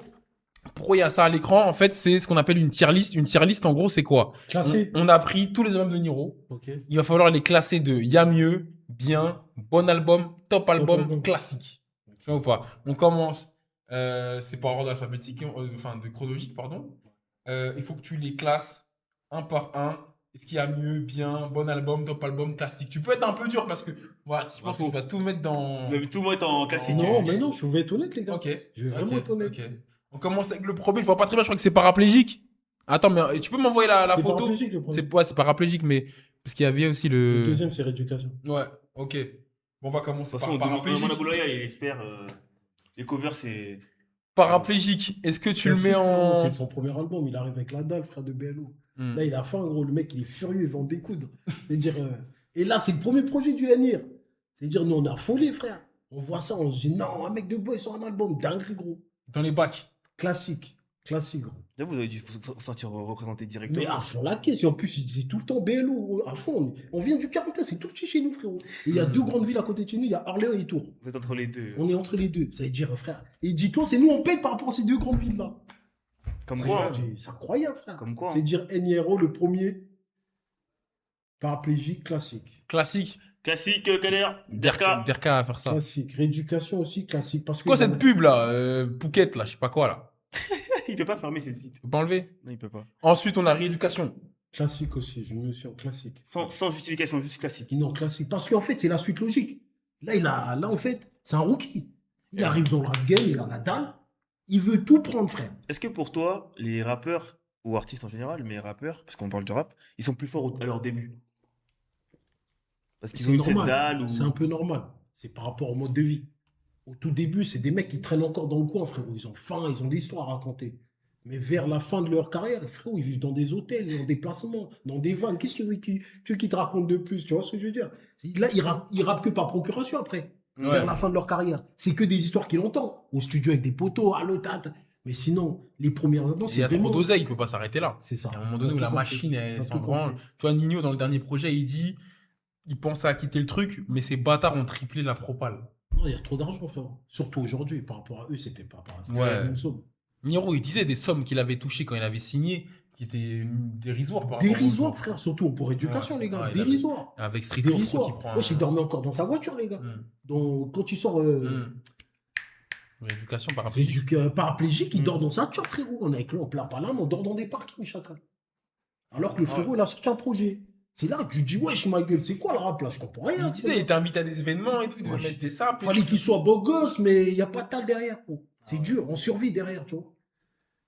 pourquoi il y a ça à l'écran? En fait, c'est ce qu'on appelle une tier list. Une tier list, en gros, c'est quoi? Classé. On a pris tous les albums de Niro. Ok. Il va falloir les classer de y a mieux, bien, bon album, top album, album. classique. Tu vois ou pas? On commence, c'est par ordre alphabétique, enfin de chronologique, pardon. Il faut que tu les classes un par un. Est-ce qu'il y a mieux, bien, bon album, top album, classique? Tu peux être un peu dur parce que voilà, je pense que tu vas tout mettre dans. Vous tout mettre en classique. Non, mais non, je vais être honnête, les gars. Ok. Je vais vraiment être honnête. Ok. On commence avec le premier. Je vois pas très bien. Je crois que c'est paraplégique. Attends, mais tu peux m'envoyer la C'est photo? paraplégique, le premier. C'est paraplégique, mais parce qu'il y avait aussi Le le. deuxième, c'est rééducation. Ouais. Ok. Bon, on va commencer De toute par façon, paraplégique. Mona Boulaya, il est expert. Les covers, c'est. Paraplégique. Est-ce que tu le mets en. C'est son premier album, il arrive avec la dalle, frère de BLO. Hmm. Là, il a faim, gros. Le mec, il est furieux, il va en découdre. C'est-à-dire, et là, c'est le premier projet du NIR. C'est-à-dire, nous, on est affolés, frère. On voit ça, on se dit, non, un mec de bois, il sort un album, dingue, gros. Dans les bacs. Classique, gros. Là, vous avez dû vous sentir représenté directement. Mais à fond la caisse, et en plus, il disait tout le temps BLO, gros, à fond. On vient du 41, c'est tout petit chez nous, frérot. Et il y a deux grandes villes à côté de chez nous, il y a Orléans et Tours. Vous êtes entre les deux. On est entre les deux, ça veut dire, frère. Et dis-toi, c'est nous, on paye par rapport à ces deux grandes villes-là. Comme C'est quoi. c'est incroyable, frère. Comme quoi. C'est dire NIRO, le premier paraplégique classique. Classique. Classique, Kader. Derka. Derka à faire ça. Classique. Rééducation aussi classique. Parce que Quoi cette pub là? Pouquette là, je sais pas quoi là. Il peut pas fermer ce site. Tu peux pas enlever? Non, il peut pas. Ensuite, on a rééducation. Classique aussi, je me suis en classique. Sans justification, juste classique. Non, classique. Parce qu'en fait, c'est la suite logique. Là, en fait, c'est un rookie. Il arrive dans la game, il a la dalle. Il veut tout prendre, frère. Est-ce que pour toi, les rappeurs, ou artistes en général, mais rappeurs, parce qu'on parle du rap, ils sont plus forts à leur début? Parce qu'ils ont eu cette dalle ou. C'est un peu normal. C'est par rapport au mode de vie. Au tout début, c'est des mecs qui traînent encore dans le coin, frérot. Ils ont faim, ils ont des histoires à raconter. Mais vers la fin de leur carrière, frérot, ils vivent dans des hôtels, en déplacement, dans des vannes. Qu'est-ce que tu veux qu'ils te racontent de plus? Tu vois ce que je veux dire? Là, ils rappent que par procuration après. Ouais. Vers la fin de leur carrière. C'est que des histoires qu'il entend. Au studio avec des poteaux, à l'autate. Mais sinon, les premières annonces, Il y a vraiment- trop d'oseille, il peut pas s'arrêter là. C'est ça. À un moment donné où la machine, elle T'as s'en tout branle. compris. Tu vois, Nino, dans le dernier projet, il dit il pensait à quitter le truc, mais ces bâtards ont triplé la propale. Non, il y a trop d'argent, frérot. Surtout aujourd'hui, par rapport à eux, c'était pas pareil. Ouais. La même somme. Niro, il disait des sommes qu'il avait touchées quand il avait signé, qui étaient dérisoires par rapport aux Dérisoire, gens. frère, surtout pour éducation, Ouais. les gars. Ouais, il avait- Dérisoire. Avec Street Lord, je crois qu'il Dérisoire. prend. Wesh, il dormait encore dans sa voiture, les gars. Donc, quand il sort Rééducation paraplégique. paraplégique, il Mm. dort dans sa voiture, frérot. On est avec lui en plein palame, on dort dans des parkings chacun. Alors que le frérot, il a sorti un projet. C'est là que tu dis, wesh, ma gueule, c'est quoi le rap là? Je comprends rien. Il disait, il t'invite à des événements et tout, il devait Ouais. mettre des sapes. Fallait qu'il soit beau gosse, mais il n'y a pas de tal derrière. Gros. C'est Ah ouais. dur, on survit derrière, tu vois.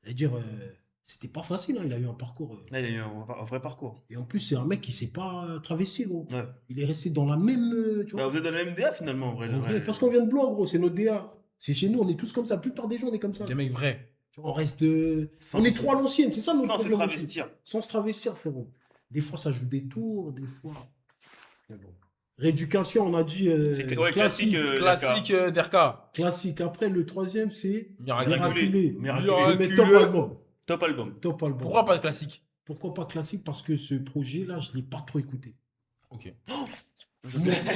C'est-à-dire, c'était pas facile, hein, il a eu un parcours. Là, il a eu un vrai parcours. Et en plus, c'est un mec qui s'est pas travesti, gros. Ouais. Il est resté dans la même. Tu vois. Bah, vous êtes dans la même DA finalement, en vrai. En vrai, Ouais. parce qu'on vient de Blois, gros, c'est notre DA. C'est chez nous, on est tous comme ça. La plupart des gens, on est comme ça. Des mecs vrais. Tu vois, on reste. Sans On est se- trop à l'ancienne, c'est ça notre Sans se problème aussi. travestir. Sans se travestir, frérot. Des fois, ça joue des tours, des fois. Mais bon. Rééducation, on a dit. C'était ouais, classique. Classique Derka. Classique. Après, le troisième, c'est. Miraculé. Miraculé. Je mets top Miraculé. album. Top album. Top album. Pourquoi pas de classique? Pourquoi pas classique? Parce que ce projet-là, je ne l'ai pas trop écouté. Ok.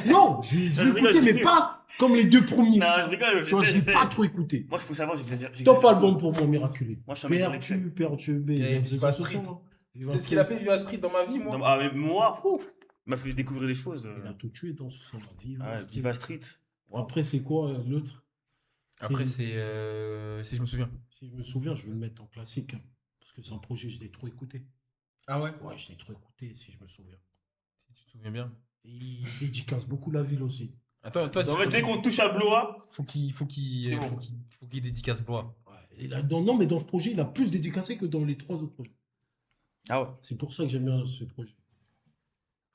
Non, je l'ai Je écouté, rigole, mais je pas comme les deux premiers. Non, je rigole, Tu vois, je je l'ai sais. pas trop écouté. Moi, il faut savoir, j'exagère. Top album pour moi, Miraculé. Moi, je suis un mec Perdu, d'excès. perturbé. Et Il Viva faisait ça, Street. hein. Viva C'est ce qu'il a Street. fait Viva Street dans ma vie, moi. Non, ah, mais moi, il m'a fait découvrir des choses. Il a tout tué dans ce son-là. Ah, Viva Street. Bon, après, c'est quoi l'autre? Après, c'est. Si je me souviens. Si je me souviens, je vais le mettre en classique. Hein, parce que c'est un projet, je l'ai trop écouté. Ah ouais? Ouais, je l'ai trop écouté, si je me souviens. Si tu te souviens bien. Et il dédicace beaucoup la ville aussi. Attends, toi, En fait, dès qu'on touche à Blois, faut qu'il C'est bon. dédicace Blois. Ouais. Et là, non, mais dans ce projet, il a plus dédicacé que dans les 3 autres projets. ah ouais. C'est pour ça que j'aime bien ce projet.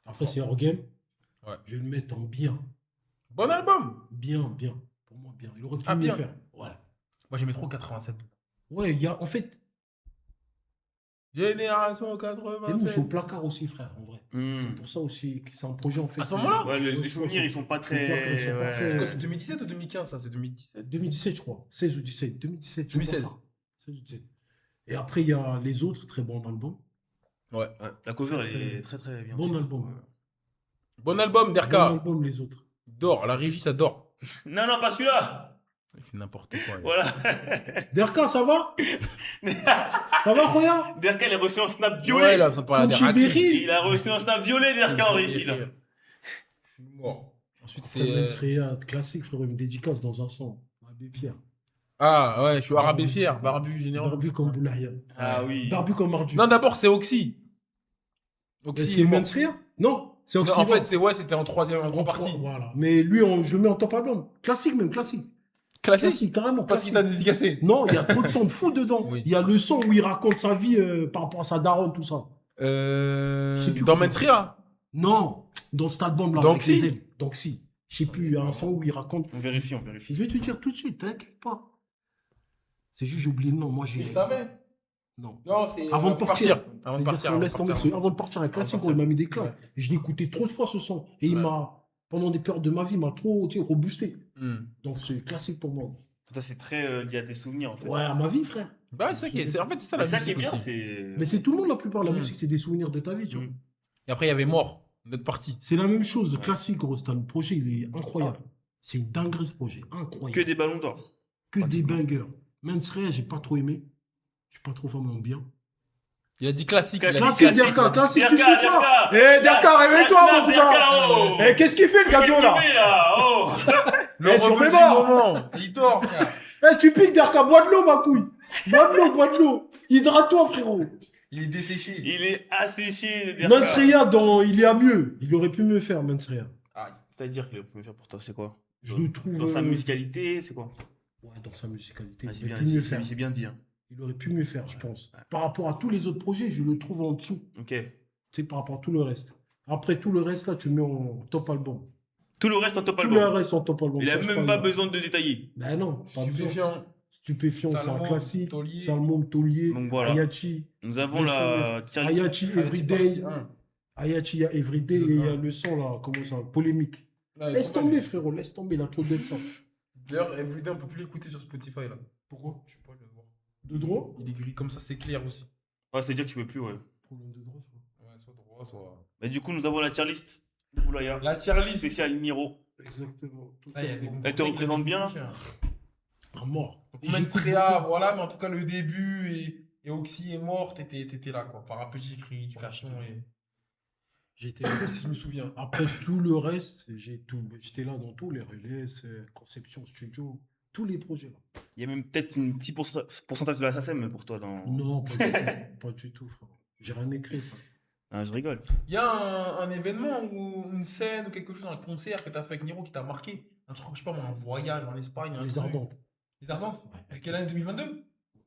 Après, c'est hors game. Ouais. Je vais le mettre en bien. Bon album. Bien, bien. Pour moi, bien. Il aurait pu Ah, mieux bien. faire. Ouais. Moi, j'aimais trop 87. Ouais, il y a, en fait, Génération et moi, je 87. suis au placard aussi, frère, en vrai. Hmm. C'est pour ça aussi que c'est un projet, en fait. À ce moment-là Ouais, les je souvenirs, ils sont pas je crois qu'ils sont pas très. très- C'est quoi, c'est 2017 ou 2015 ça? C'est 2017. 2017, je crois. 16 ou 17. 2017. je 2016. crois pas. 16 ou 17. Et après, il y a les autres, très bons albums. Ouais. Ouais, la cover, Très, elle est très très bien. Bon faite. album. Ouais. Bon album, Bon Derka. album, les autres. Dort, la régie, ça dort. Non, non, pas celui-là. Il fait n'importe quoi. lui. Voilà. Derka, ça va? Ça va, regarde? Derka, il a reçu un snap Ouais, violet. il est en train de parler à Conchi Deraki. Berry. Il a reçu un snap violet, Derka, en régie, là. Je suis mort. Ensuite, C'est c'est. classique, frérot. Il me dédicace dans un son. Abbé Pierre. Ah, ouais, je suis arabe et fier. Barbu, général. Barbu comme Boulaya. Ah oui. Barbu comme Mardu. Non, d'abord, c'est Oxy. Et Oxy c'est est mort. Mensria? Non, c'est Non, Oxy. en fait, c'était en troisième, en trois parties. Voilà. Mais lui, je le mets en top album. Classique même, classique. Classique. Classique, carrément. Parce qu'il classique. t'a dédicacé. Non, il y a trop de sons de fou dedans. Oui. Il y a le son où il raconte sa vie par rapport à sa daronne, tout ça. Je sais plus Dans comment. Mensria. Non, dans cet album-là. Donc avec si. les ailes. Donc si. Je sais plus, il y a un son où il raconte. On vérifie, on vérifie. Je vais te dire tout de suite, t'inquiète pas. C'est juste, j'ai oublié le nom. Moi, j'ai. savais. Non. Non, c'est. Avant de partir. Avant de C'est-à-dire partir. qu'on laisse tomber ce- Avant de partir, un classique, il m'a mis des claques. Ouais. Et je l'ai écouté trop de fois ce son. Et il Ouais. m'a, pendant des périodes de ma vie, il m'a trop, tu sais, reboosté. Hmm. Donc c'est classique pour moi. Ça, c'est très lié à tes souvenirs, en fait. Ouais, à ma vie, frère. Bah, c'est ça qui est. En fait, c'est ça Mais la ça qui est musique bien, aussi. c'est. Mais c'est tout le monde, la plupart. La Mm. musique, c'est des souvenirs de ta vie, tu vois. Mm. Et après, il y avait Mort, notre partie. C'est la même chose, Ouais. classique, gros. Le projet, il est incroyable. C'est une dinguerie, ce projet. Incroyable. Que des ballons d'or. Que des bangers. Mensria, j'ai pas trop aimé. Je suis pas trop fan de bien. Il a dit classique. il a dit Classique, classique. Derka, classique, tu sais Derka, pas. Derka. Eh, Derka, réveille-toi, Derka, mon cousin. oh. Eh, qu'est-ce qu'il fait, le Qu'est-ce gadio, qu'il là? fait, là Oh. Le Eh, sur rebeu mes du bords. moment. Il dort, frère. Eh, tu piques, Derka, bois de l'eau, ma couille. Bois de l'eau, bois de l'eau. Hydrate-toi, frérot. Il est desséché. Il est asséché, le Derka. Mensria, il est à mieux. Il aurait pu mieux faire, Mensria. Ah, c'est-à-dire qu'il peut faire pour toi, c'est quoi? Je le trouve. Dans sa musicalité, c'est quoi? Ouais, dans sa musicalité, Ah, il c'est aurait bien, pu mieux faire. c'est bien dit. Hein. Il aurait pu mieux faire, je pense. Par rapport à tous les autres projets, je le trouve en dessous. Ok. Tu sais, par rapport à tout le reste. Après, tout le reste, là, tu le mets en top album. Tout le reste en top Tout le album. reste en top album. Il a cherche même pas il- besoin de détailler. Ben non, pas besoin. Stupéfiant. Stupéfiant, c'est un Salmon, classique. Taulier. Salmon, Taulier, Donc voilà. Ayachi. Nous avons Laisse la tier list. Ayachi, Everyday. Ayachi, il y a Everyday et il y a le son, là, comment ça, polémique. Laisse tomber, frérot, laisse tomber, il a trop d'être ça. D'ailleurs, Everyday, on peut plus l'écouter sur Spotify là. Pourquoi? Je sais pas, je vais voir. De droit? Il est gris comme ça, c'est clair aussi. Ouais, c'est dire que tu peux plus, ouais. Problème de droit, ça. Ouais, soit droit, soit. Mais du coup, nous avons la tier list. Oulaya. La tier list. Spécial Niro. Exactement. Ah, il y a des bons Elle te conseils, représente il y a des bien. bons conseils. À mort. Et Même j'écoute Srea, beaucoup. voilà, mais en tout cas, le début et Oxy est mort, t'étais là quoi. Parapluie, éducation et. J'étais Si je me souviens. Après tout le reste, j'étais là dans tous les relais, conception studio, tous les projets. Là. Il y a même peut-être un petit pourcentage de la SACEM pour toi dans. Non, pas du tout, pas du tout, frère. J'ai rien écrit. Frère. Ah, je rigole. Il y a un événement ou une scène ou quelque chose, un concert que t'as fait avec Niro qui t'a marqué. Un truc, je sais pas moi, un voyage en Espagne. Un Les truc. Ardentes. Les Ardentes Ouais. Quelle année 2022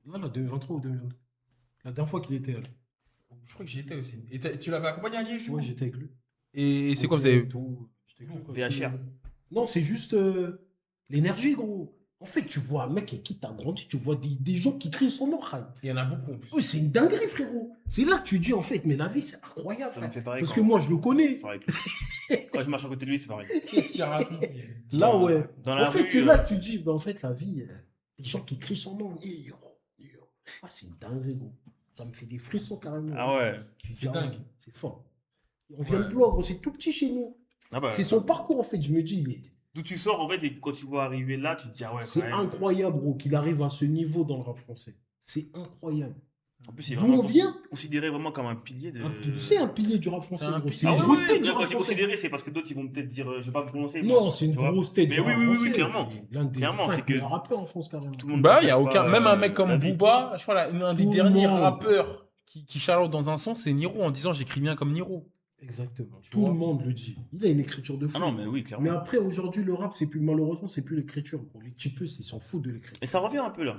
Là, 2023 ou 2022. La dernière fois qu'il était là. Je crois que j'y étais aussi. Et tu l'avais accompagné à Liège, du Ouais, coup j'étais avec lui. Et c'est quoi, vous avez. Tout, j'étais avec lui. VHR. Non, c'est juste l'énergie, gros. En fait, tu vois un mec avec qui t'as grandi, tu vois des gens qui crient son nom, Khan. Il y en a beaucoup en plus. Oui, c'est une dinguerie, frérot. C'est là que tu dis, en fait, mais la vie, c'est incroyable. Ça me frère. fait pareil. Parce quand- que moi, je le connais. c'est pareil. Quand je marche à côté de lui, c'est pareil. Qu'est-ce qu'il raconte Là, ouais. Dans la En fait, rue, c'est là que tu dis, bah, en fait, la vie, des gens qui crient son nom, Niro, Niro. Ah, c'est une dinguerie, gros. Ça me fait des frissons carrément. Ah ouais. C'est dingue. C'est fort. On vient Ouais. de Blois, gros, c'est tout petit chez nous. Ah bah, C'est son parcours, en fait, je me dis, d'où tu sors en fait et quand tu vois arriver là, tu te dis ah ouais. c'est quand même. incroyable, gros, qu'il arrive à ce niveau dans le rap français. C'est incroyable. En plus, il est D'où vraiment on vient considéré vraiment comme un pilier de. C'est un pilier du rap français, C'est un gros. pilier. C'est Ah une ouais, grosse ouais, tête ouais, du quand rap je dis français. considéré, c'est parce que d'autres ils vont peut-être dire je vais pas me prononcer. Non, c'est une tu vois. grosse tête Mais du oui, rap oui, oui, français. clairement. C'est l'un des Clairement, 5 c'est que- meilleurs rappeurs en France, carrément. Tout le monde Bah, il y a partage aucun. pas, Même un mec comme la vie. Booba, je crois, l'un des Tout le derniers monde. rappeurs qui charlotte dans un son, c'est Niro en disant j'écris bien comme Niro. Exactement. Tu Tout vois. le monde le dit. Il a une écriture de fou. Ah non, mais oui, Mais clairement. après, aujourd'hui, le rap, c'est plus, malheureusement, c'est plus l'écriture. Pour les types, ils s'en foutent de l'écriture. Et ça revient un peu là.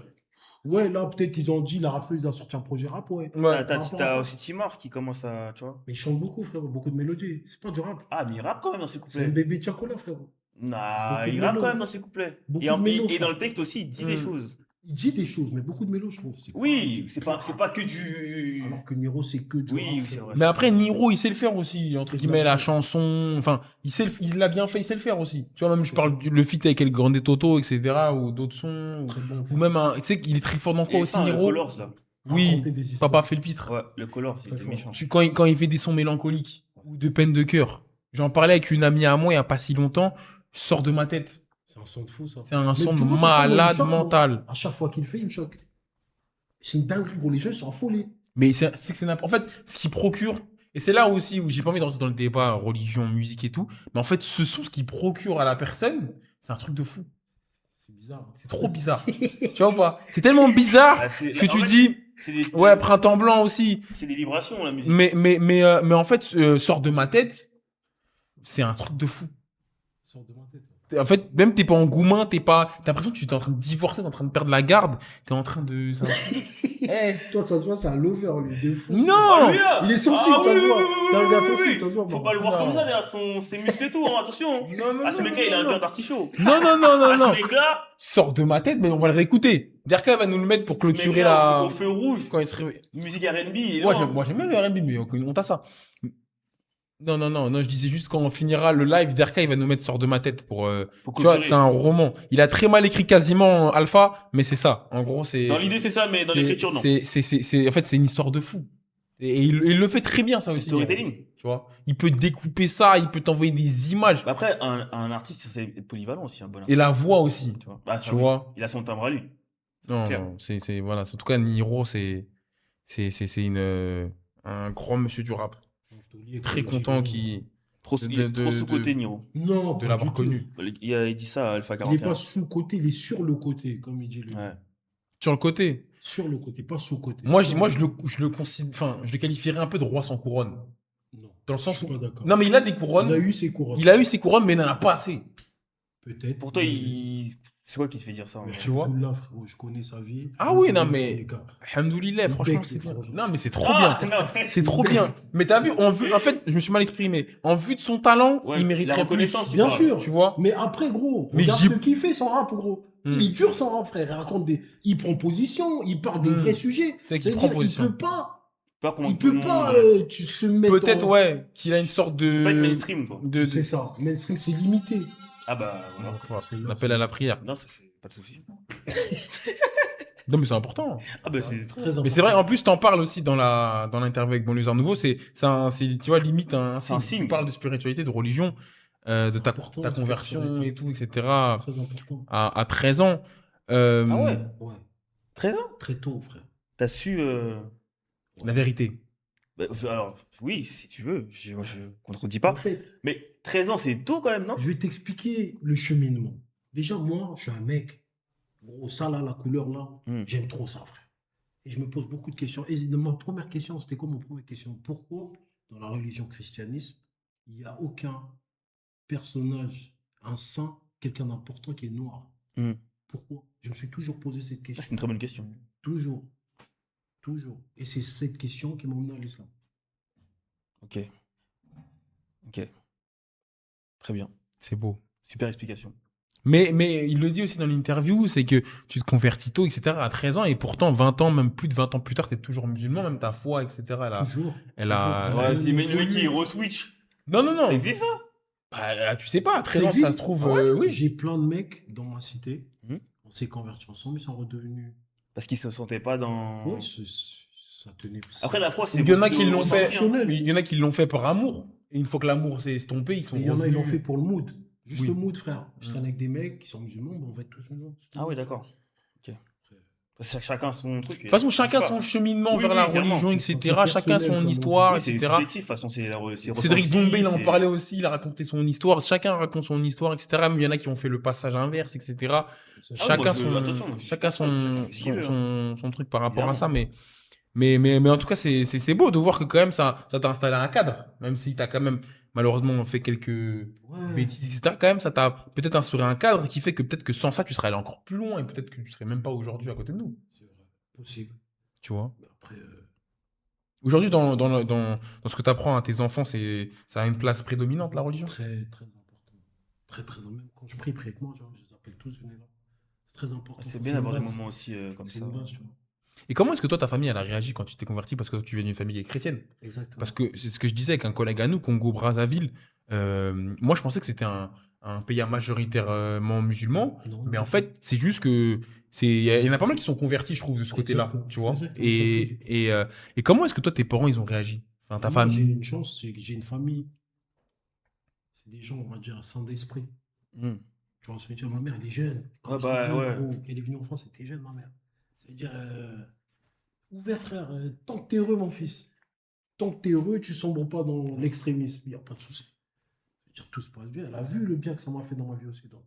Ouais, là, peut-être qu'ils ont dit, la rafleuse a sorti un projet rap, ouais. Ouais. Par rapport à T'as ça. aussi Timar qui commence à. Tu vois. Mais il chante beaucoup, frérot. Beaucoup de mélodies. C'est pas du rap. Ah, mais il rappe quand même dans ses C'est un couplets. bébé Tiakola, frérot. Nah, Beaucoup de il rappe mélos. quand même dans ses couplets. Beaucoup Et, de mélos, et dans frère. le texte aussi, il dit des Mm. choses. Il dit des choses, mais beaucoup de mélos, je trouve. Oui, c'est pas que du. Alors que Niro, c'est que du Oui, rap, oui, c'est frérot. vrai. Mais après, Niro, il sait le faire aussi, entre C'est de guillemets, la la musique. chanson. Enfin, il l'a bien fait, il sait le faire aussi. Tu vois, même je parle le feat avec El Grande Toto, etc., ou d'autres sons. Très bon. Ou même tu sais qu'il est très fort dans quoi Et aussi, ça, le Niro? Colors là. Oui, Raconter des histoires. Papa fait le pitre. Ouais, le Colors, il Très était fort. méchant. Quand il fait des sons mélancoliques ou de peine de cœur. J'en parlais avec une amie à moi il n'y a pas si longtemps. Sort de ma tête. C'est un son de fou, ça. C'est un Mais son tu vois, ce son, moi, il me malade choque, moi. mental. À chaque fois qu'il le fait, il me choque. C'est une dinguerie, gros. Les gens sont affolés. Mais en fait, ce qui procure, et c'est là aussi où j'ai pas envie de rentrer dans le débat religion, musique et tout, mais en fait, ce son, ce qui procure à la personne, c'est un truc de fou. C'est bizarre. C'est trop bizarre. Tu vois ou pas? C'est tellement bizarre Ah, que en tu fait, dis, c'est des, ouais, Printemps Blanc aussi. c'est des vibrations la musique. Mais en fait, sort de ma tête, c'est un truc de fou. Sort de ma tête. En fait, même t'es pas engouement, t'as l'impression que tu es en train de divorcer, t'es en train de perdre la garde, t'es en train de. Eh, Toi, ça se voit, c'est un lover, lui, de fou. non! Ah, lui, là Il est sensible, Ah, ça oui, se voit. oui, T'es un oui, gars oui, sensible, oui. ça se voit. Faut bon. pas le voir Non. comme ça derrière ses muscles et tout, hein, attention. Non, Ah, ce mec-là, il a un cœur d'artichaut. Non, Ah, non. ce mec-là, Sors de ma tête, mais on va le réécouter. Derka va nous le mettre pour ce clôturer mec-là, la. au feu rouge, Quand il se réveille. musique R&B. il est Moi, loin. j'aime bien le R&B, mais on t'a ça. Non, je disais juste quand on finira le live, Derka, il va nous mettre Sors de ma tête pour. Pour Tu vois, clôturer. c'est un roman. Il a très mal écrit quasiment Alpha, mais c'est ça. En gros, c'est. Dans l'idée, c'est ça, mais dans c'est- l'écriture, non. En fait, c'est une histoire de fou. Et il le fait très bien, ça aussi. Storytelling. Tu vois, il peut découper ça, il peut t'envoyer des images. Après, un artiste, c'est polyvalent aussi, un bon Et la voix aussi. Tu vois, ah, Tu ça, oui. vois. Il a son timbre à lui. Non, Clair. non, voilà. En tout cas, Niro, c'est un grand monsieur du rap. Très content qu'il Trop, De- il est trop de- sous-côté, Niro. Non, de pas l'avoir du tout. connu. Il dit ça à Alpha Il 41. n'est pas sous-côté, il est sur le côté, comme il dit lui. Ouais. Sur le côté. Sur le côté, pas sous-côté. Moi, Sur je le considère, enfin, je le qualifierais un peu de roi sans couronne. Non, Dans le je sens suis où. pas d'accord. Non, mais il a des Il a couronnes. eu ses couronnes. Il a eu ses couronnes, mais il n'en a pas assez. Peut-être. Pour toi, c'est quoi qui te fait dire ça en Mais vrai Tu vois. Abdullah, frérot, je connais sa vie. Ah oui, non, Les mais. gars. Alhamdoulilah, Le franchement, bec, c'est le bien. frérot. Non, mais c'est trop Ah, bien. non, C'est trop bien. Mais t'as vu, en fait, je me suis mal exprimé. En vue de son talent, Ouais, il mériterait la reconnaissance, tu Bien parles. sûr. plus. Tu vois. Mais après, gros, Mais regarde j'y- ce qu'il fait sans rap, gros. Hmm. Il est dur sans rap, frère. Il raconte des. Il prend position, il parle de Hmm. vrais sujets. C'est qu'il C'est-à-dire, prend position. Il peut pas. Pas comment Il tout le peut monde, pas se mettre. Peut-être, en- ouais, qu'il a une sorte de. Pas être mainstream, quoi. C'est ça. Mainstream, c'est limité. Ah bah, voilà. Donc, voilà, C'est là, on appelle à la prière. Non, ça, c'est pas de souci. Non, mais c'est important. Ah bah, c'est trop. Très important. Mais c'est vrai, en plus, t'en parles aussi dans l'interview avec Banlieusard Nouveau. C'est, tu vois, limite un C'est un signe. signe. Tu parles de spiritualité, de religion, de C'est ta important, ta la conversion spiritualité. et tout, etc. Très important. À 13 ans. Ah ouais, Ouais. 13 ans. Très tôt, frère. T'as su. La vérité. Bah, alors, oui, si tu veux, moi, je contredis pas. En fait, Mais 13 ans, c'est tôt quand même, non? je vais t'expliquer le cheminement. Déjà, moi, je suis un mec. Gros, ça là, la couleur là, Hmm. j'aime trop ça, frère. Et je me pose beaucoup de questions. Et ma première question, c'était quoi mon première question? Pourquoi, dans la religion christianisme, il n'y a aucun personnage, un saint, quelqu'un d'important qui est noir? Hmm. Pourquoi? Je me suis toujours posé cette Ça, question. c'est une très bonne question. Toujours. Toujours. Et c'est cette question qui m'a emmené à l'islam. Ok. Ok. Très bien. C'est beau. Super explication. Mais il le dit aussi dans l'interview, c'est que tu te convertis tôt, etc. à 13 ans, et pourtant 20 ans, même plus de 20 ans plus tard, tu es toujours musulman, même ta foi, etc. Toujours. Elle a... Toujours. Ouais, Ouais, c'est mais le mec qui évolue. re-switch. Non, non, non. Ça existe, ça? Bah, tu sais pas, à 13 Ça ans, ça existe se trouve... Ah ouais oui. J'ai plein de mecs dans ma cité. Mhm. On s'est convertis ensemble, ils sont redevenus. Parce qu'ils se sentaient pas dans. Ouais, ça tenait. Après, la foi, c'est. Il y en a beaucoup qui de l'ont fait. ressenti, hein. Il y en a qui l'ont fait par amour. Et une fois que l'amour s'est estompé, ils sont Et il y en a, ils l'ont revenus. fait pour le mood. Juste Oui. le mood, frère. Je Mhm. traîne avec des mecs qui sont musulmans, ben on va être tous musulmans. Ah ouais, d'accord. Ok. Parce que chacun son truc. De toute façon, chacun son cheminement Oui, vers oui, la clairement, religion, c'est etc. Chacun personnel, son comme on dit. histoire, Oui, c'est etc. subjectif, de toute façon, c'est Cédric ressenti, Doumbé, il en c'est- parlait aussi, il a raconté son histoire. Chacun raconte son histoire, etc. Mais il y en a qui ont fait le passage inverse, etc. Ah, Chacun moi, son, attention, moi, je suis chacun pas fan, chacun son, fait ce qu'il veut, son truc par rapport à Évidemment. ça. Mais en tout cas, c'est beau de voir que quand même ça t'a installé un cadre. Même si t'as quand même malheureusement fait quelques bêtises, etc. Quand même, ça t'a peut-être instauré un cadre qui fait que peut-être que sans ça, tu serais allé encore plus loin et peut-être que tu serais même pas aujourd'hui à côté de nous. C'est vrai. Possible. Tu vois. Mais après, Aujourd'hui, dans ce que tu apprends à tes enfants, ça a une place prédominante, la religion? très, très important. Très, très important. Même quand je prie avec moi, genre, je les appelle tous, venez là. C'est très important. C'est Enfin, bien d'avoir une des base. moments aussi comme C'est ça. une base, tu vois. Et comment est-ce que toi, ta famille, elle a réagi quand tu t'es converti? Parce que toi, tu viens d'une famille chrétienne. Exactement. Parce que c'est ce que je disais avec un collègue à nous, Congo-Brazzaville. Moi, je pensais que c'était un pays majoritairement musulman. Non, Mais en du fait, c'est juste que. Il y en a pas mal qui sont convertis, je trouve, de ce côté-là. Exactement. Tu vois. Exactement. Et comment est-ce que toi, tes parents, ils ont réagi? Enfin, ta Moi, j'ai famille. une chance, c'est que j'ai une famille. C'est des gens, on va dire, sans d'esprit. Hmm. Tu vois, ça veut dire, ma mère, elle est jeune. Quand Ouais, j'étais bah, jeune, ouais. gros, elle est venue en France, elle était jeune, ma mère. Ça veut dire, ouvert, frère. Tant que t'es heureux, mon fils. Tant que t'es heureux, tu sombres pas dans l'extrémisme. Il n'y a pas de souci. Ça veut dire, tout se passe bien. Elle a vu le bien que ça m'a fait dans ma vie aussi. Donc.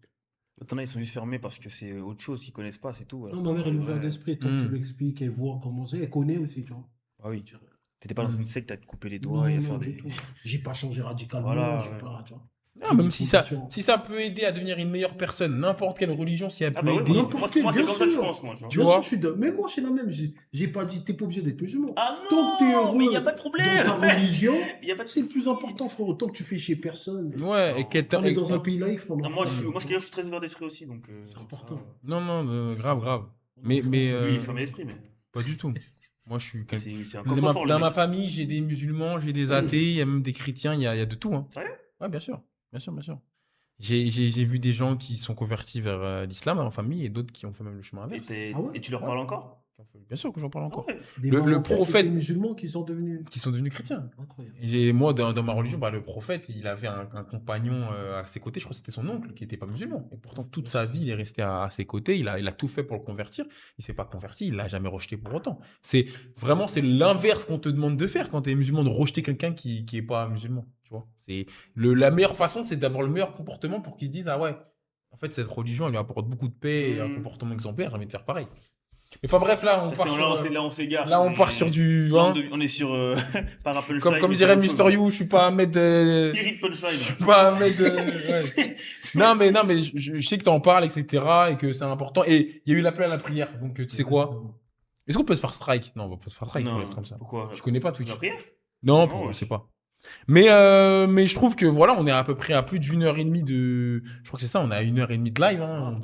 T'en as, ils sont juste fermés parce que c'est autre chose qu'ils connaissent pas, c'est tout. Voilà. Non, ma mère, elle est ouverte Ouais. d'esprit. Tant que tu Mm. lui expliques, elle voit comment c'est. Elle connaît aussi, tu vois. Ah oui. Je veux dire, T'étais pas dans Mm. une secte à te couper les Non, doigts et à non, faire du des. tout. J'ai pas changé radicalement. Voilà, J'ai ouais. pas, tu vois. Ah, même si ça, Position. si ça peut aider à devenir une meilleure personne, n'importe quelle religion, si elle Ah peut bah oui, aider. moi, N'importe moi, quel, moi, c'est bien comme ça que je sûr. pense, moi. Tu vois. Tu Bien vois. sûr, je suis mais moi, c'est la même. J'ai pas dit, t'es pas obligé d'être musulman. Ah Tant que t'es heureux mais il n'y a pas de problème. dans ta religion, Il y a pas de c'est le plus important, frérot. Tant que tu fais chier personne. Ouais, et Non. qu'elle On est dans un et- pays laïque, frère. Non, moi, je suis très ouvert d'esprit aussi, donc. C'est important. Non, non, grave, grave. On est Mais, en France, mais Lui, il est fermé d'esprit, mais. pas du tout. Moi, je suis C'est un Dans coffre-fort, le ma mec. famille, j'ai des musulmans, j'ai des athées, il y a même des chrétiens, il y a de tout. Hein. Sérieux? Ouais, bien sûr. Bien sûr, bien sûr. J'ai vu des gens qui sont convertis vers l'islam en famille et d'autres qui ont fait même le chemin Et, inverse. Ah ouais? et tu leur parles encore? Bien sûr que j'en parle encore. Ah ouais. Des Le Marocains qui prophète- étaient musulmans qui sont devenus. Qui sont devenus chrétiens. Incroyable. Et moi, dans ma religion, bah, le prophète, il avait un compagnon à ses côtés, je crois que c'était son oncle, qui n'était pas musulman. Et pourtant, toute sa vie, il est resté à ses côtés, il a tout fait pour le convertir. Il ne s'est pas converti, il ne l'a jamais rejeté pour autant. C'est l'inverse qu'on te demande de faire quand tu es musulman, de rejeter quelqu'un qui n'est pas musulman. Tu vois, la meilleure façon, c'est d'avoir le meilleur comportement pour qu'ils se disent, ah ouais, en fait, cette religion, elle lui apporte beaucoup de paix et un comportement exemplaire, j'ai envie de faire pareil. Mais enfin bref, là, on Ça, part c'est- sur... là, on s'égare. Là, on part sur du... Là, hein. on est sur. Par rappel Comme dirait Mister You, je suis pas un mec de... Spirit punchline. Je suis pas un mec de... ouais. Non, mais je sais que tu en parles, etc. et que c'est important. Et il y a eu l'appel à la prière. Donc, tu sais quoi? Est-ce qu'on peut se faire strike? Non, on va pas se faire strike pour Non, être comme ça. pourquoi? Je connais pas Twitch. La prière? Non, Non, je ouais. sais pas. Mais je trouve que voilà, on est à peu près à plus d'1h30 de... Je crois que c'est ça, on est à 1h30 de live. Hein.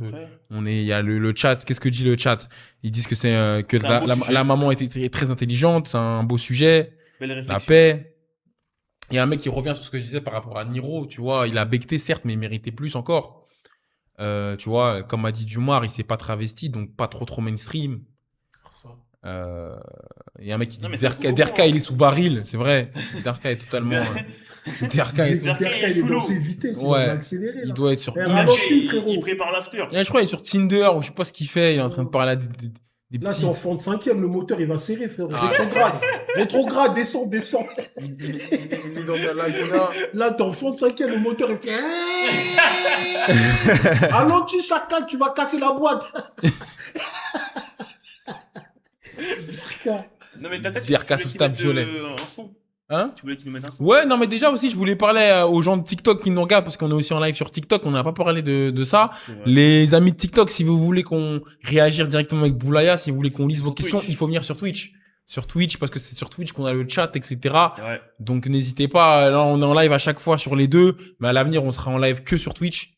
Il y a le chat. Qu'est-ce que dit le chat? Ils disent que que C'est un beau sujet. la maman était très intelligente, c'est un beau sujet. Belle La réflexion. paix. Il y a un mec qui revient sur ce que je disais par rapport à Niro, tu vois, il a becté certes, mais il méritait plus encore. Tu vois, comme a dit Dumar, il s'est pas travesti, donc pas trop mainstream. Il y a un mec qui dit Non, mais ça se trouve Derka, bon, il est sous baril, c'est vrai. Derka est totalement... Derka est... Derka, Derka, il est il est sous dans l'eau. ses vitesses, il Ouais. va accélérer. Il Là. doit être sur... Eh, Twitch. ralentis, frérot. Il prépare l'after. Je crois qu'il est sur Tinder, ou je sais pas ce qu'il fait, il est en train de parler à des Là, petits... t'es en fond de cinquième, le moteur, il va serrer, frérot. Ah. Rétrograde, descends. Il est dans sa live, là. Là, t'es en fond de cinquième, le moteur, il fait. Ralentis, chacal, tu vas casser la boîte. Non, mais t'as Derka sous stable violet. Un son. Hein? Tu voulais qu'il nous mette un son? Ouais, non, mais déjà aussi, je voulais parler aux gens de TikTok qui nous regardent, parce qu'on est aussi en live sur TikTok, on n'a pas parlé de ça. C'est vrai. Les amis de TikTok, si vous voulez qu'on réagisse directement avec Boulaya, si vous voulez qu'on lise Sur vos questions, Twitch. il faut venir sur Twitch. Sur Twitch, parce que c'est sur Twitch qu'on a le chat, etc. Ouais. Donc n'hésitez pas, là on est en live à chaque fois sur les deux, mais à l'avenir on sera en live que sur Twitch.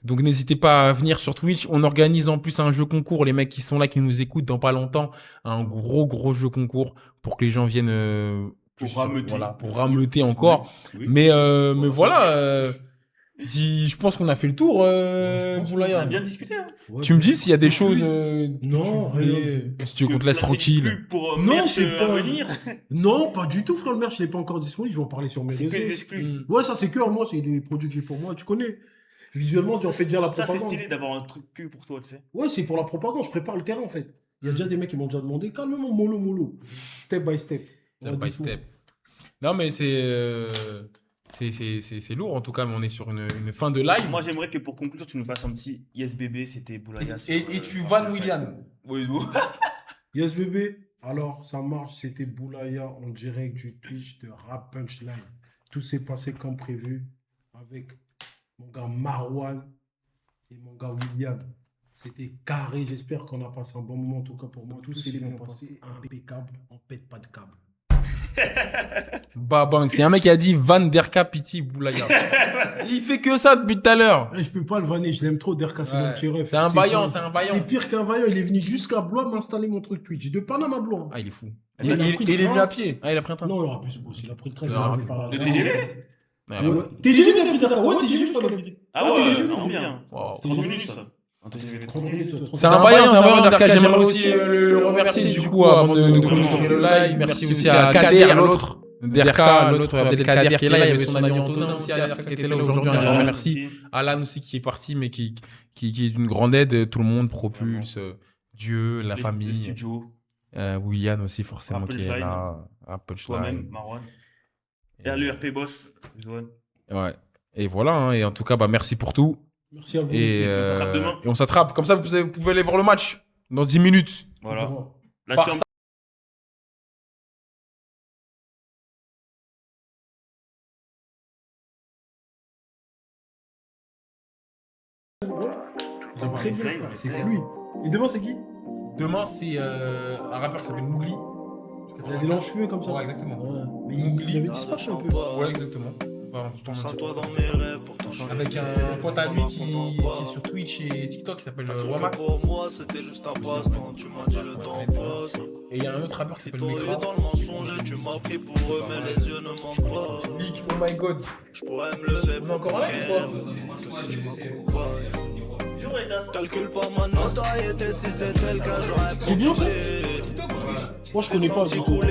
Donc n'hésitez pas à venir sur Twitch. On organise en plus un jeu concours, les mecs qui sont là, qui nous écoutent dans pas longtemps, un gros jeu concours pour que les gens viennent Pour plus- rameuter. voilà, pour rameuter encore. Oui. Mais voilà, je pense qu'on a fait le tour, je pense Boulaya. On a bien discuté, hein. Tu me dis s'il y a des choses Non, tu voulais- si tu veux qu'on te laisse placer tranquille. des pubs pour Non, merch, c'est à pas- venir. Non, pas du tout, frère. Le merch, il n'est pas encore disponible. Je vais en parler sur mes C'est que les réseaux. exclus. Ouais, ça, c'est que moi, c'est des produits que j'ai pour moi. Tu connais. Visuellement, tu en fais déjà la Ça, c'est propagande. stylé d'avoir un truc que pour toi, tu sais. Ouais, c'est pour la propagande. Je prépare le terrain, en fait. Il y a déjà des mecs qui m'ont déjà demandé calmement, mollo. Step by step. Step Ouais, by doucement. step. Non, mais c'est lourd en tout cas, mais on est sur une fin de live. Moi, j'aimerais que pour conclure, tu nous fasses un petit Yes bébé, c'était Boulaya. Et tu vannes William. Oui, bon. Yes, bébé. Alors, ça marche, c'était Boulaya en direct du Twitch de Rap Punchline. Tout s'est passé comme prévu avec mon gars Marwan et mon gars William. C'était carré, j'espère qu'on a passé un bon moment, en tout cas pour moi. Tout s'est bien passé, impeccable, on pète pas de câble. Babang, c'est un mec qui a dit Van Derka Piti Boulaya. Il fait que ça depuis tout à l'heure. Je peux pas le vanner, je l'aime trop, Derka, c'est Ouais. mon petit ref. C'est un vaillant, ça. c'est un vaillant. C'est pire qu'un vaillant, il est venu jusqu'à Blois m'installer mon truc Twitch. De Panama à Blois. Ah, il est fou. Il a pris le Il est venu train. à pied. Ah, il a pris un train. Non, il aura plus, il a pris le train, je Ah, l'avais par là. Le TGV Ah, Ouais, ouais. ouais. TGV, t'as pris Dakar. Ouais, TGV, je t'en ai pris. Ah ouais, TGV, trop t'as bien. Wow. 30 minutes, ça. Un TGV 30 minutes, 30 C'est un vaillant Derka. J'aimerais aussi le remercier du coup avant de continuer le live. Merci aussi à Kader, l'autre. Derka, l'autre Abdelkader qui est là. Il y avait son ami Antonin aussi à Derka qui était là aujourd'hui. On le remercie. Alan aussi qui est parti mais qui est d'une grande aide. Tout le monde, Propulse, Dieu, la Le famille. studio, William aussi forcément Apple qui est Shine. là. Apple toi-même, Shine. Marwan. Et à l'ERP Boss, Zone. Ouais. Et voilà. Hein. Et en tout cas, bah merci pour tout. Merci à vous. Et on s'attrape demain. on s'attrape. Comme ça, vous pouvez aller voir le match dans 10 minutes. Voilà. La Barça. Champions- C'est très bien, essaye, frère, on c'est essaye. fluide. Et demain, c'est qui? Demain, c'est un rappeur qui s'appelle Mougli. Il a des longs cheveux comme ça. Ouais, exactement. Ouais. Mais Mougli. il avait disparu un peu. Ouais, exactement. Enfin, je Pense t'en à mentir. toi dans mes rêves, pourtant je suis Avec un pote à lui qui est sur Twitch et TikTok qui s'appelle Wamax. Pour moi, c'était juste un passe-temps, tu m'as dit le temps passe. Et il y a un autre rappeur qui Si s'appelle toi Mekra. es dans le mensonge et tu m'as pris pour eux, mais les yeux ne mentent pas. Leak, oh my god. Je pourrais me lever On est encore là ou pour que si tu m'accompagnes. Toujours été à ça. Calcule pas ma notoriété, si c'était le cas, j'aurais C'est bien ça? Moi, je connais pas du tout.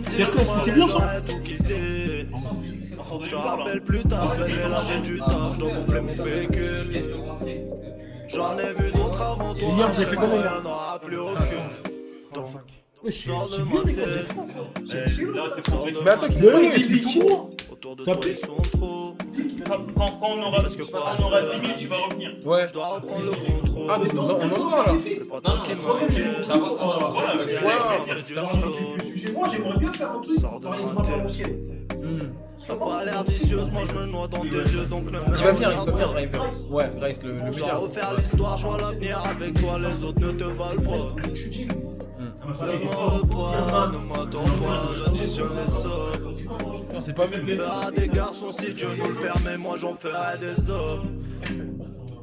C'est bien ça? tout quitté. On sort de Je te nulle part, là. rappelle plus tard, bébé, là j'ai du taf, je dois gonfler mon pécule. J'en ai vu d'autres avant toi, Et hier, vous avez fait combien, il y hier? en aura plus aucune. Donc, Ouais, c'est bien, les gars, des fois. Là, c'est progressif. Mais attends, Mais ouais, c'est tout droit. autour de Ça toi fait- ils sont trop. Quand on aura 10 000, tu vas revenir. Ouais. Je dois reprendre le contrôle. Ah, mais on entend là. C'est pas toi qui me manques. Ça va. Voilà, avec Fais du slow. Moi, j'aimerais bien faire un truc, Sors de parler de ma rap à tête. l'ancienne. T'as pas l'air vicieuse, moi je me noie dans tes yeux, donc le Il va venir, Grace. Ouais, Grace, le Je dois média. refaire l'histoire, je vois l'avenir avec toi, les autres ne te valent pas. Ne m'attends pas, j'additionne les sommes. Non, c'est pas Tu me vu. feras des garçons si Dieu nous le permet, moi j'en ferai des hommes.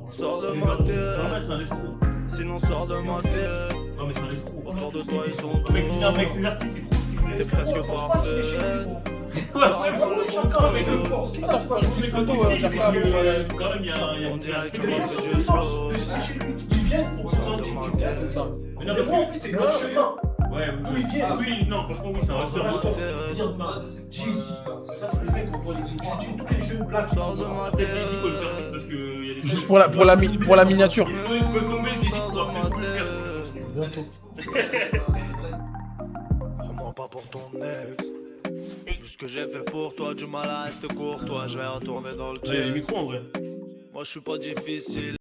Sors de ma tête, c'est un escroc. sinon sors de ma tête. Non, mais c'est un escroc. Autour de toi ils sont Mec, viens avec trop. ses artistes, c'est trop ce qu'il voulait. T'es presque parfaite. Chacun avec deux forces. Attends, faut faire une Mais petite quand photo, tu sais, Jaffa, quand même, il y a On un. dirait que tu m'as fait du slow. Ils viennent pour se Sors de ma tête. comme ça. Mais non, Mais moi, en fait, c'est leur chemin. Ouais, D'où ils viennent. oui, non, franchement, oui, c'est un restaurant. Viens de ma Jay-Z. Ça, c'est le mec qu'on voit les étudier, tous les jeunes blacks. Sors de ma Après, tête. Jay-Z, faut le faire vite parce que y a des Juste pour la miniature. Ils peuvent tomber, Jay-Z, Sors faut de ma le faire. tête. Prends-moi pas pour ton ex. Tout ce que j'ai fait pour toi, du mal à rester courtois. Je vais retourner dans le Il y a les jet. micros en vrai. Moi je suis pas difficile.